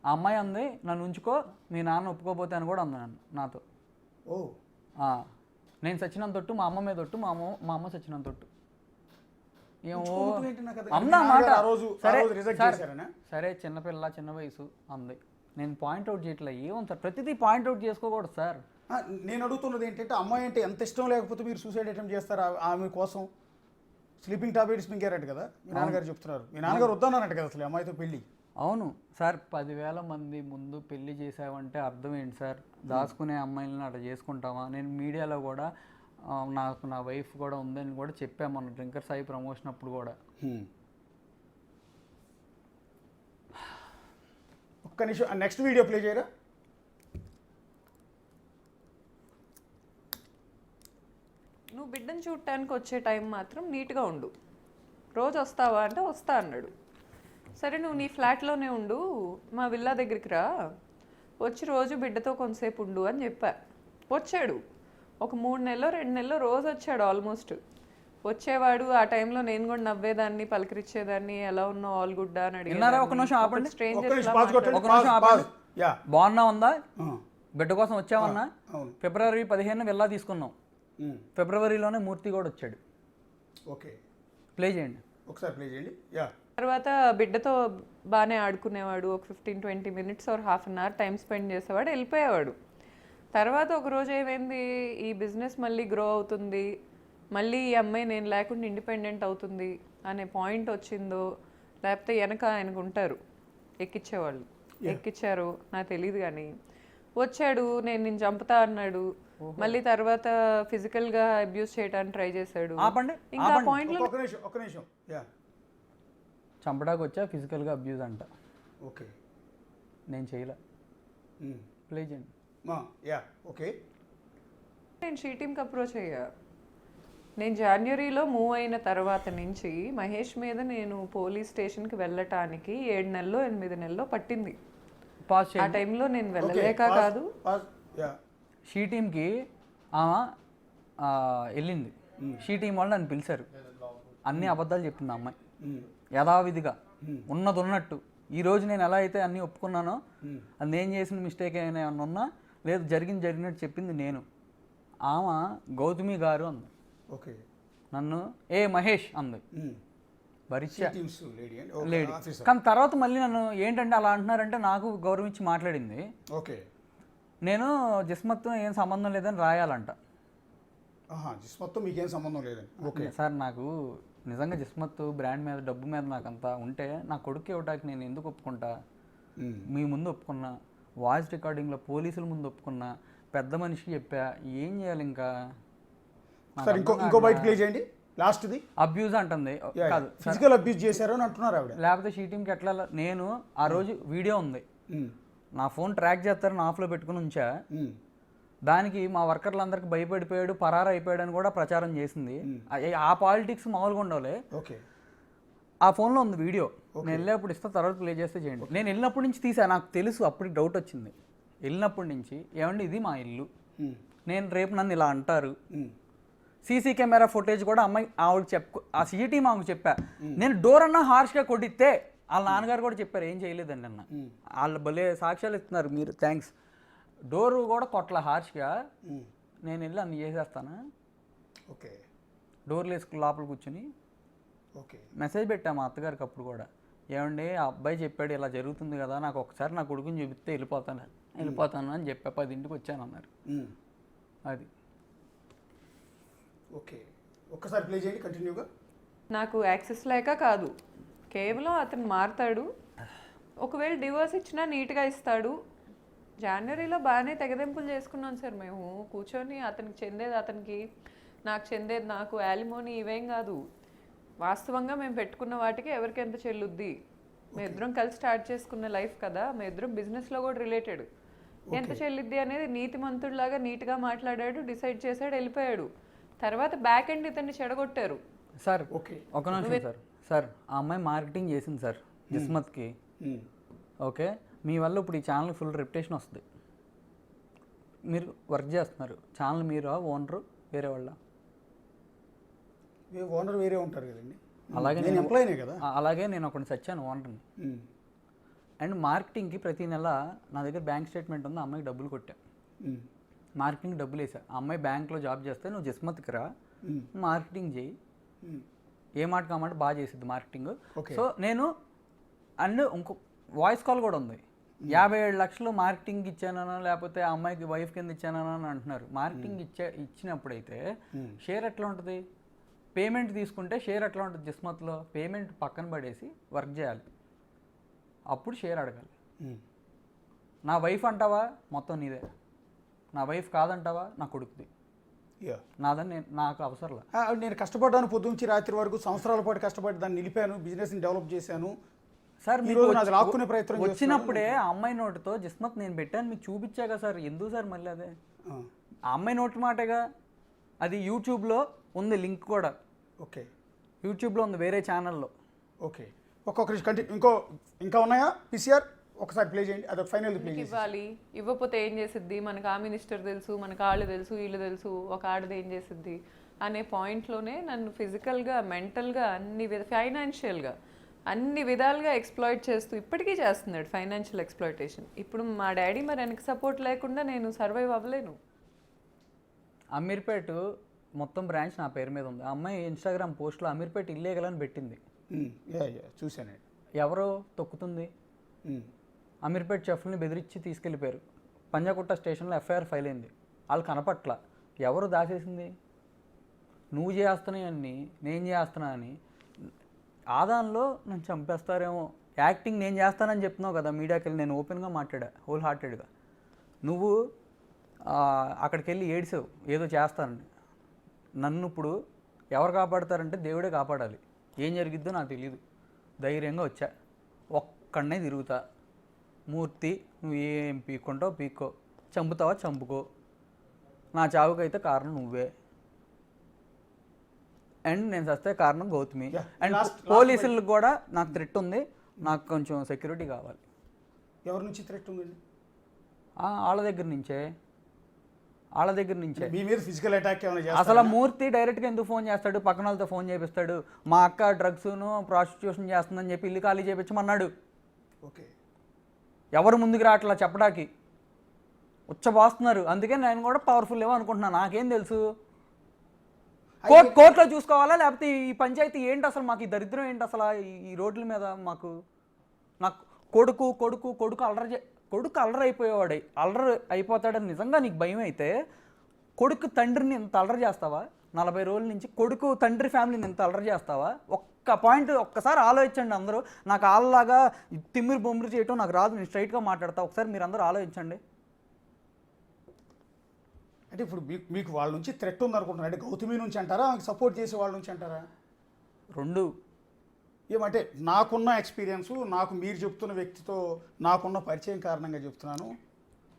ఆ అమ్మాయి అంది నన్ను ఉంచుకో, మీ నాన్న ఒప్పుకోపోతే అని కూడా అంది నాతో. ఓ నేను సచ్చినంత తొట్టు, మా అమ్మ మీద తొట్టు, మా అమ్మ సచ్చినంత తొట్టు. ఏమో ఉంచుకోవటం ఏంటి నాకు అది- అన్నా మాట. నాన్నగారు ఆ రోజు రిజెక్ట్ చేశారనా? సరే చిన్నపిల్ల చిన్న వయసు అంది. నేను పాయింట్అవుట్ చేయట్లే. ఏమో సార్ ప్రతిదీ పాయింట్అవుట్ చేసుకోకూడదు సార్. నేను అడుగుతున్నది ఏంటంటే అమ్మాయి అంటే ఎంత ఇష్టం లేకపోతే మీరు సూసైడ్ అటెంప్ట్ చేస్తారు ఆమె కోసం? స్లీపింగ్ టాబ్లెట్స్ మింగారట కదా మీ నాన్నగారు చెప్తున్నారు. మీ నాన్నగారు వద్దన్నారట కదా అసలు అమ్మాయితో పెళ్ళి. అవును సార్, 10,000 మంది ముందు పెళ్లి చేసావంటే అర్థం ఏంటి సార్? దాచుకునే అమ్మాయిలను అట్లా చేసుకుంటామా? నేను మీడియాలో కూడా నాకు నా వైఫ్ కూడా ఉందని కూడా చెప్పాము మన డ్రింకర్ సాయి ప్రమోషన్ అప్పుడు కూడా. ఒక్క నిమిషం నెక్స్ట్ వీడియో ప్లే చేయరా? నువ్వు బిడ్డను చూడటానికి వచ్చే టైం మాత్రం నీట్గా ఉండు. రోజు వస్తావా అంటే వస్తా అన్నాడు. సరే నువ్వు నీ ఫ్లాట్లోనే ఉండు, మా విల్లా దగ్గరికి రా, వచ్చి రోజు బిడ్డతో కొంతసేపు ఉండు అని చెప్పా. వచ్చాడు. ఒక 3 నెలలో 2 నెలలో రోజు వచ్చాడు. ఆల్మోస్ట్ వచ్చేవాడు. ఆ టైంలో నేను కూడా నవ్వేదాన్ని, పలకరించేదాన్ని, ఎలా ఉన్నావు ఆల్ గుడ్ అని విన్నారా? ఒక నిమిషం ఆపండి. ఒక్క నిమిషం pause కొట్టండి. ఒక నిమిషం ఆపండి. యా బాగున్నా ఉందా? బిడ్డ కోసం వచ్చావన్నా? అవును. ఫిబ్రవరి 15 వెళ్ళా తీసుకున్నాం. ఫిబ్రవరిలోనే మూర్తి కూడా వచ్చాడు. ఓకే ప్లే చేయండి ఒకసారి ప్లే చేయండి. యా తర్వాత బిడ్డతో బాగానే ఆడుకునేవాడు. ఒక 15-20 minutes or half an hour time spend చేసేవాడు, వెళ్ళిపోయేవాడు. తర్వాత ఒకరోజు ఏమైంది, ఈ బిజినెస్ మళ్ళీ గ్రో అవుతుంది, మళ్ళీ ఈ అమ్మాయి నేను లేకుండా ఇండిపెండెంట్ అవుతుంది అనే పాయింట్ వచ్చిందో, లేకపోతే వెనక ఆయనకు ఉంటారు ఎక్కించేవాళ్ళు, ఎక్కిచ్చారు నాకు తెలియదు. కానీ వచ్చాడు, నేను చంపుతా అన్నాడు. మళ్ళీ తర్వాత ఫిజికల్గా అబ్యూస్ చేయడానికి ట్రై చేశాడు. ఆపండి. ఇంకా పాయింట్లో ఒక్క నిమిషం. యా చంపడానికి వచ్చా, ఫిజికల్గా అబ్యూజ్ అంట. ఓకే నేను చేయలే. ప్లే చేయండి. Yeah okay. నేను షీ టీమ్కి అప్రోచ్ అయ్యా. నేను జనవరిలో మూవ్ అయిన తర్వాత నుంచి మహేష్ మీద నేను పోలీస్ స్టేషన్కి వెళ్ళటానికి 7 నెలలో 8 నెలలో పట్టింది. పాస్ ఆ చేయండి. టైంలో నేను వెళ్ళలేక కాదు. యా షీ టీమ్కి వెళ్ళింది. షీ టీం వాళ్ళు నన్ను పిలిచారు. అన్ని అబద్ధాలు చెప్పింది ఆ అమ్మాయి యథావిధిగా ఉన్నది ఉన్నట్టు. ఈరోజు నేను ఎలా అయితే అన్నీ ఒప్పుకున్నానో, అది నేను చేసిన మిస్టేక్ ఏమైనా ఉన్నా లేదు, జరిగినట్టు చెప్పింది నేను. ఆమె గౌతమి గారు అంది. ఓకే నన్ను మహేష్ అంది. భరిచ్చా లేడీ. లేడీ కానీ తర్వాత మళ్ళీ నన్ను ఏంటంటే అలా అంటున్నారంటే నాకు గౌరవించి మాట్లాడింది. ఓకే నేను జిస్మత్తో ఏం సంబంధం లేదని రాయాలంట. జిస్మత్తో మీకేం సంబంధం లేదని. ఓకే సార్ నాకు నిజంగా జిస్మత్ బ్రాండ్ మీద డబ్బు మీద నాకు అంతా ఉంటే నా కొడుకు ఇవ్వడానికి నేను ఎందుకు ఒప్పుకుంటా? మీ ముందు ఒప్పుకున్నా, వాయిస్ రికార్డింగ్లో పోలీసుల ముందు ఒప్పుకున్నా, పెద్ద మనిషికి చెప్పా, ఏం చేయాలి ఇంకా? సార్ ఇంకో బయట ప్లే చేయండి లాస్ట్ది. అబ్యూజ్ అంటుంది. కాదు ఫిజికల్ అబ్యూజ్ చేశారు అని అంటున్నారు ఆవిడ. లేకపోతే షీ టీమ్కి ఎట్లా? నేను ఆ రోజు వీడియో ఉంది, నా ఫోన్ ట్రాక్ చేస్తారని ఆఫ్లో పెట్టుకుని ఉంచా. దానికి మా వర్కర్లందరికీ భయపడిపోయాడు, పరారు అయిపోయాడు అని కూడా ప్రచారం చేసింది. ఆ పాలిటిక్స్ మామూలుగా ఉండవులే. ఓకే ఆ ఫోన్లో ఉంది వీడియో. నేను వెళ్ళేప్పుడు ఇస్తా, తర్వాత ప్లే చేస్తే చేయండి. నేను వెళ్ళినప్పటి నుంచి తీసా, నాకు తెలుసు. అప్పటికి డౌట్ వచ్చింది వెళ్ళినప్పటి నుంచి, ఏమండి ఇది మా ఇల్లు, నేను రేపు నన్ను ఇలా అంటారు. సీసీ కెమెరా ఫుటేజ్ కూడా ఆవిడ ఆ సిటీ మాకు చెప్పా. నేను డోర్ అన్నా హార్ష్గా కొట్టిస్తే వాళ్ళ నాన్నగారు కూడా చెప్పారు ఏం చేయలేదండి అన్న. వాళ్ళు భలే సాక్ష్యాలు ఇస్తున్నారు మీరు, థ్యాంక్స్. డోరు కూడా కొట్ల హార్ష్గా, నేను వెళ్ళి అన్ని చేసేస్తాను. ఓకే డోర్లు వేసుకుని లోపల కూర్చుని ఓకే మెసేజ్ పెట్టా మా అత్తగారికి అప్పుడు కూడా, ఏమండి ఆ అబ్బాయి చెప్పాడు ఇలా జరుగుతుంది కదా, నాకు ఒకసారి నా కొడుకుని చూపిస్తే వెళ్ళిపోతాను అని చెప్పా. 10ంటికి వచ్చాను అన్నారు. అది ఓకే ఒక్కసారి ప్లే చేయండి కంటిన్యూగా. నాకు యాక్సెస్ లేక కాదు, కేవలం అతను మారుతాడు. ఒకవేళ డివోర్స్ ఇచ్చినా నీట్గా ఇస్తాడు. జనవరిలో బాగానే తెగదెంపులు చేసుకున్నాం సార్ మేము కూర్చొని. అతనికి చెందేది అతనికి, నాకు చెందేది నాకు. యాలిమోని ఇవేం కాదు, వాస్తవంగా మేము పెట్టుకున్న వాటికి ఎవరికి ఎంత చెల్లుద్ది మేము ఇద్దరం కలిసి స్టార్ట్ చేసుకున్న లైఫ్ కదా, మేము ఇద్దరం బిజినెస్లో కూడా రిలేటెడ్. ఎంత చెల్లిద్ది అనేది నీతిమంతుడిలాగా నీట్గా మాట్లాడాడు, డిసైడ్ చేశాడు, వెళ్ళిపోయాడు. తర్వాత బ్యాక్ ఎండ్ ఇతన్ని చెడగొట్టారు. సార్ ఒక నిమిషం సార్ ఆ అమ్మాయి మార్కెటింగ్ చేసింది సార్ జిస్మత్కి. ఓకే, మీ వల్ల ఇప్పుడు ఈ ఛానల్ ఫుల్ రెప్యుటేషన్ వస్తుంది. మీరు వర్క్ చేస్తున్నారు, ఛానల్ మీరు ఓనరు వేరే వాళ్ళ? ఓనర్ వేరే ఉంటారు కదండి. అలాగే నేను ఎంప్లాయీనే కదా. అలాగే నేను ఒకటి చచ్చాను ఓనర్ని. అండ్ మార్కెటింగ్కి ప్రతి నెల నా దగ్గర బ్యాంక్ స్టేట్మెంట్ ఉంది, అమ్మాయికి డబ్బులు కొట్టా, మార్కెటింగ్ డబ్బులు వేసా. ఆ అమ్మాయి బ్యాంక్లో జాబ్ చేస్తే నువ్వు జిస్మత్కి రా, మార్కెటింగ్ చేయి, ఏ మాట కామాట బాగా చేసిద్ది మార్కెటింగ్. సో నేను అండ్ ఇంకో వాయిస్ కాల్ కూడా ఉంది, 57 లక్షలు మార్కెటింగ్ ఇచ్చానన్నా లేకపోతే ఆ అమ్మాయికి వైఫ్ కింద ఇచ్చానన్నా అని అంటున్నారు. మార్కెటింగ్ ఇచ్చినప్పుడైతే షేర్ ఎట్లా ఉంటుంది? పేమెంట్ తీసుకుంటే షేర్ ఎట్లా ఉంటుంది? జిస్మత్లో పేమెంట్ పక్కన పడేసి వర్క్ చేయాలి, అప్పుడు షేర్ అడగాలి. నా వైఫ్ అంటావా మొత్తం నీదే, నా వైఫ్ కాదంటావా నా కొడుకుది, నాదని నాకు అవసరంలా. నేను కష్టపడ్డాను పొద్దుంచి రాత్రి వరకు, సంవత్సరాల పాటు కష్టపడి దాన్ని నిలిపాను, బిజినెస్ని డెవలప్ చేశాను సార్. మీరు లాక్కునే ప్రయత్నం వచ్చినప్పుడే ఆ అమ్మాయి నోటితో జిస్మత్ నేను పెట్టాను మీకు చూపించాగా సార్, ఎందుకు సార్ మళ్ళీ అదే? ఆ అమ్మాయి నోటి మాటగా అది. యూట్యూబ్లో ఉంది లింక్ కూడా. ఓకే, యూట్యూబ్లో ఉంది వేరే ఛానల్లో. ఓకే, ఒక్కొక్కరి కంటిన్యూ ఇంకా ఉన్నాయా? పిసిఆర్ ఒకసారి ప్లే చేయండి, అదొక ఫైనల్ ప్లే చేయండి. ఇవ్వాలి, ఇవ్వకపోతే ఏం చేసిద్ది, మనకు ఆ మినిస్టర్ తెలుసు, మనకు వాళ్ళు తెలుసు, వీళ్ళు తెలుసు, ఒక ఆడది ఏం చేసిద్ది అనే పాయింట్లోనే నన్ను ఫిజికల్గా, మెంటల్గా, ఫైనాన్షియల్గా అన్ని విధాలుగా ఎక్స్ప్లాయిట్ చేస్తూ ఇప్పటికీ చేస్తున్నాడు ఫైనాన్షియల్ ఎక్స్ప్లాయిటేషన్. ఇప్పుడు మా డాడీ మరి వెనక సపోర్ట్ లేకుండా నేను సర్వైవ్ అవ్వలేను. అమీర్పేట మొత్తం బ్రాంచ్ నా పేరు మీద ఉంది. ఆ అమ్మాయి ఇన్స్టాగ్రామ్ పోస్ట్లో అమీర్పేట ఇల్లీగల్ అని పెట్టింది. చూశానండి. ఎవరో తొక్కుతుంది. అమీర్పేట చెఫ్ని బెదిరించి తీసుకెళ్ళిపోయారు. పంజాగుట్ట స్టేషన్లో ఎఫ్ఐఆర్ ఫైల్ అయింది. వాళ్ళు కనపట్ల. ఎవరు దాచేసింది? నువ్వు చేస్తున్నాయని, నేను చేస్తున్నా అని. ఆదాన్లో నన్ను చంపేస్తారేమో, యాక్టింగ్ నేను చేస్తానని చెప్తున్నావు కదా మీడియాకి వెళ్ళి. నేను ఓపెన్గా మాట్లాడా హోల్ హార్టెడ్గా. నువ్వు అక్కడికి వెళ్ళి ఏడ్చావు ఏదో చేస్తానని. నన్ను ఇప్పుడు ఎవరు కాపాడతారంటే దేవుడే కాపాడాలి. ఏం జరిగిద్దో నాకు తెలియదు. ధైర్యంగా వచ్చా, ఒక్కడనే తిరుగుతా. మూర్తి నువ్వు ఏం పీక్కుంటావు పీక్కో, చంపుతావా చంపుకో, నా చావుకైతే కారణం నువ్వే. అండ్ నేను చస్తే కారణం గౌతమి. అండ్ పోలీసులకు కూడా నాకు థ్రెట్ ఉంది, నాకు కొంచెం సెక్యూరిటీ కావాలి. ఎవరి నుంచి థ్రెట్ ఉంది? వాళ్ళ దగ్గర నుంచే మీ మీద ఫిజికల్ అటాక్ ఏమైనా? అసలు మూర్తి డైరెక్ట్గా ఎందుకు ఫోన్ చేస్తాడు? పక్కన వాళ్ళతో ఫోన్ చేపిస్తాడు. మా అక్క డ్రగ్స్ను ప్రాస్టిట్యూషన్ చేస్తుందని చెప్పి ఇల్లు ఖాళీ చేయించమన్నాడు. ఓకే, ఎవరు ముందుకు రావట్లా చెప్పడానికి, ఉచ్చబాస్తున్నారు. అందుకే నేను కూడా పవర్ఫుల్ ఏమో అనుకుంటున్నాను. నాకేం తెలుసు? కోర్టులో చూసుకోవాలా లేకపోతే ఈ పంచాయతీ ఏంటి అసలు? మాకు ఈ దరిద్రం ఏంటి అసలు? ఈ రోడ్ల మీద నాకు కొడుకు అల్లరి అయిపోయేవాడు. అల్లరి అయిపోతాడని నిజంగా నీకు భయం అయితే కొడుకు తండ్రిని ఇంత అల్లరి చేస్తావా? 40 రోజుల నుంచి కొడుకు తండ్రి ఫ్యామిలీని ఇంత అల్లరి చేస్తావా? ఒక్క పాయింట్ ఒక్కసారి ఆలోచించండి అందరూ. నాకు వాళ్ళలాగా తిమ్మిరి బొమ్మిరి చేయటం నాకు రాదు, నేను స్ట్రైట్గా మాట్లాడతా. ఒకసారి మీరు అందరూ ఆలోచించండి. అంటే ఇప్పుడు మీకు వాళ్ళ నుంచి థ్రెట్ ఉంది అనుకుంటున్నారు. అంటే గౌతమి నుంచి అంటారా, సపోర్ట్ చేసే వాళ్ళ నుంచి అంటారా? రెండు. ఏమంటే నాకున్న ఎక్స్పీరియన్సు, నాకు మీరు చెప్తున్న వ్యక్తితో నాకున్న పరిచయం కారణంగా చెప్తున్నాను.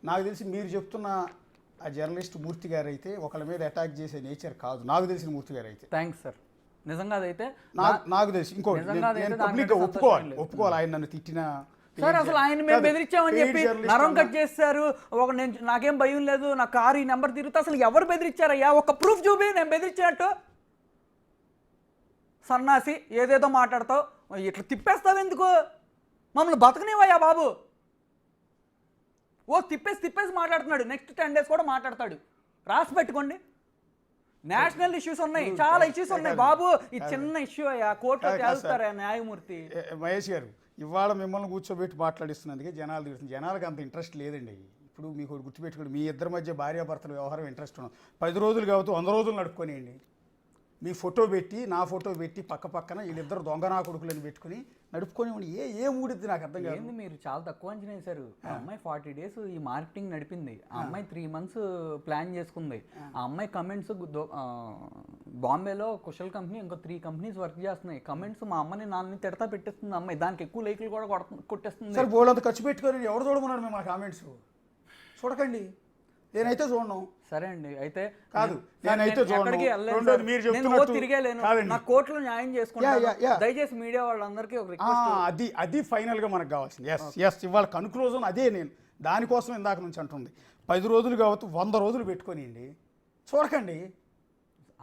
నాకు తెలిసి మీరు చెప్తున్న ఆ జర్నలిస్ట్ మూర్తి గారు అయితే ఒకళ్ళ మీద అటాక్ చేసే నేచర్ కాదు, నాకు తెలిసిన మూర్తి గారు అయితే. Thanks sir. నిజంగా అదైతే నాకు తెలిసి ఇంకో పబ్లిక్గా ఒప్పుకోవాలి ఆయన నన్ను తిట్టిన సార్. అసలు ఆయన మేము బెదిరించామని చెప్పి నరం కట్ చేస్తారు. నాకేం భయం లేదు, నా కారు ఈ నెంబర్ తిరుగుతా. అసలు ఎవరు బెదిరించారయ్యా? ఒక ప్రూఫ్ చూపి నేను బెదిరించినట్టు. సన్నాసి ఏదేదో మాట్లాడతావు, ఇట్లా తిప్పేస్తావు ఎందుకు? మమ్మల్ని బతకనివయ్యా బాబు. తిప్పేసి మాట్లాడుతున్నాడు. నెక్స్ట్ 10 days కూడా మాట్లాడతాడు. రాసి పెట్టుకోండి. నేషనల్ ఇష్యూస్ ఉన్నాయి, చాలా ఇష్యూస్ ఉన్నాయి బాబు. ఈ చిన్న ఇష్యూ అయ్యా, కోర్టులో తేలుస్తారా న్యాయమూర్తి? మహేష్ గారు, ఇవాళ మిమ్మల్ని కూర్చోబెట్టి మాట్లాడిస్తున్నందుకే జనాలు తిరుగుతుంది. జనాలకు అంత ఇంట్రెస్ట్ లేదండి. ఇప్పుడు మీకు గుర్తుపెట్టుకోండి, మీ ఇద్దరి మధ్య భార్యాభర్తల వ్యవహారం ఇంట్రెస్ట్ ఉన్నాం. 10 రోజులు కావచ్చు 100 రోజులు నడుపుకొనియండి. మీ ఫోటో పెట్టి నా ఫోటో పెట్టి పక్కన వీళ్ళిద్దరు దొంగ నా కొడుకులని పెట్టుకుని నడుపుకొని ఏ మూడిద్ది నాకు అర్థం కాదు. మీరు చాలా తక్కువ అంచనా వేశారు. ఆ అమ్మాయి 40 days ఈ మార్కెటింగ్ నడిపింది. ఆ అమ్మాయి 3 months ప్లాన్ చేసుకుంది. ఆ అమ్మాయి కమెంట్స్ బాంబేలో కుశల్ కంపెనీ ఇంకో 3 కంపెనీస్ వర్క్ చేస్తున్నాయి. కమెంట్స్ మా అమ్మని నాన్నని తిడతా పెట్టేస్తుంది అమ్మాయి, దానికి ఎక్కువ లైకులు కూడా కొట్టేస్తుంది. సరే బోలంత ఖర్చు పెట్టుకొని ఎవరు చూడమన్నాడు మేము ఆ కామెంట్స్? చూడకండి, నేనైతే చూడను. సరే అండి, అయితే కాదు, నేనైతే చూడను. ఎక్కడికి వెళ్ళలేను రెండోది సార్. మీరు నేను చెప్తున్నట్టు తిరిగేలేను, కాదండి. నా కోర్టులో న్యాయం చేసుకుంటాను. యా. దయచేసి మీడియా వాళ్ళందరికీ ఒక రిక్వెస్ట్. అది ఫైనల్గా మనకు కావాల్సింది. ఎస్ ఇవాళ కన్క్లూజన్ అదే. నేను దానికోసం ఇందాక నుంచి అంటుంది 10 రోజులు కావచ్చు 100 రోజులు పెట్టుకొనియండి, చూడకండి.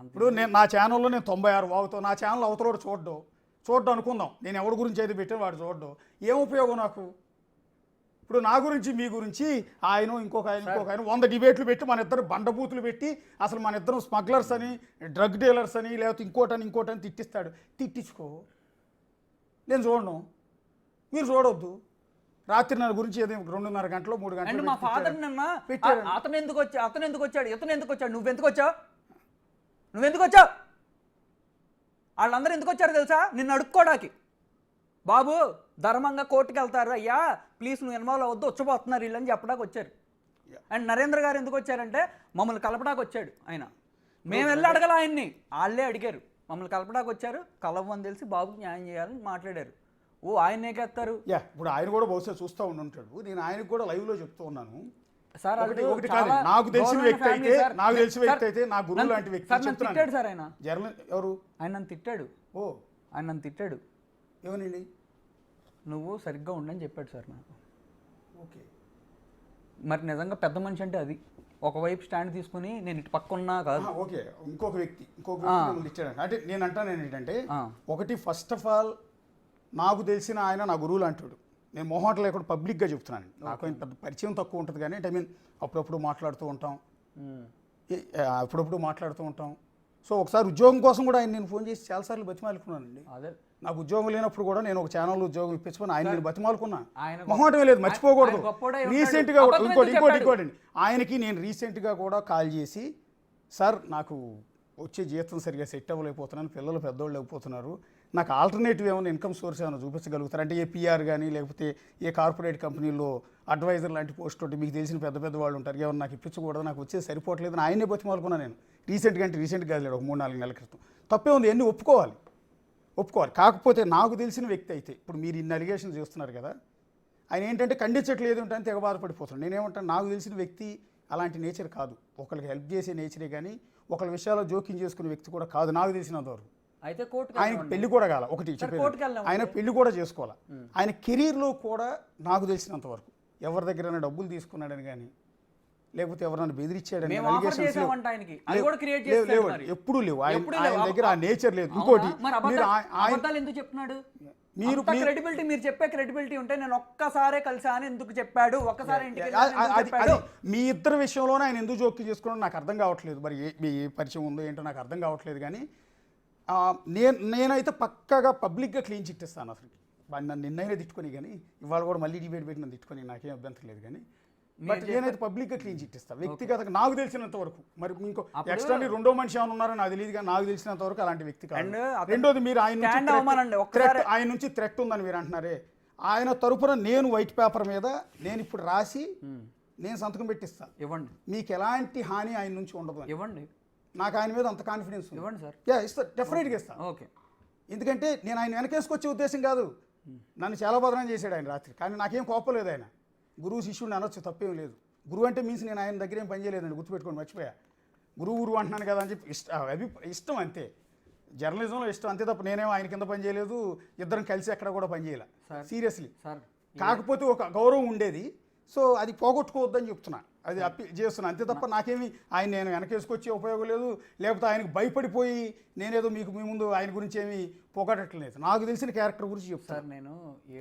ఇప్పుడు నా ఛానల్లో నేను 96 వాగుతాను, నా ఛానల్ అవతలోడు చూడ్డం అనుకుందాం. నేను ఎవరి గురించి అయితే పెట్టాను వాడు చూడడం, ఏం ఉపయోగం నాకు? ఇప్పుడు నా గురించి మీ గురించి ఇంకొక ఆయన 100 డిబేట్లు పెట్టి మన ఇద్దరు బండబూతులు పెట్టి అసలు మన ఇద్దరం స్మగ్లర్స్ అని, డ్రగ్ డీలర్స్ అని, లేకపోతే ఇంకోటని తిట్టిస్తాడు. తిట్టించుకో, నేను చూడను, మీరు చూడొద్దు. రాత్రి నా గురించి ఏదో 2:30 గంటలు 3 గంటలు మా ఫాదర్ నిన్న అతను ఎందుకు వచ్చాడు, ఇతను ఎందుకు వచ్చాడు, నువ్వెందుకు వచ్చావు, వాళ్ళందరూ ఎందుకు వచ్చారు తెలుసా? నిన్ను అడుక్కోడానికి. బాబు ధర్మంగా కోర్టుకు వెళ్తారు, అయ్యా ప్లీజ్ నువ్వు ఇన్వాల్వ్ అవ్వద్దు, వచ్చిపోతున్నారు వీళ్ళని చెప్పడానికి వచ్చారు. అండ్ నరేంద్ర గారు ఎందుకు వచ్చారంటే మమ్మల్ని కలపడానికి వచ్చాడు ఆయన. మేము వెళ్ళి అడగల ఆయన్ని, వాళ్ళే అడిగారు. మమ్మల్ని కలపడానికి వచ్చారు, కలవని తెలిసి బాబుకి న్యాయం చేయాలని మాట్లాడారు. ఆయన ఏకెత్తారు. ఇప్పుడు ఆయన కూడా బహుశా చూస్తూ ఉంటాడు. నేను ఆయనకు కూడా లైవ్లో చెప్తూ ఉన్నాను సార్. ఒకటి కాదు, నాకు తెలిసిన వ్యక్తి అయితే నా గురువు లాంటి వ్యక్తి. తిట్టాడు సార్ ఆయన. ఎవరు? ఆయన నన్ను తిట్టాడు. ఆయన నన్ను తిట్టాడు. ఏమనండి? నువ్వు సరిగ్గా ఉండని చెప్పాడు సార్ నాకు. ఓకే, మరి నిజంగా పెద్ద మనిషి అంటే అది. ఒకవైపు స్టాండ్ తీసుకుని నేను ఇటు పక్కన్నా కాదు. ఓకే, ఇంకొక వ్యక్తి ఇచ్చాడు. అంటే నేను అంటాను ఏంటంటే, ఒకటి ఫస్ట్ ఆఫ్ ఆల్ నాకు తెలిసిన ఆయన నా గురువులు అంటాడు. నేను మొహమాట లేకుండా పబ్లిక్గా చెప్తున్నాను. నాకు ఆయన పెద్ద పరిచయం తక్కువ ఉంటుంది కానీ అప్పుడప్పుడు మాట్లాడుతూ ఉంటాం. సో ఒకసారి ఉద్యోగం కోసం కూడా ఆయన నేను ఫోన్ చేసి చాలాసార్లు బతిమాలుకున్నానండి. అదే నాకు ఉద్యోగం లేనప్పుడు కూడా నేను ఒక ఛానల్ ఉద్యోగం ఇప్పించుకొని ఆయన నేను బతిమాలుకున్నా. మొహమాటం లేదు, మర్చిపోకూడదు. రీసెంట్గా ఇంకోటి ఆయనకి నేను రీసెంట్గా కూడా కాల్ చేసి, సార్ నాకు వచ్చే జీతం సరిగా సెట్ అవ్వలేకపోతున్నాను, పిల్లలు పెద్దోళ్ళు అయిపోతున్నారు, నాకు ఆల్టర్నేటివ్ ఏమైనా ఇన్కమ్ సోర్స్ ఏమైనా చూపించగలుగుతారు అంటే, ఏ పిఆర్ కానీ లేకపోతే ఏ కార్పొరేట్ కంపెనీలో అడ్వైజర్ లాంటి పోస్ట్ ఉంటే మీకు తెలిసిన పెద్ద వాళ్ళు ఉంటారు, ఏమన్నా నాకు ఇప్పించకూడదు, నాకు వచ్చేది సరిపోవట్లేదు అని ఆయనే బతిమాలుకున్నాను నేను. రీసెంట్గా లేదు, ఒక 3-4 నెలల క్రితం. తప్పే ఉంది, ఎన్ని ఒప్పుకోవాలి. కాకపోతే నాకు తెలిసిన వ్యక్తి అయితే, ఇప్పుడు మీరు ఇన్ని అలిగేషన్స్ చేస్తున్నారు కదా, ఆయన ఏంటంటే ఖండించట్లేదు అంటే తెగ బాధపడిపోతున్నాను. నేనేమంటాను, నాకు తెలిసిన వ్యక్తి అలాంటి నేచర్ కాదు. ఒకరికి హెల్ప్ చేసే నేచరే కానీ ఒకరి విషయాల్లో జోక్యం చేసుకునే వ్యక్తి కూడా కాదు నాకు తెలిసినంతవరకు. అయితే ఆయనకి పెళ్లి కూడా కాల, ఒకటి ఆయన పెళ్లి కూడా చేసుకోవాలి. ఆయన కెరీర్లో కూడా నాకు తెలిసినంతవరకు ఎవరి దగ్గరైనా డబ్బులు తీసుకున్నాడని కానీ లేకపోతే ఎవరైనా బెదిరించాడని ఎప్పుడూ లేవు. ఆయన దగ్గర ఆ నేచర్ లేదు. ఇంకోటి, మీరు క్రెడిబిలిటీ, మీరు చెప్పే క్రెడిబిలిటీ ఉంటే నేను ఒక్కసారే కలిసా అని ఎందుకు చెప్పాడు, ఒక్కసారి మీ ఇద్దరు విషయంలోనే ఆయన ఎందుకు జోక్యం చేసుకోవడం నాకు అర్థం కావట్లేదు. మరి ఏ పరిచయం ఉందో ఏంటో నాకు అర్థం కావట్లేదు. కానీ నేనైతే పక్కాగా పబ్లిక్గా క్లీన్ చిట్ ఇస్తాను. అసలు నన్ను నిన్నైనా తిట్టుకొని, కానీ ఇవాళ కూడా మళ్ళీ డిబేట్ పెట్టి నన్ను తిట్టుకొని నాకేం అభ్యంతరం లేదు. కానీ బట్ నేనైతే పబ్లిక్గా క్లీన్ చిట్ ఇస్తాను వ్యక్తిగతంగా నాకు తెలిసినంత వరకు. మరి ఇంకో ఎక్స్ట్రా రెండో మనిషి ఏమైనా ఉన్నారో నాకు తెలియదు, కానీ నాకు తెలిసినంత వరకు అలాంటి వ్యక్తి కాదు. రెండోది, మీరు ఆయన నుంచి థ్రెట్ ఉందని మీరు అంటున్నారే, ఆయన తరపున నేను వైట్ పేపర్ మీద నేను ఇప్పుడు రాసి నేను సంతకం పెట్టిస్తాను. ఇవ్వండి, మీకు ఎలాంటి హాని ఆయన నుంచి ఉండదు. ఇవ్వండి, నాకు ఆయన మీద అంత కాన్ఫిడెన్స్ ఉంది. ఇవ్వండి సార్. ఇస్తా, డెఫినెట్గా ఇస్తాను. ఓకే, ఎందుకంటే నేను ఆయన వెనకేసుకొచ్చే ఉద్దేశం కాదు. నన్ను చాలా బదనం చేశాడు ఆయన రాత్రి, కానీ నాకేం కోపం లేదు. ఆయన గురువు శిష్యుడిని అనొచ్చు, తప్పేం లేదు. గురువు అంటే మీన్స్ నేను ఆయన దగ్గర ఏం పని చేయలేదండి, గుర్తుపెట్టుకోండి, మర్చిపోయా. గురువు అంటున్నాను కదా అని చెప్పి ఇష్టం అంతే. జర్నలిజంలో ఇష్టం అంతే తప్ప నేనేమో ఆయన కింద పని చేయలేదు, ఇద్దరం కలిసి ఎక్కడ కూడా పని చేయలే సీరియస్లీ. కాకపోతే ఒక గౌరవం ఉండేది, సో అది పోగొట్టుకోవద్దని చెప్తున్నా, అది చేస్తున్నా అంతే తప్ప నాకేమి ఆయన నేను వెనకేసుకొచ్చే ఉపయోగం లేదు. లేకపోతే ఆయనకు భయపడిపోయి నేనేదో మీ ముందు ఆయన గురించి ఏమి పోగొట్టట్లేదు. నాకు తెలిసిన క్యారెక్టర్ గురించి చెప్తాను. సార్, నేను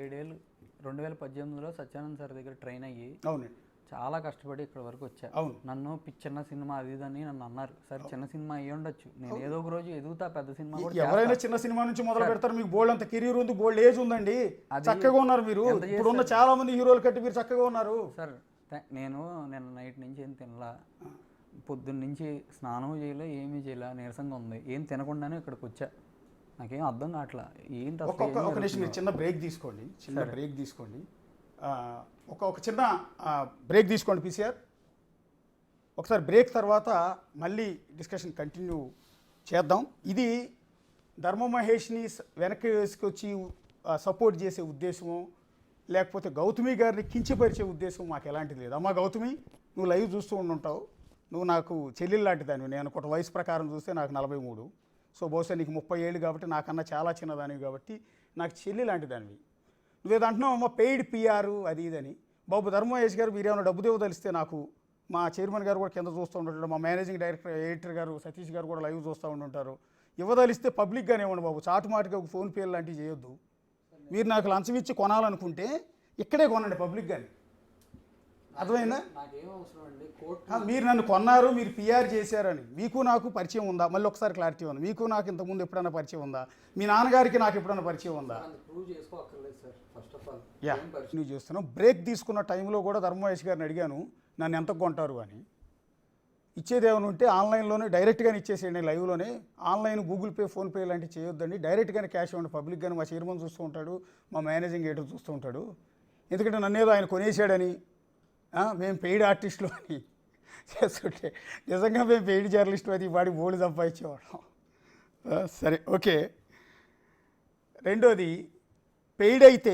7 ఏళ్ళు 2018లో సత్యానంద్ సార్ దగ్గర ట్రైన్ అయ్యి అవునండి చాలా కష్టపడి ఇక్కడ వరకు వచ్చా. అవును, నన్ను చిన్న సినిమా అది అని నన్ను అన్నారు. సరే, చిన్న సినిమా అయ్యి ఉండొచ్చు, నేను ఏదో ఒక రోజు ఎదుగుతా, పెద్ద సినిమా కూడా. ఎవరైనా చిన్న సినిమా నుంచి మొదలు పెడతారు. మీకు బోల్డ్ అంత కెరీర్ ఉంది, బోల్డ్ ఏజ్ ఉందండి, చక్కగా ఉన్నారు మీరు. ఇప్పుడు ఉన్న చాలా మంది హీరోలు కట్టి మీరు చక్కగా ఉన్నారు. సార్, నేను నిన్న నైట్ నుంచి ఏం తినలా, పొద్దున్న నుంచి స్నానం చేయలే, ఏమీ చేయలే, నీరసంగా ఉంది, ఏం తినకుండానే ఇక్కడికి వచ్చా. నాకేం అర్థం కావట్లా ఏంటి. ఒక నిమిషం మీరు చిన్న బ్రేక్ తీసుకోండి, ఒక చిన్న బ్రేక్ తీసుకోండి పీసీఆర్. ఒకసారి బ్రేక్ తర్వాత మళ్ళీ డిస్కషన్ కంటిన్యూ చేద్దాం. ఇది ధర్మ మహేష్ని వెనక్కి వేసుకొచ్చి సపోర్ట్ చేసే ఉద్దేశమో లేకపోతే గౌతమి గారిని కించపరిచే ఉద్దేశం మాకు ఎలాంటిది లేదు. అమ్మా గౌతమి, నువ్వు లైవ్ చూస్తూ ఉండుంటావు, నువ్వు నాకు చెల్లెలు లాంటి దానివి. నేను ఒక వయసు ప్రకారం చూస్తే నాకు 43, సో బహుశా నీకు 30 ఏళ్ళు కాబట్టి నాకన్నా చాలా చిన్నదానివి కాబట్టి నాకు చెల్లి లాంటి దానివి. నువ్వేదో అంటున్నావు అమ్మ పెయిడ్ పిఆర్ అది ఇదని. బాబు ధర్మ మహేష్ గారు మీరు ఏమైనా డబ్బు తెలిస్తే నాకు, మా చైర్మన్ గారు కూడా కింద చూస్తూ ఉంటుంటారు, మా మేనేజింగ్ డైరెక్టర్ ఎడిటర్ గారు సతీష్ గారు కూడా లైవ్ చూస్తూ ఉంటుంటారు. ఇవ్వదలిస్తే పబ్లిక్గానే ఇవ్వండి బాబు, చాటుమాటుగా ఒక ఫోన్పే లాంటివి చేయొద్దు. మీరు నాకు లంచం ఇచ్చి కొనాలనుకుంటే ఇక్కడే కొనండి పబ్లిక్గానే, అర్థమైందా? మీరు నన్ను కొన్నారు, మీరు పిఆర్ చేశారని మీకు నాకు పరిచయం ఉందా? మళ్ళీ ఒకసారి క్లారిటీ ఉంది. మీకు నాకు ఇంతకుముందు ఎప్పుడైనా పరిచయం ఉందా? మీ నాన్నగారికి నాకు ఎప్పుడైనా పరిచయం ఉందా? యా, నువ్వు చేస్తున్నావు. బ్రేక్ తీసుకున్న టైంలో కూడా ధర్మ మహేష్ గారిని అడిగాను నన్ను ఎంత కొంటారు అని. ఇచ్చేది ఏమైనా ఉంటే ఆన్లైన్లోనే డైరెక్ట్గానే ఇచ్చేసేయండి, లైవ్లోనే. ఆన్లైన్ గూగుల్ పే ఫోన్పే లాంటివి చేయొద్దండి, డైరెక్ట్గానే క్యాష్ ఇవ్వండి పబ్లిక్గానే. మా చైర్మన్ చూస్తూ ఉంటాడు, మా మేనేజింగ్ ఎడిటర్ చూస్తూ ఉంటాడు. ఎందుకంటే నన్నేదో ఆయన కొనేసాడని, మేము పెయిడ్ ఆర్టిస్టులు అని చేస్తుంటే నిజంగా మేము పెయిడ్ జర్నలిస్టు అది వాడి బోర్డు సంపాదించేవాళ్ళం. సరే, ఓకే. రెండోది, పెయిడ్ అయితే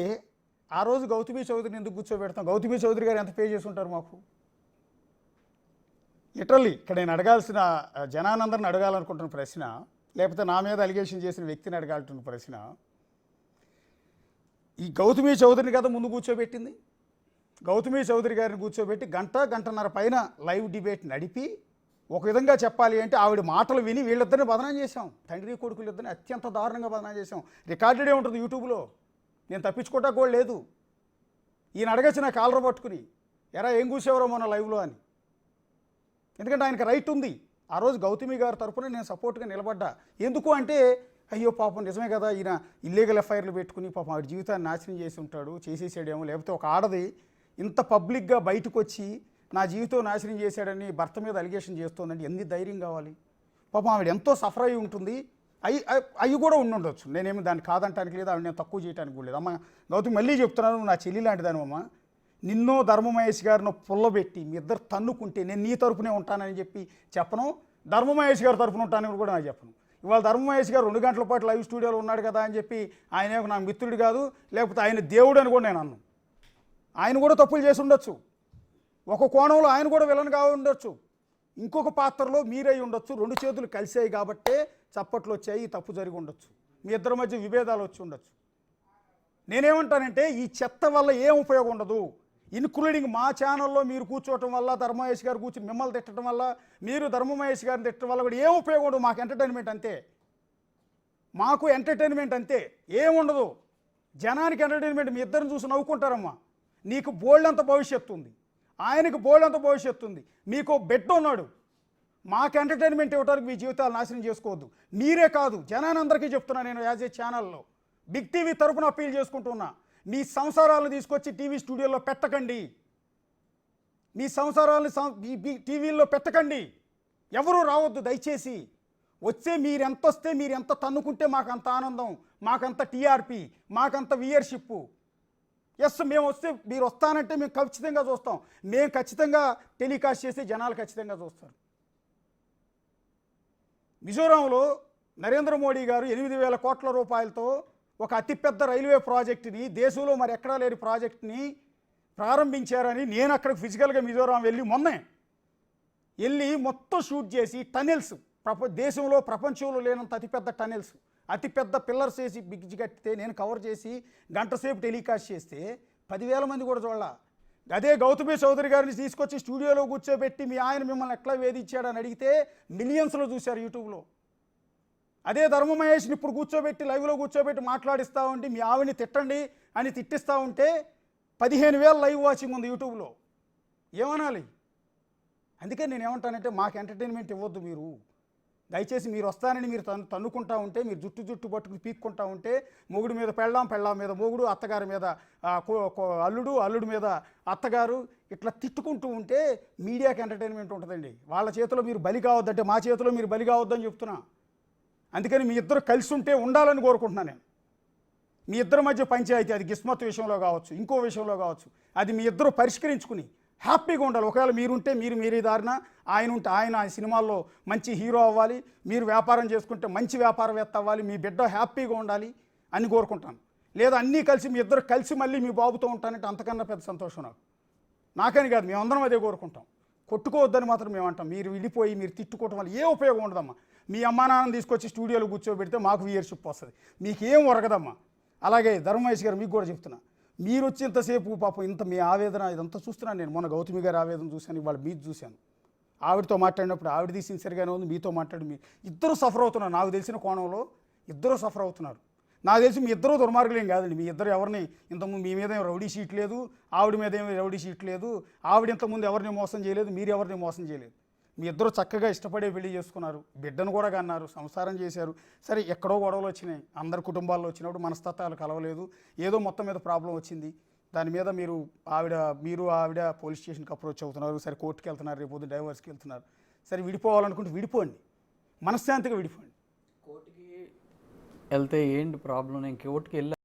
ఆ రోజు గౌతమి చౌదరిని ఎందుకు కూర్చోబెడతాం? గౌతమి చౌదరి గారు ఎంత పే చేసి ఉంటారు మాకు? లిటరల్లీ ఇక్కడ నేను అడగాల్సిన, జనానందరిని అడగాలనుకుంటున్న ప్రశ్న, లేకపోతే నా మీద అలిగేషన్ చేసిన వ్యక్తిని అడగాల్సిన ప్రశ్న, ఈ గౌతమి చౌదరిని కదా ముందు కూర్చోబెట్టింది. గౌతమి చౌదరి గారిని కూర్చోబెట్టి గంటన్నర పైన లైవ్ డిబేట్ నడిపి, ఒక విధంగా చెప్పాలి అంటే ఆవిడ మాటలు విని వీళ్ళిద్దరిని బదనాం చేశాం. తండ్రి కొడుకులు ఇద్దరిని అత్యంత దారుణంగా బదనాం చేశాం. రికార్డెడే ఉంటుంది యూట్యూబ్లో, నేను తప్పించుకోవటా కూడా లేదు. ఈయన అడగచ్చు నా కాలర పట్టుకుని, ఎరా ఏం కూర్చోవరో మొన్న లైవ్లో అని. ఎందుకంటే ఆయనకు రైట్ ఉంది. ఆ రోజు గౌతమి గారి తరఫున నేను సపోర్ట్గా నిలబడ్డా. ఎందుకు అంటే, అయ్యో పాపం నిజమే కదా, ఈయన ఇల్లీగల్ ఎఫ్ఐఆర్లు పెట్టుకుని పాపం ఆవిడ జీవితాన్ని నాశనం చేసి ఉంటాడు, చేసేసాడేమో. లేకపోతే ఒక ఆడది ఇంత పబ్లిక్గా బయటకు వచ్చి నా జీవితం నాశనం చేశాడని భర్త మీద అలిగేషన్ చేస్తోందండి, ఎన్ని ధైర్యం కావాలి? పాపం ఆవిడ ఎంతో సఫర్ అయి ఉంటుంది. అవి కూడా ఉండుండొచ్చు, నేనేమి దాన్ని కాదంటానికి లేదు, ఆవిడ నేను తక్కువ చేయడానికి కూడా లేదు. అమ్మ గౌతమి, మళ్ళీ చెప్తున్నాను, నా చెల్లి లాంటిదానమ్మ. నిన్నో ధర్మ మహేష్ గారిని పుల్లబెట్టి మీ ఇద్దరు తన్నుకుంటే నేను నీ తరపునే ఉంటానని చెప్పి చెప్పను, ధర్మ మహేష్ గారి తరపున ఉంటానని కూడా నాకు చెప్పను. ఇవాళ ధర్మ మహేష్ గారు 2 గంటల పాటు లైవ్ స్టూడియోలో ఉన్నాడు కదా అని చెప్పి ఆయన నా మిత్రుడు కాదు, లేకపోతే ఆయన దేవుడు అని కూడా నేను అన్నాను. ఆయన కూడా తప్పులు చేసి ఉండొచ్చు, ఒక కోణంలో ఆయన కూడా విలన్గా ఉండొచ్చు, ఇంకొక పాత్రలో మీరై ఉండొచ్చు. 2 చేతులు కలిసాయి కాబట్టే చప్పట్లు వచ్చాయి, తప్పు జరిగి ఉండొచ్చు, మీ ఇద్దరి మధ్య విభేదాలు వచ్చి ఉండొచ్చు. నేనేమంటానంటే, ఈ చెత్త వల్ల ఏం ఉపయోగం ఉండదు. ఇన్క్లూడింగ్ మా ఛానల్లో మీరు కూర్చోవటం వల్ల, ధర్మ మహేష్ గారు కూర్చొని మిమ్మల్ని తిట్టడం వల్ల, మీరు ధర్మ మహేష్ గారిని తిట్టడం వల్ల కూడా ఏం ఉపయోగం ఉండదు. మాకు ఎంటర్టైన్మెంట్ అంతే, మాకు ఎంటర్టైన్మెంట్ అంతే, ఏముండదు. జనానికి ఎంటర్టైన్మెంట్ మీ ఇద్దరిని చూసి నవ్వుకుంటారమ్మా. నీకు బోల్డంత భవిష్యత్తు ఉంది, ఆయనకు బోల్డంత భవిష్యత్తు ఉంది, మీకు బిడ్డ ఉన్నాడు. మాకు ఎంటర్టైన్మెంట్ ఇవ్వడానికి మీ జీవితాలు నాశనం చేసుకోవద్దు. మీరే కాదు, జనానందరికీ చెప్తున్నా నేను యాజ్ ఏ ఛానల్లో, బిగ్ టీవీ తరపున అప్పీల్ చేసుకుంటున్నా. మీ సంసారాలను తీసుకొచ్చి టీవీ స్టూడియోలో పెట్టకండి, మీ సంసారాలను టీవీల్లో పెట్టకండి. ఎవరూ రావద్దు దయచేసి. వస్తే మీరెంత వస్తే, మీరు ఎంత తన్నుకుంటే మాకంత ఆనందం, మాకంత టీఆర్పీ, మాకంత వ్యూయర్షిప్. ఎస్, మేము వస్తే, మీరు వస్తానంటే మేము ఖచ్చితంగా చూస్తాం. మేము ఖచ్చితంగా టెలికాస్ట్ చేసి జనాలు ఖచ్చితంగా చూస్తారు. మిజోరాంలో నరేంద్ర మోడీ గారు 8,000 కోట్ల రూపాయలతో ఒక అతిపెద్ద రైల్వే ప్రాజెక్టుని, దేశంలో మరి ఎక్కడా లేని ప్రాజెక్టుని ప్రారంభించారని నేను అక్కడికి ఫిజికల్గా మిజోరాం మొన్నే వెళ్ళి మొత్తం షూట్ చేసి, టనెల్స్, దేశంలో ప్రపంచంలో లేనంత అతిపెద్ద టనెల్స్, అతిపెద్ద పిల్లర్స్ వేసి బిగ్జి కట్టితే నేను కవర్ చేసి గంట సేపు టెలికాస్ట్ చేస్తే 10,000 మంది కూడా చూడాల. అదే గౌతమి చౌదరి గారిని తీసుకొచ్చి స్టూడియోలో కూర్చోబెట్టి మీ ఆయన మిమ్మల్ని ఎట్లా వేధించాడని అడిగితే మిలియన్స్లో చూశారు యూట్యూబ్లో. అదే ధర్మ మహేష్ని ఇప్పుడు కూర్చోబెట్టి లైవ్లో కూర్చోబెట్టి మాట్లాడిస్తూ ఉంటే, మీ ఆవిని తిట్టండి అని తిట్టిస్తూ ఉంటే 15,000 లైవ్ వాచింగ్ ఉంది యూట్యూబ్లో. ఏమనాలి? అందుకే నేను ఏమంటానంటే, మాకు ఎంటర్టైన్మెంట్ ఇవ్వద్దు మీరు దయచేసి. మీరు వస్తానని మీరు తన్నుకుంటా ఉంటే, మీరు జుట్టు పట్టుకుని పీక్కుంటా ఉంటే, మొగుడు మీద పెళ్ళాం, పెళ్ళాం మీద మొగుడు, అత్తగారి మీద అల్లుడు, అల్లుడి మీద అత్తగారు, ఇట్లా తిట్టుకుంటూ ఉంటే మీడియాకి ఎంటర్టైన్మెంట్ ఉంటుందండి. వాళ్ళ చేతిలో మీరు బలి కావద్దంటే మా చేతిలో మీరు బలి కావద్దని చెప్తున్నా. అందుకని మీ ఇద్దరు కలిసి ఉంటే ఉండాలని కోరుకుంటున్నాను నేను. మీ ఇద్దరి మధ్య పంచాయతీ, అది గిస్మత్ విషయంలో కావచ్చు, ఇంకో విషయంలో కావచ్చు, అది మీ ఇద్దరు పరిష్కరించుకుని హ్యాపీగా ఉండాలి. ఒకవేళ మీరుంటే మీరే దారిన, ఆయన ఉంటే ఆయన సినిమాల్లో మంచి హీరో అవ్వాలి, మీరు వ్యాపారం చేసుకుంటే మంచి వ్యాపారవేత్త అవ్వాలి, మీ బిడ్డ హ్యాపీగా ఉండాలి అని కోరుకుంటాను. లేదా అన్నీ కలిసి మీ ఇద్దరు కలిసి మళ్ళీ మీ బాబుతో ఉంటానంటే అంతకన్నా పెద్ద సంతోషం నాకని కాదు, మేమందరం అదే కోరుకుంటాం. కొట్టుకోవద్దని మాత్రం మేము అంటాం. మీరు విడిపోయి మీరు తిట్టుకోవటం వల్ల ఏ ఉపయోగం ఉండదమ్మా. మీ అమ్మా నాన్నని తీసుకొచ్చి స్టూడియోలో కూర్చోబెడితే మాకు వ్యూయర్షిప్ వస్తుంది, మీకేం ఒరగదమ్మా. అలాగే ధర్మేష్ గారు మీకు కూడా చెప్తున్నా, మీరు వచ్చి ఇంతసేపు పాపం ఇంత మీ ఆవేదన ఇదంతా చూస్తున్నాను నేను. మొన్న గౌతమి గారి ఆవేదన చూశాను, ఇవాళ మీది చూశాను. ఆవిడతో మాట్లాడినప్పుడు ఆవిడది సిన్సియర్గానే ఉంది, మీతో మాట్లాడి మీ ఇద్దరు సఫర్ అవుతున్నారు. నాకు తెలిసిన కోణంలో ఇద్దరు సఫర్ అవుతున్నారు. నాకు తెలిసి మీ ఇద్దరు దుర్మార్గులేం కాదండి. మీ ఇద్దరు ఎవరిని ఇంతకుముందు మీ మీద ఏం రౌడీ షీట్ లేదు, ఆవిడ మీద ఏమి రౌడీ షీట్ లేదు, ఆవిడ ఇంతకుముందు ఎవరిని మోసం చేయలేదు, మీరు ఎవరిని మోసం చేయలేదు. మీ ఇద్దరు చక్కగా ఇష్టపడే పెళ్లి చేసుకున్నారు, బిడ్డను కూడా కన్నారు, సంసారం చేశారు. సరే ఎక్కడో గొడవలు వచ్చినాయి, అందరి కుటుంబాల్లో వచ్చినప్పుడు మనస్తత్వాలు కలవలేదు, ఏదో మొత్తం మీద ప్రాబ్లం వచ్చింది. దాని మీద మీరు ఆవిడ పోలీస్ స్టేషన్కి అప్రోచ్ అవుతున్నారు, సరే కోర్టుకి వెళ్తున్నారు, రేపు పొద్దున్న డైవర్స్కి వెళ్తున్నారు. సరే విడిపోవాలనుకుంటే విడిపోండి, మనశ్శాంతిగా విడిపోండి. కోర్టుకి వెళ్తే ఏంటి ప్రాబ్లం? నేను కోర్టుకి వెళ్ళి